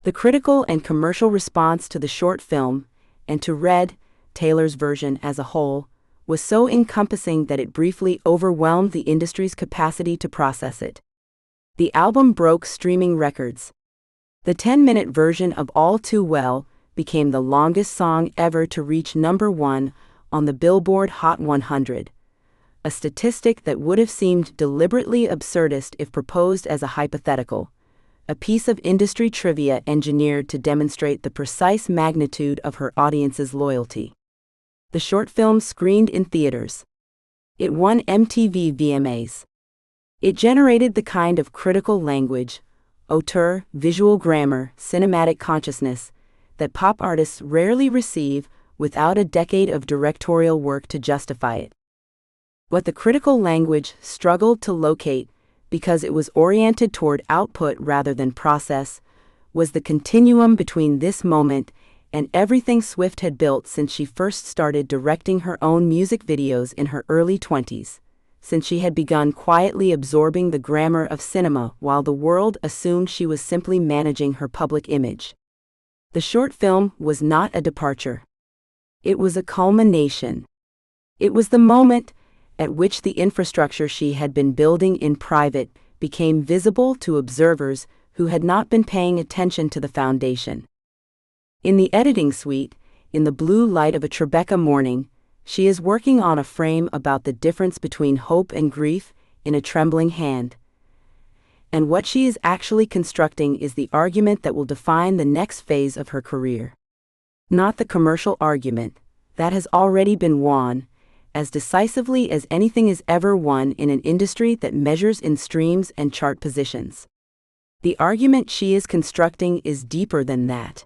The critical and commercial response to the short film, and to Red, Taylor's version as a whole, was so encompassing that it briefly overwhelmed the industry's capacity to process it. The album broke streaming records. The 10-minute version of All Too Well became the longest song ever to reach #1 on the Billboard Hot 100, a statistic that would have seemed deliberately absurdist if proposed as a hypothetical, a piece of industry trivia engineered to demonstrate the precise magnitude of her audience's loyalty. The short film screened in theaters. It won MTV VMAs. It generated the kind of critical language, auteur, visual grammar, cinematic consciousness that pop artists rarely receive without a decade of directorial work to justify it. What the critical language struggled to locate, because it was oriented toward output rather than process, was the continuum between this moment and everything Swift had built since she first started directing her own music videos in her early 20s, since she had begun quietly absorbing the grammar of cinema while the world assumed she was simply managing her public image. The short film was not a departure. It was a culmination. It was the moment at which the infrastructure she had been building in private became visible to observers who had not been paying attention to the foundation. In the editing suite, in the blue light of a Tribeca morning, she is working on a frame about the difference between hope and grief in a trembling hand. And what she is actually constructing is the argument that will define the next phase of her career. Not the commercial argument, that has already been won, as decisively as anything is ever won in an industry that measures in streams and chart positions. The argument she is constructing is deeper than that.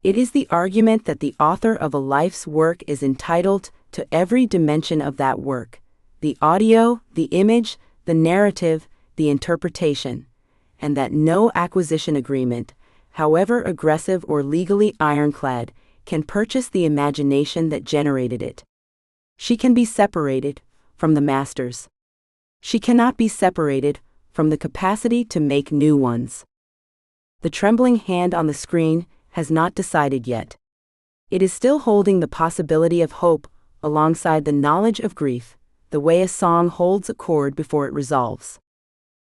It is the argument that the author of a life's work is entitled to every dimension of that work: the audio, the image, the narrative, the interpretation, and that no acquisition agreement, however aggressive or legally ironclad, can purchase the imagination that generated it. She can be separated from the masters. She cannot be separated from the capacity to make new ones. The trembling hand on the screen has not decided yet. It is still holding the possibility of hope alongside the knowledge of grief, the way a song holds a chord before it resolves.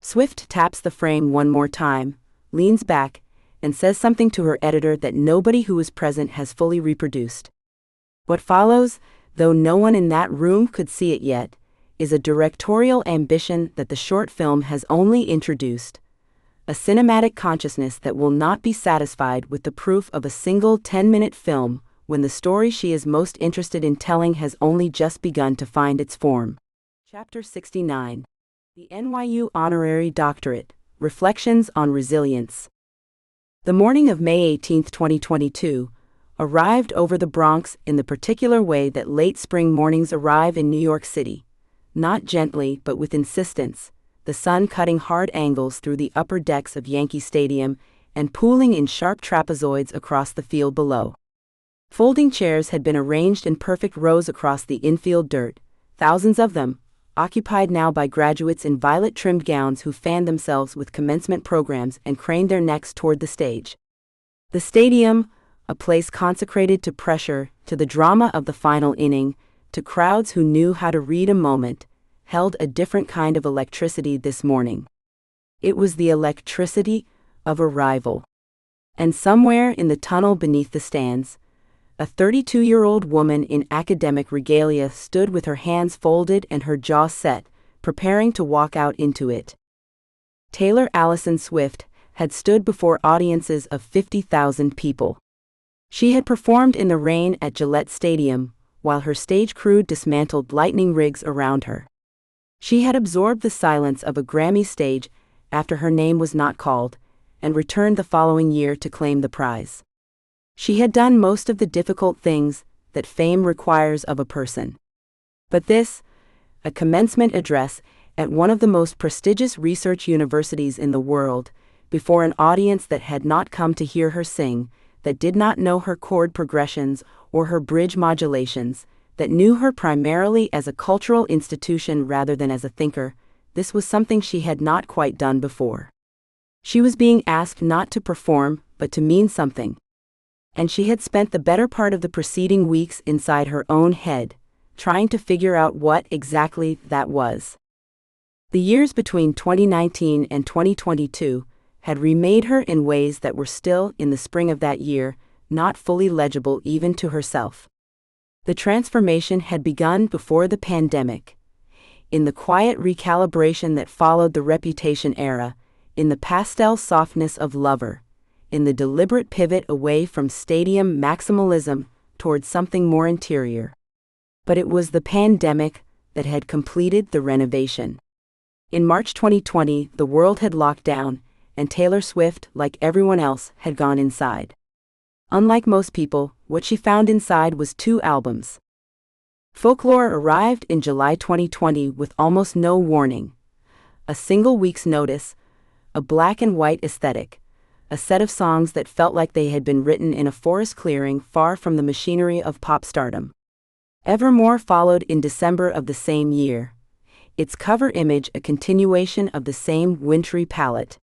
Swift taps the frame one more time, leans back, and says something to her editor that nobody who is present has fully reproduced. What follows, though no one in that room could see it yet, is a directorial ambition that the short film has only introduced, a cinematic consciousness that will not be satisfied with the proof of a single 10-minute film when the story she is most interested in telling has only just begun to find its form. Chapter 69. The NYU Honorary Doctorate, Reflections on Resilience. The morning of May 18, 2022, arrived over the Bronx in the particular way that late spring mornings arrive in New York City, not gently but with insistence, the sun cutting hard angles through the upper decks of Yankee Stadium and pooling in sharp trapezoids across the field below. Folding chairs had been arranged in perfect rows across the infield dirt, thousands of them, occupied now by graduates in violet-trimmed gowns who fanned themselves with commencement programs and craned their necks toward the stage. The stadium, a place consecrated to pressure, to the drama of the final inning, to crowds who knew how to read a moment, held a different kind of electricity this morning. It was the electricity of arrival. And somewhere in the tunnel beneath the stands, a 32-year-old woman in academic regalia stood with her hands folded and her jaw set, preparing to walk out into it. Taylor Allison Swift had stood before audiences of 50,000 people. She had performed in the rain at Gillette Stadium, while her stage crew dismantled lightning rigs around her. She had absorbed the silence of a Grammy stage after her name was not called, and returned the following year to claim the prize. She had done most of the difficult things that fame requires of a person. But this, a commencement address at one of the most prestigious research universities in the world, before an audience that had not come to hear her sing, that did not know her chord progressions or her bridge modulations, that knew her primarily as a cultural institution rather than as a thinker, this was something she had not quite done before. She was being asked not to perform, but to mean something. And she had spent the better part of the preceding weeks inside her own head, trying to figure out what exactly that was. The years between 2019 and 2022 had remade her in ways that were still, in the spring of that year, not fully legible even to herself. The transformation had begun before the pandemic. in the quiet recalibration that followed the Reputation era, in the pastel softness of Lover, in the deliberate pivot away from stadium maximalism towards something more interior. But it was the pandemic that had completed the renovation. In March 2020, the world had locked down, and Taylor Swift, like everyone else, had gone inside. Unlike most people, what she found inside was 2 albums. Folklore arrived in July 2020 with almost no warning. A single week's notice, a black and white aesthetic, a set of songs that felt like they had been written in a forest clearing far from the machinery of pop stardom. Evermore followed in December of the same year, its cover image a continuation of the same wintry palette.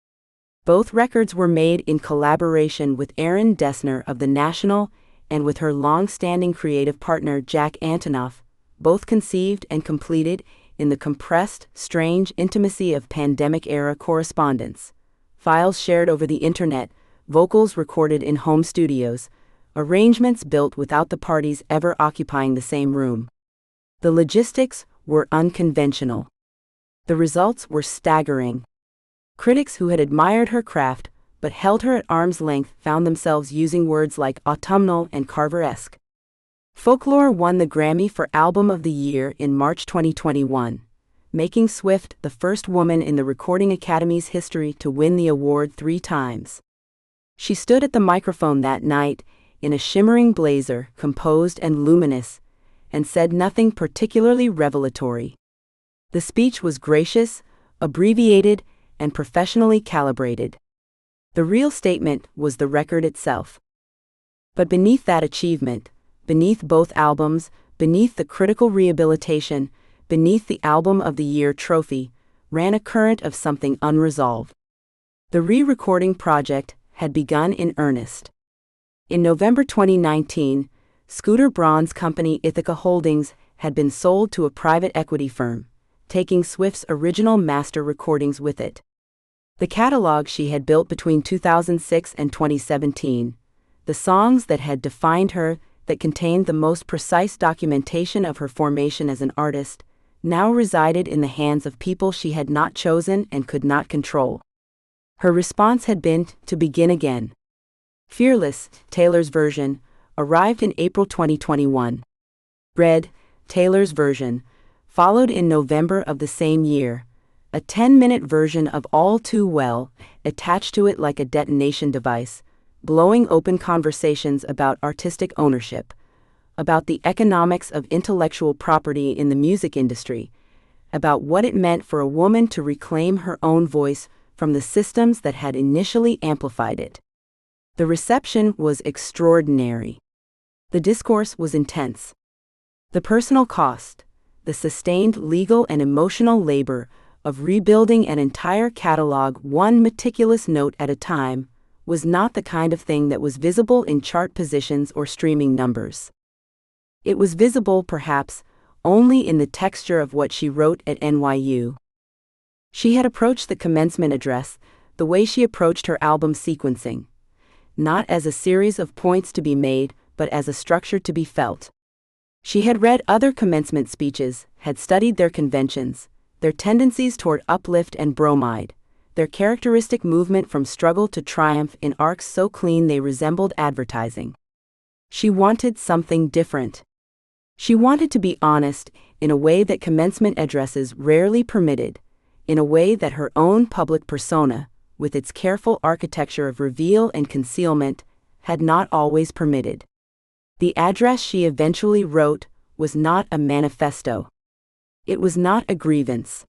Both records were made in collaboration with Erin Dessner of The National and with her long-standing creative partner Jack Antonoff, both conceived and completed in the compressed, strange intimacy of pandemic-era correspondence. Files shared over the internet, vocals recorded in home studios, arrangements built without the parties ever occupying the same room. The logistics were unconventional. The results were staggering. Critics who had admired her craft but held her at arm's length found themselves using words like autumnal and Carver-esque. Folklore won the Grammy for Album of the Year in March 2021, making Swift the first woman in the Recording Academy's history to win the award 3 times. She stood at the microphone that night, in a shimmering blazer, composed and luminous, and said nothing particularly revelatory. The speech was gracious, abbreviated, and professionally calibrated. The real statement was the record itself. But beneath that achievement, beneath both albums, beneath the critical rehabilitation, beneath the Album of the Year trophy, ran a current of something unresolved. The re-recording project had begun in earnest. In November 2019, Scooter Braun's company Ithaca Holdings had been sold to a private equity firm, taking Swift's original master recordings with it. The catalog she had built between 2006 and 2017, the songs that had defined her, that contained the most precise documentation of her formation as an artist, now resided in the hands of people she had not chosen and could not control. Her response had been to begin again. Fearless, Taylor's version, arrived in April 2021. Red, Taylor's version, followed in November of the same year, a 10-minute version of All Too Well, attached to it like a detonation device, blowing open conversations about artistic ownership, about the economics of intellectual property in the music industry, about what it meant for a woman to reclaim her own voice from the systems that had initially amplified it. The reception was extraordinary. The discourse was intense. The personal cost, the sustained legal and emotional labor of rebuilding an entire catalog one meticulous note at a time, was not the kind of thing that was visible in chart positions or streaming numbers. It was visible, perhaps, only in the texture of what she wrote at NYU. She had approached the commencement address the way she approached her album sequencing, not as a series of points to be made, but as a structure to be felt. She had read other commencement speeches, had studied their conventions, their tendencies toward uplift and bromide, their characteristic movement from struggle to triumph in arcs so clean they resembled advertising. She wanted something different. She wanted to be honest in a way that commencement addresses rarely permitted, in a way that her own public persona, with its careful architecture of reveal and concealment, had not always permitted. The address she eventually wrote was not a manifesto. It was not a grievance.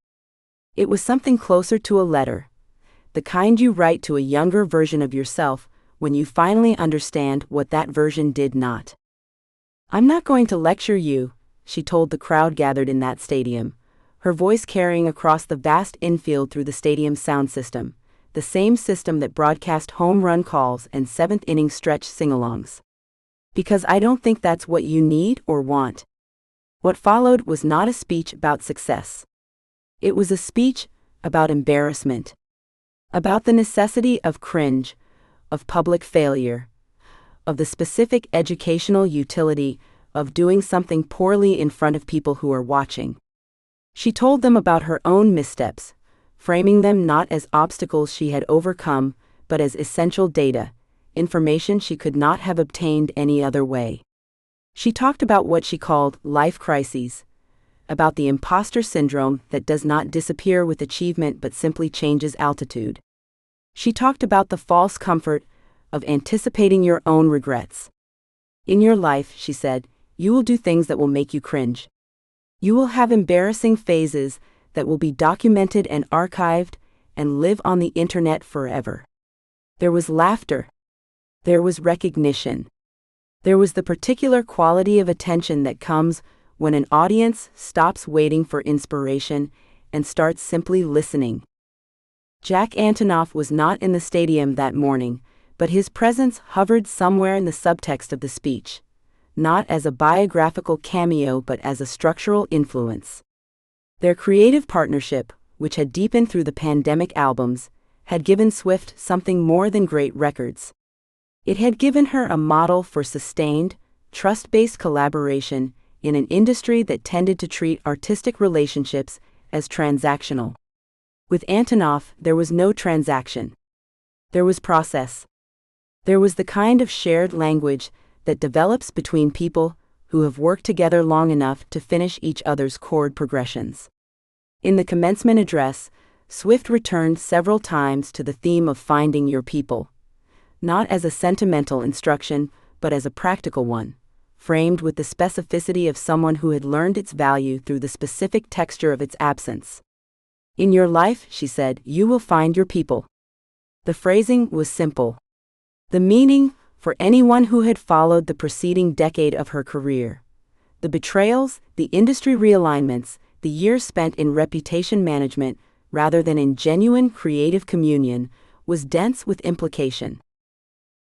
It was something closer to a letter, the kind you write to a younger version of yourself when you finally understand what that version did not. "I'm not going to lecture you," she told the crowd gathered in that stadium, her voice carrying across the vast infield through the stadium's sound system, the same system that broadcast home run calls and seventh-inning stretch sing-alongs. "Because I don't think that's what you need or want." What followed was not a speech about success. It was a speech about embarrassment, about the necessity of cringe, of public failure, of the specific educational utility of doing something poorly in front of people who are watching. She told them about her own missteps, framing them not as obstacles she had overcome, but as essential data, information she could not have obtained any other way. She talked about what she called life crises, about the imposter syndrome that does not disappear with achievement but simply changes altitude. She talked about the false comfort of anticipating your own regrets. In your life, she said, you will do things that will make you cringe. You will have embarrassing phases that will be documented and archived and live on the internet forever. There was laughter. There was recognition. There was the particular quality of attention that comes when an audience stops waiting for inspiration and starts simply listening. Jack Antonoff was not in the stadium that morning, but his presence hovered somewhere in the subtext of the speech, not as a biographical cameo but as a structural influence. Their creative partnership, which had deepened through the pandemic albums, had given Swift something more than great records. It had given her a model for sustained, trust-based collaboration in an industry that tended to treat artistic relationships as transactional. With Antonoff, there was no transaction. There was process. There was the kind of shared language that develops between people who have worked together long enough to finish each other's chord progressions. In the commencement address, Swift returned several times to the theme of finding your people, not as a sentimental instruction, but as a practical one, framed with the specificity of someone who had learned its value through the specific texture of its absence. In your life, she said, you will find your people. The phrasing was simple. The meaning, for anyone who had followed the preceding decade of her career. The betrayals, the industry realignments, the years spent in reputation management rather than in genuine creative communion, was dense with implication.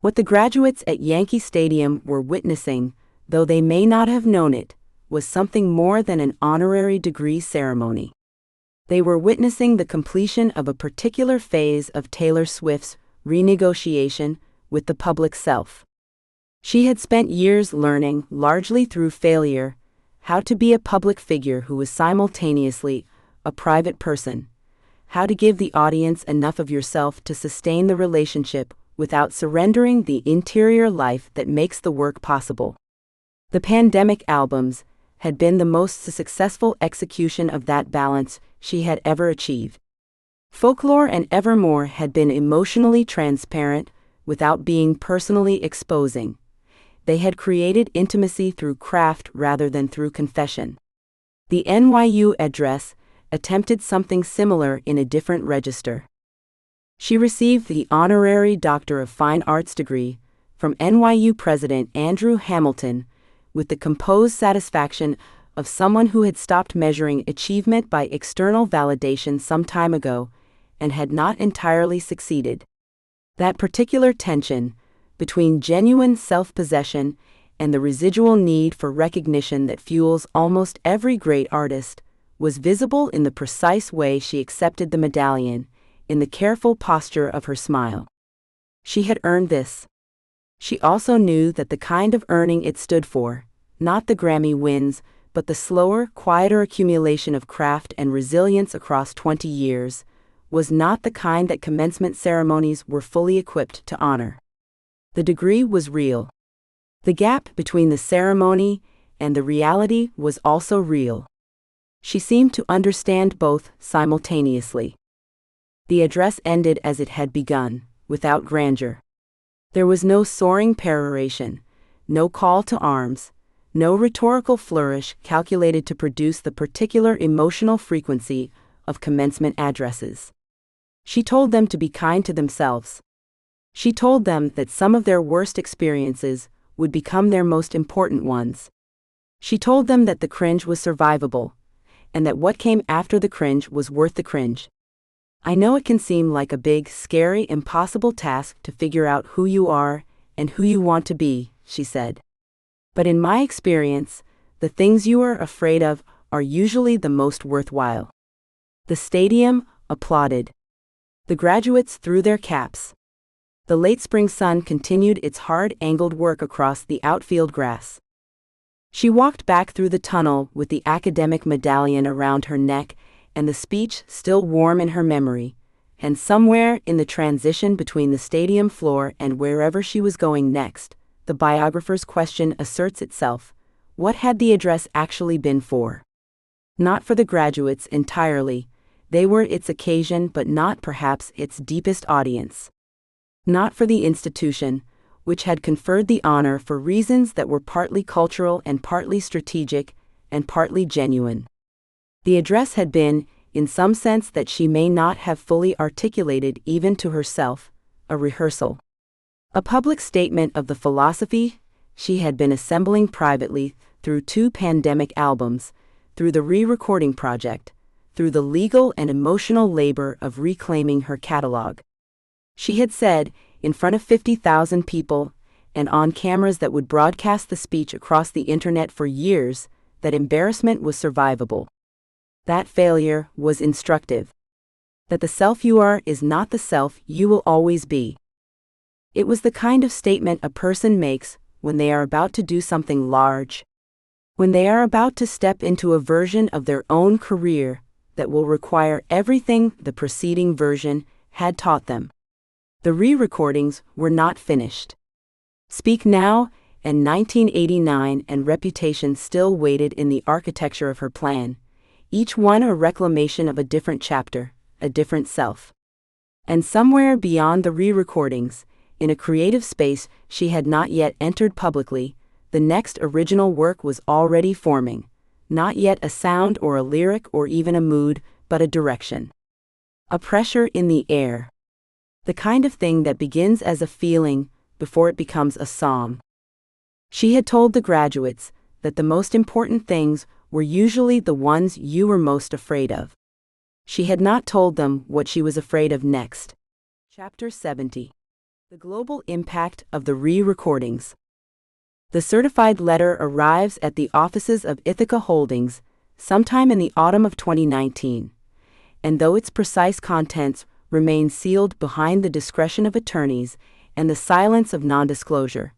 What the graduates at Yankee Stadium were witnessing, though they may not have known it, was something more than an honorary degree ceremony. They were witnessing the completion of a particular phase of Taylor Swift's renegotiation with the public self. She had spent years learning, largely through failure, how to be a public figure who was simultaneously a private person, how to give the audience enough of yourself to sustain the relationship without surrendering the interior life that makes the work possible. The pandemic albums had been the most successful execution of that balance she had ever achieved. Folklore and Evermore had been emotionally transparent without being personally exposing. They had created intimacy through craft rather than through confession. The NYU address attempted something similar in a different register. She received the Honorary Doctor of Fine Arts degree from NYU President Andrew Hamilton with the composed satisfaction of someone who had stopped measuring achievement by external validation some time ago and had not entirely succeeded. That particular tension between genuine self-possession and the residual need for recognition that fuels almost every great artist was visible in the precise way she accepted the medallion, in the careful posture of her smile. She had earned this. She also knew that the kind of earning it stood for, not the Grammy wins, but the slower, quieter accumulation of craft and resilience across 20 years, was not the kind that commencement ceremonies were fully equipped to honor. The degree was real. The gap between the ceremony and the reality was also real. She seemed to understand both simultaneously. The address ended as it had begun, without grandeur. There was no soaring peroration, no call to arms, no rhetorical flourish calculated to produce the particular emotional frequency of commencement addresses. She told them to be kind to themselves. She told them that some of their worst experiences would become their most important ones. She told them that the cringe was survivable, and that what came after the cringe was worth the cringe. I know it can seem like a big, scary, impossible task to figure out who you are and who you want to be, she said. But in my experience, the things you are afraid of are usually the most worthwhile. The stadium applauded. The graduates threw their caps. The late spring sun continued its hard-angled work across the outfield grass. She walked back through the tunnel with the academic medallion around her neck and the speech still warm in her memory, and somewhere in the transition between the stadium floor and wherever she was going next, the biographer's question asserts itself: what had the address actually been for? Not for the graduates entirely, they were its occasion but not perhaps its deepest audience. Not for the institution, which had conferred the honor for reasons that were partly cultural and partly strategic and partly genuine. The address had been, in some sense that she may not have fully articulated even to herself, a rehearsal. A public statement of the philosophy she had been assembling privately through 2 pandemic albums, through the re-recording project, through the legal and emotional labor of reclaiming her catalog. She had said, in front of 50,000 people, and on cameras that would broadcast the speech across the internet for years, that embarrassment was survivable. That failure was instructive. That the self you are is not the self you will always be. It was the kind of statement a person makes when they are about to do something large. When they are about to step into a version of their own career that will require everything the preceding version had taught them. The re-recordings were not finished. Speak Now and 1989 and Reputation still waited in the architecture of her plan, each one a reclamation of a different chapter, a different self. And somewhere beyond the re-recordings, in a creative space she had not yet entered publicly, the next original work was already forming, not yet a sound or a lyric or even a mood, but a direction. A pressure in the air. The kind of thing that begins as a feeling before it becomes a psalm. She had told the graduates that the most important things were usually the ones you were most afraid of. She had not told them what she was afraid of next. Chapter 70. The global impact of the re-recordings. The certified letter arrives at the offices of Ithaca Holdings sometime in the autumn of 2019, and though its precise contents remain sealed behind the discretion of attorneys and the silence of non-disclosure,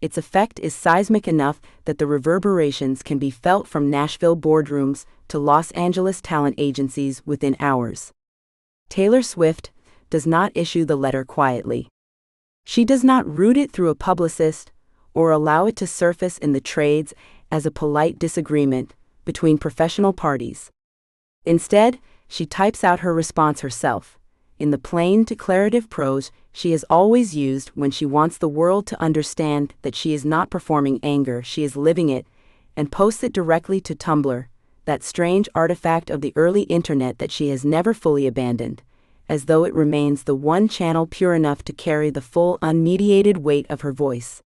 its effect is seismic enough that the reverberations can be felt from Nashville boardrooms to Los Angeles talent agencies within hours. Taylor Swift does not issue the letter quietly. She does not route it through a publicist or allow it to surface in the trades as a polite disagreement between professional parties. Instead, she types out her response herself, in the plain declarative prose she has always used when she wants the world to understand that she is not performing anger, she is living it, and posts it directly to Tumblr, that strange artifact of the early internet that she has never fully abandoned, as though it remains the one channel pure enough to carry the full unmediated weight of her voice.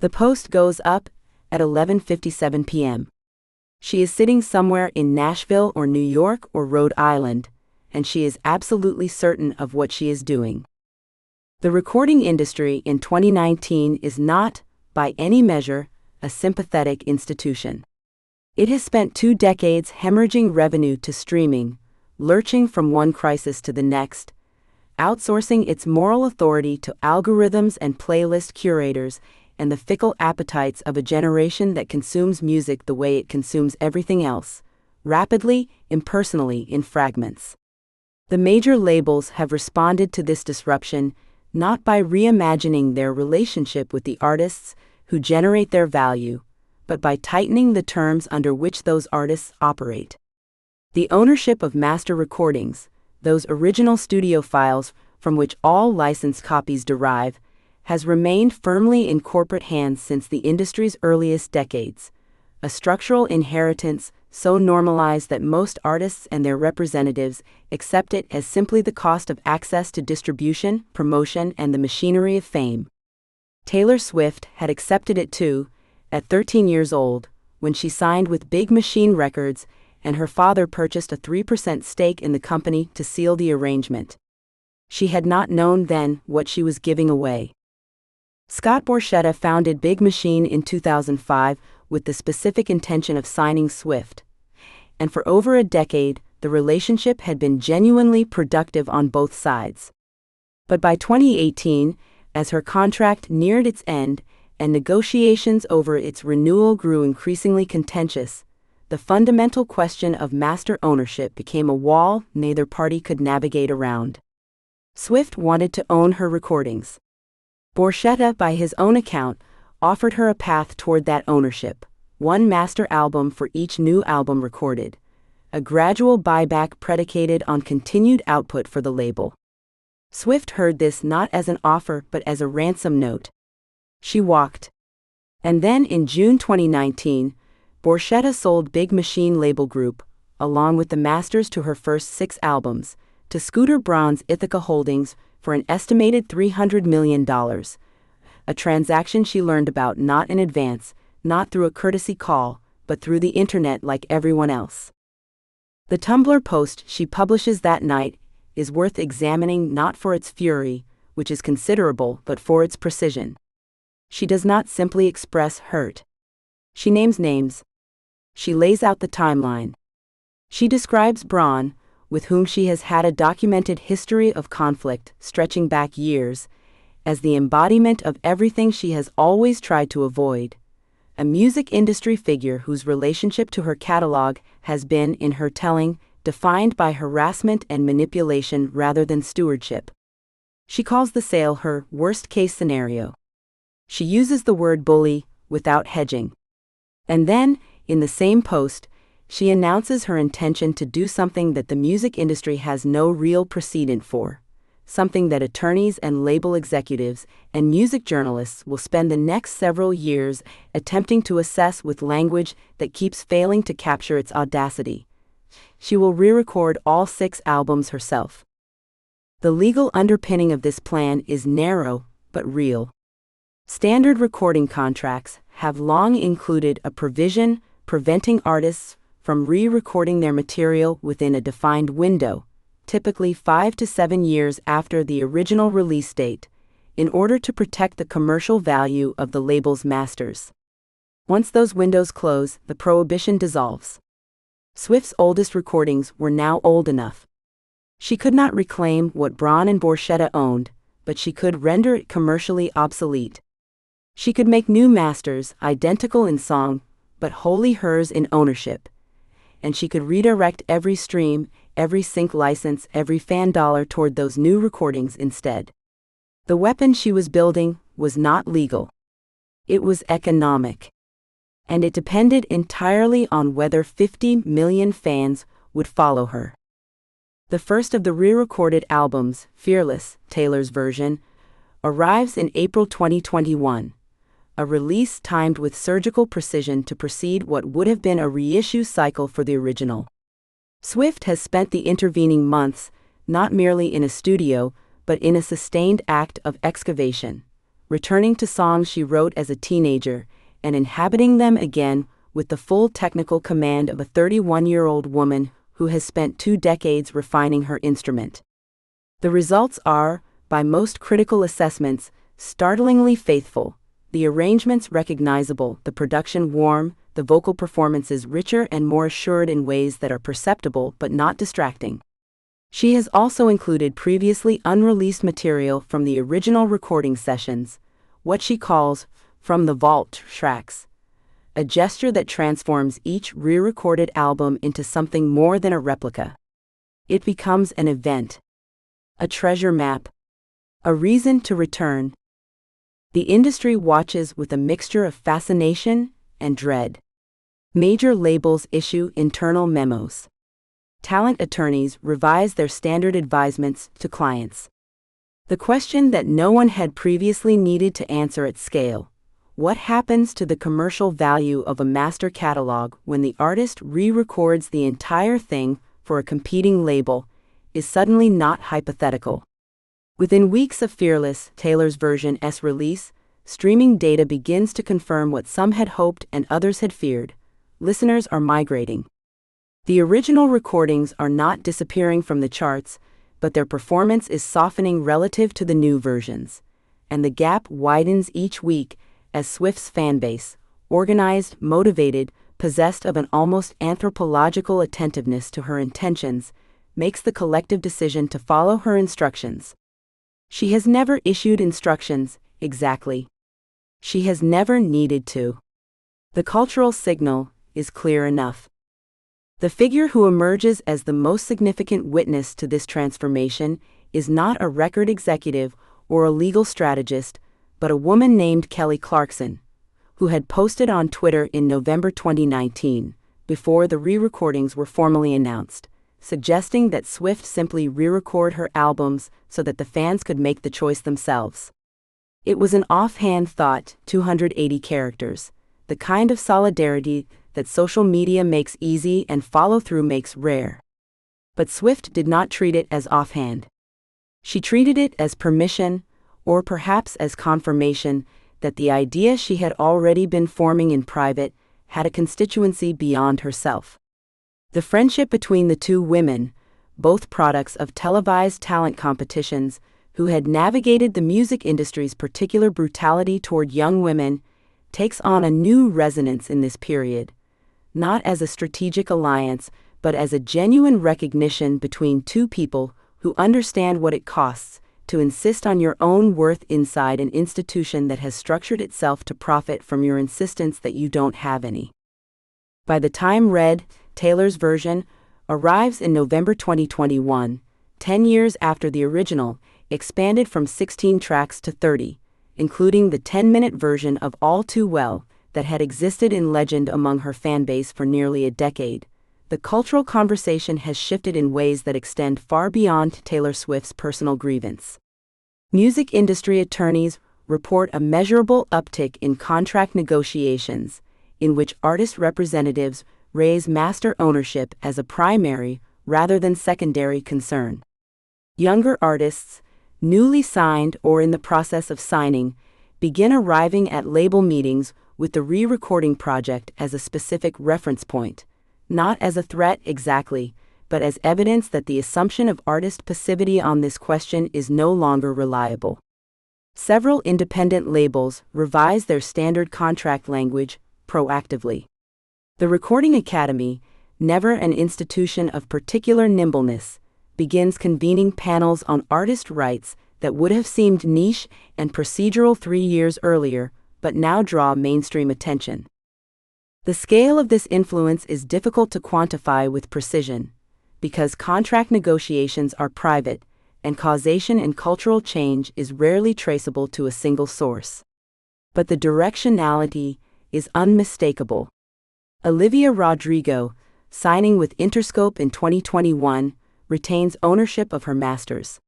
The post goes up at 11:57 p.m. She is sitting somewhere in Nashville or New York or Rhode Island, and she is absolutely certain of what she is doing. The recording industry in 2019 is not, by any measure, a sympathetic institution. It has spent 2 decades hemorrhaging revenue to streaming, lurching from one crisis to the next, outsourcing its moral authority to algorithms and playlist curators and the fickle appetites of a generation that consumes music the way it consumes everything else, rapidly, impersonally, in fragments. The major labels have responded to this disruption not by reimagining their relationship with the artists who generate their value, but by tightening the terms under which those artists operate. The ownership of master recordings, those original studio files from which all licensed copies derive, has remained firmly in corporate hands since the industry's earliest decades, a structural inheritance so normalized that most artists and their representatives accept it as simply the cost of access to distribution, promotion, and the machinery of fame. Taylor Swift had accepted it too, at 13 years old, when she signed with Big Machine Records and her father purchased a 3% stake in the company to seal the arrangement. She had not known then what she was giving away. Scott Borchetta founded Big Machine in 2005 with the specific intention of signing Swift, and for over a decade, the relationship had been genuinely productive on both sides. But by 2018, as her contract neared its end and negotiations over its renewal grew increasingly contentious. The fundamental question of master ownership became a wall neither party could navigate around. Swift wanted to own her recordings. Borchetta, by his own account, offered her a path toward that ownership: one master album for each new album recorded, a gradual buyback predicated on continued output for the label. Swift heard this not as an offer but as a ransom note. She walked. And then in June 2019, Borchetta sold Big Machine Label Group, along with the masters to her first 6 albums, to Scooter Braun's Ithaca Holdings for an estimated $300 million, a transaction she learned about not in advance, not through a courtesy call, but through the internet like everyone else. The Tumblr post she publishes that night is worth examining not for its fury, which is considerable, but for its precision. She does not simply express hurt. She names names. She lays out the timeline. She describes Braun, with whom she has had a documented history of conflict stretching back years, as the embodiment of everything she has always tried to avoid: a music industry figure whose relationship to her catalog has been, in her telling, defined by harassment and manipulation rather than stewardship. She calls the sale her worst-case scenario. She uses the word bully without hedging. And then, in the same post, she announces her intention to do something that the music industry has no real precedent for, something that attorneys and label executives and music journalists will spend the next several years attempting to assess with language that keeps failing to capture its audacity. She will re-record all 6 albums herself. The legal underpinning of this plan is narrow, but real. Standard recording contracts have long included a provision preventing artists from re-recording their material within a defined window, typically 5 to 7 years after the original release date, in order to protect the commercial value of the label's masters. Once those windows close, the prohibition dissolves. Swift's oldest recordings were now old enough. She could not reclaim what Braun and Borchetta owned, but she could render it commercially obsolete. She could make new masters, identical in song, but wholly hers in ownership. And she could redirect every stream, every sync license, every fan dollar toward those new recordings instead. The weapon she was building was not legal. It was economic. And it depended entirely on whether 50 million fans would follow her. The first of the re-recorded albums, Fearless, Taylor's version, arrives in April 2021. A release timed with surgical precision to precede what would have been a reissue cycle for the original. Swift has spent the intervening months, not merely in a studio, but in a sustained act of excavation, returning to songs she wrote as a teenager, and inhabiting them again with the full technical command of a 31-year-old woman who has spent 2 decades refining her instrument. The results are, by most critical assessments, startlingly faithful. The arrangements recognizable, the production warm, the vocal performances richer and more assured in ways that are perceptible but not distracting. She has also included previously unreleased material from the original recording sessions, what she calls from the vault tracks, a gesture that transforms each re-recorded album into something more than a replica. It becomes an event, a treasure map, a reason to return. The industry watches with a mixture of fascination and dread. Major labels issue internal memos. Talent attorneys revise their standard advisements to clients. The question that no one had previously needed to answer at scale: what happens to the commercial value of a master catalog when the artist re-records the entire thing for a competing label, is suddenly not hypothetical. Within weeks of Fearless, Taylor's version's release, streaming data begins to confirm what some had hoped and others had feared: listeners are migrating. The original recordings are not disappearing from the charts, but their performance is softening relative to the new versions, and the gap widens each week as Swift's fanbase, organized, motivated, possessed of an almost anthropological attentiveness to her intentions, makes the collective decision to follow her instructions. She has never issued instructions, exactly. She has never needed to. The cultural signal is clear enough. The figure who emerges as the most significant witness to this transformation is not a record executive or a legal strategist, but a woman named Kelly Clarkson, who had posted on Twitter in November 2019, before the re-recordings were formally announced, suggesting that Swift simply re-record her albums so that the fans could make the choice themselves. It was an offhand thought, 280 characters, the kind of solidarity that social media makes easy and follow-through makes rare. But Swift did not treat it as offhand. She treated it as permission, or perhaps as confirmation, that the idea she had already been forming in private had a constituency beyond herself. The friendship between the two women, both products of televised talent competitions, who had navigated the music industry's particular brutality toward young women, takes on a new resonance in this period, not as a strategic alliance, but as a genuine recognition between two people who understand what it costs to insist on your own worth inside an institution that has structured itself to profit from your insistence that you don't have any. By the time Red, Taylor's version, arrives in November 2021, 10 years after the original, expanded from 16 tracks to 30, including the 10-minute version of All Too Well that had existed in legend among her fanbase for nearly a decade, the cultural conversation has shifted in ways that extend far beyond Taylor Swift's personal grievance. Music industry attorneys report a measurable uptick in contract negotiations, in which artist representatives raise master ownership as a primary rather than secondary concern. Younger artists, newly signed or in the process of signing, begin arriving at label meetings with the re-recording project as a specific reference point, not as a threat exactly, but as evidence that the assumption of artist passivity on this question is no longer reliable. Several independent labels revise their standard contract language proactively. The Recording Academy, never an institution of particular nimbleness, begins convening panels on artist rights that would have seemed niche and procedural 3 years earlier, but now draw mainstream attention. The scale of this influence is difficult to quantify with precision, because contract negotiations are private, and causation in cultural change is rarely traceable to a single source. But the directionality is unmistakable. Olivia Rodrigo, signing with Interscope in 2021, retains ownership of her masters.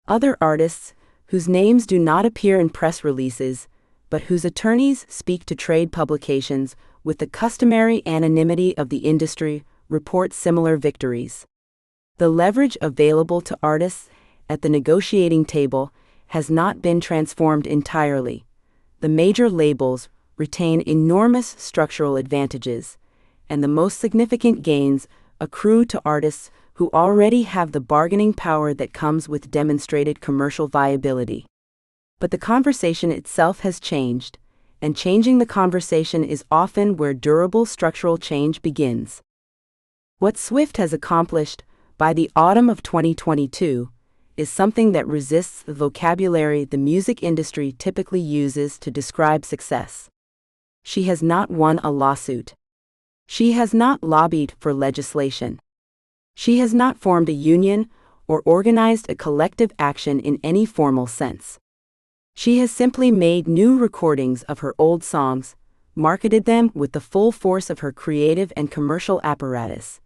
Other artists, whose names do not appear in press releases, but whose attorneys speak to trade publications with the customary anonymity of the industry, report similar victories. The leverage available to artists at the negotiating table has not been transformed entirely. The major labels retain enormous structural advantages, and the most significant gains accrue to artists who already have the bargaining power that comes with demonstrated commercial viability. But the conversation itself has changed, and changing the conversation is often where durable structural change begins. What Swift has accomplished by the autumn of 2022 is something that resists the vocabulary the music industry typically uses to describe success. She has not won a lawsuit. She has not lobbied for legislation. She has not formed a union or organized a collective action in any formal sense. She has simply made new recordings of her old songs, marketed them with the full force of her creative and commercial apparatus,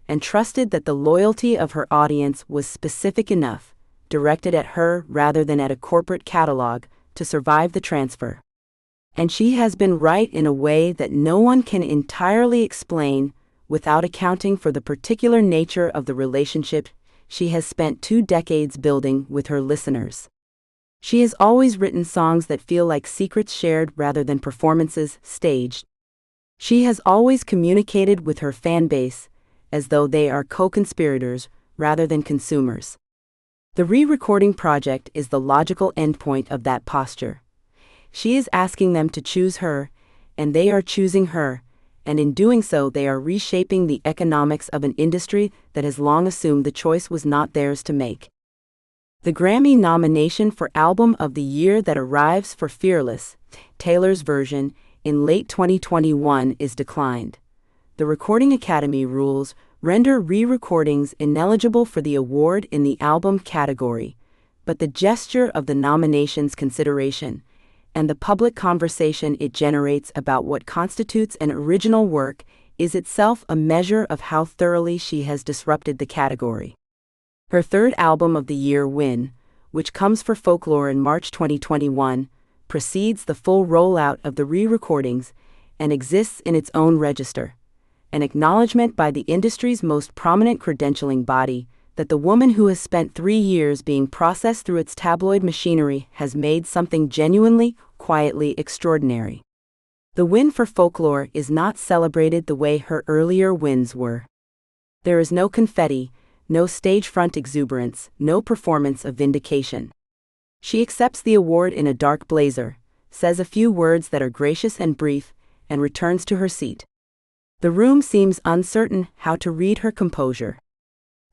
and trusted that the loyalty of her audience was specific enough, directed at her rather than at a corporate catalog, to survive the transfer. And she has been right in a way that no one can entirely explain without accounting for the particular nature of the relationship she has spent 2 decades building with her listeners. She has always written songs that feel like secrets shared rather than performances staged. She has always communicated with her fan base as though they are co-conspirators rather than consumers. The re-recording project is the logical endpoint of that posture. She is asking them to choose her, and they are choosing her, and in doing so they are reshaping the economics of an industry that has long assumed the choice was not theirs to make. The Grammy nomination for Album of the Year that arrives for Fearless, Taylor's version, in late 2021 is declined. The Recording Academy rules render re-recordings ineligible for the award in the album category, but the gesture of the nomination's consideration and the public conversation it generates about what constitutes an original work is itself a measure of how thoroughly she has disrupted the category. Her third album of the year win, which comes for Folklore in March 2021, precedes the full rollout of the re-recordings and exists in its own register, an acknowledgement by the industry's most prominent credentialing body that the woman who has spent 3 years being processed through its tabloid machinery has made something genuinely, quietly extraordinary. The win for Folklore is not celebrated the way her earlier wins were. There is no confetti, no stage-front exuberance, no performance of vindication. She accepts the award in a dark blazer, says a few words that are gracious and brief, and returns to her seat. The room seems uncertain how to read her composure.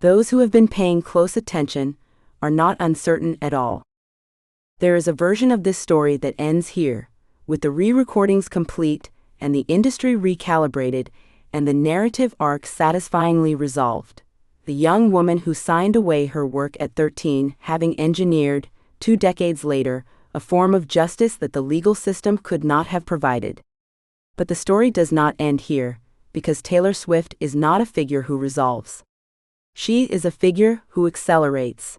Those who have been paying close attention are not uncertain at all. There is a version of this story that ends here, with the re-recordings complete and the industry recalibrated and the narrative arc satisfyingly resolved. The young woman who signed away her work at 13 having engineered, 2 decades later, a form of justice that the legal system could not have provided. But the story does not end here, because Taylor Swift is not a figure who resolves. She is a figure who accelerates.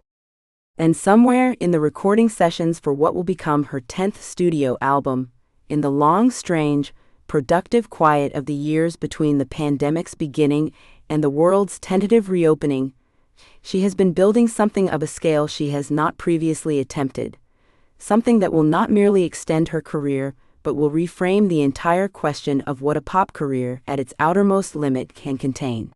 And somewhere in the recording sessions for what will become her 10th studio album, in the long, strange, productive quiet of the years between the pandemic's beginning and the world's tentative reopening, she has been building something of a scale she has not previously attempted, something that will not merely extend her career, but will reframe the entire question of what a pop career at its outermost limit can contain.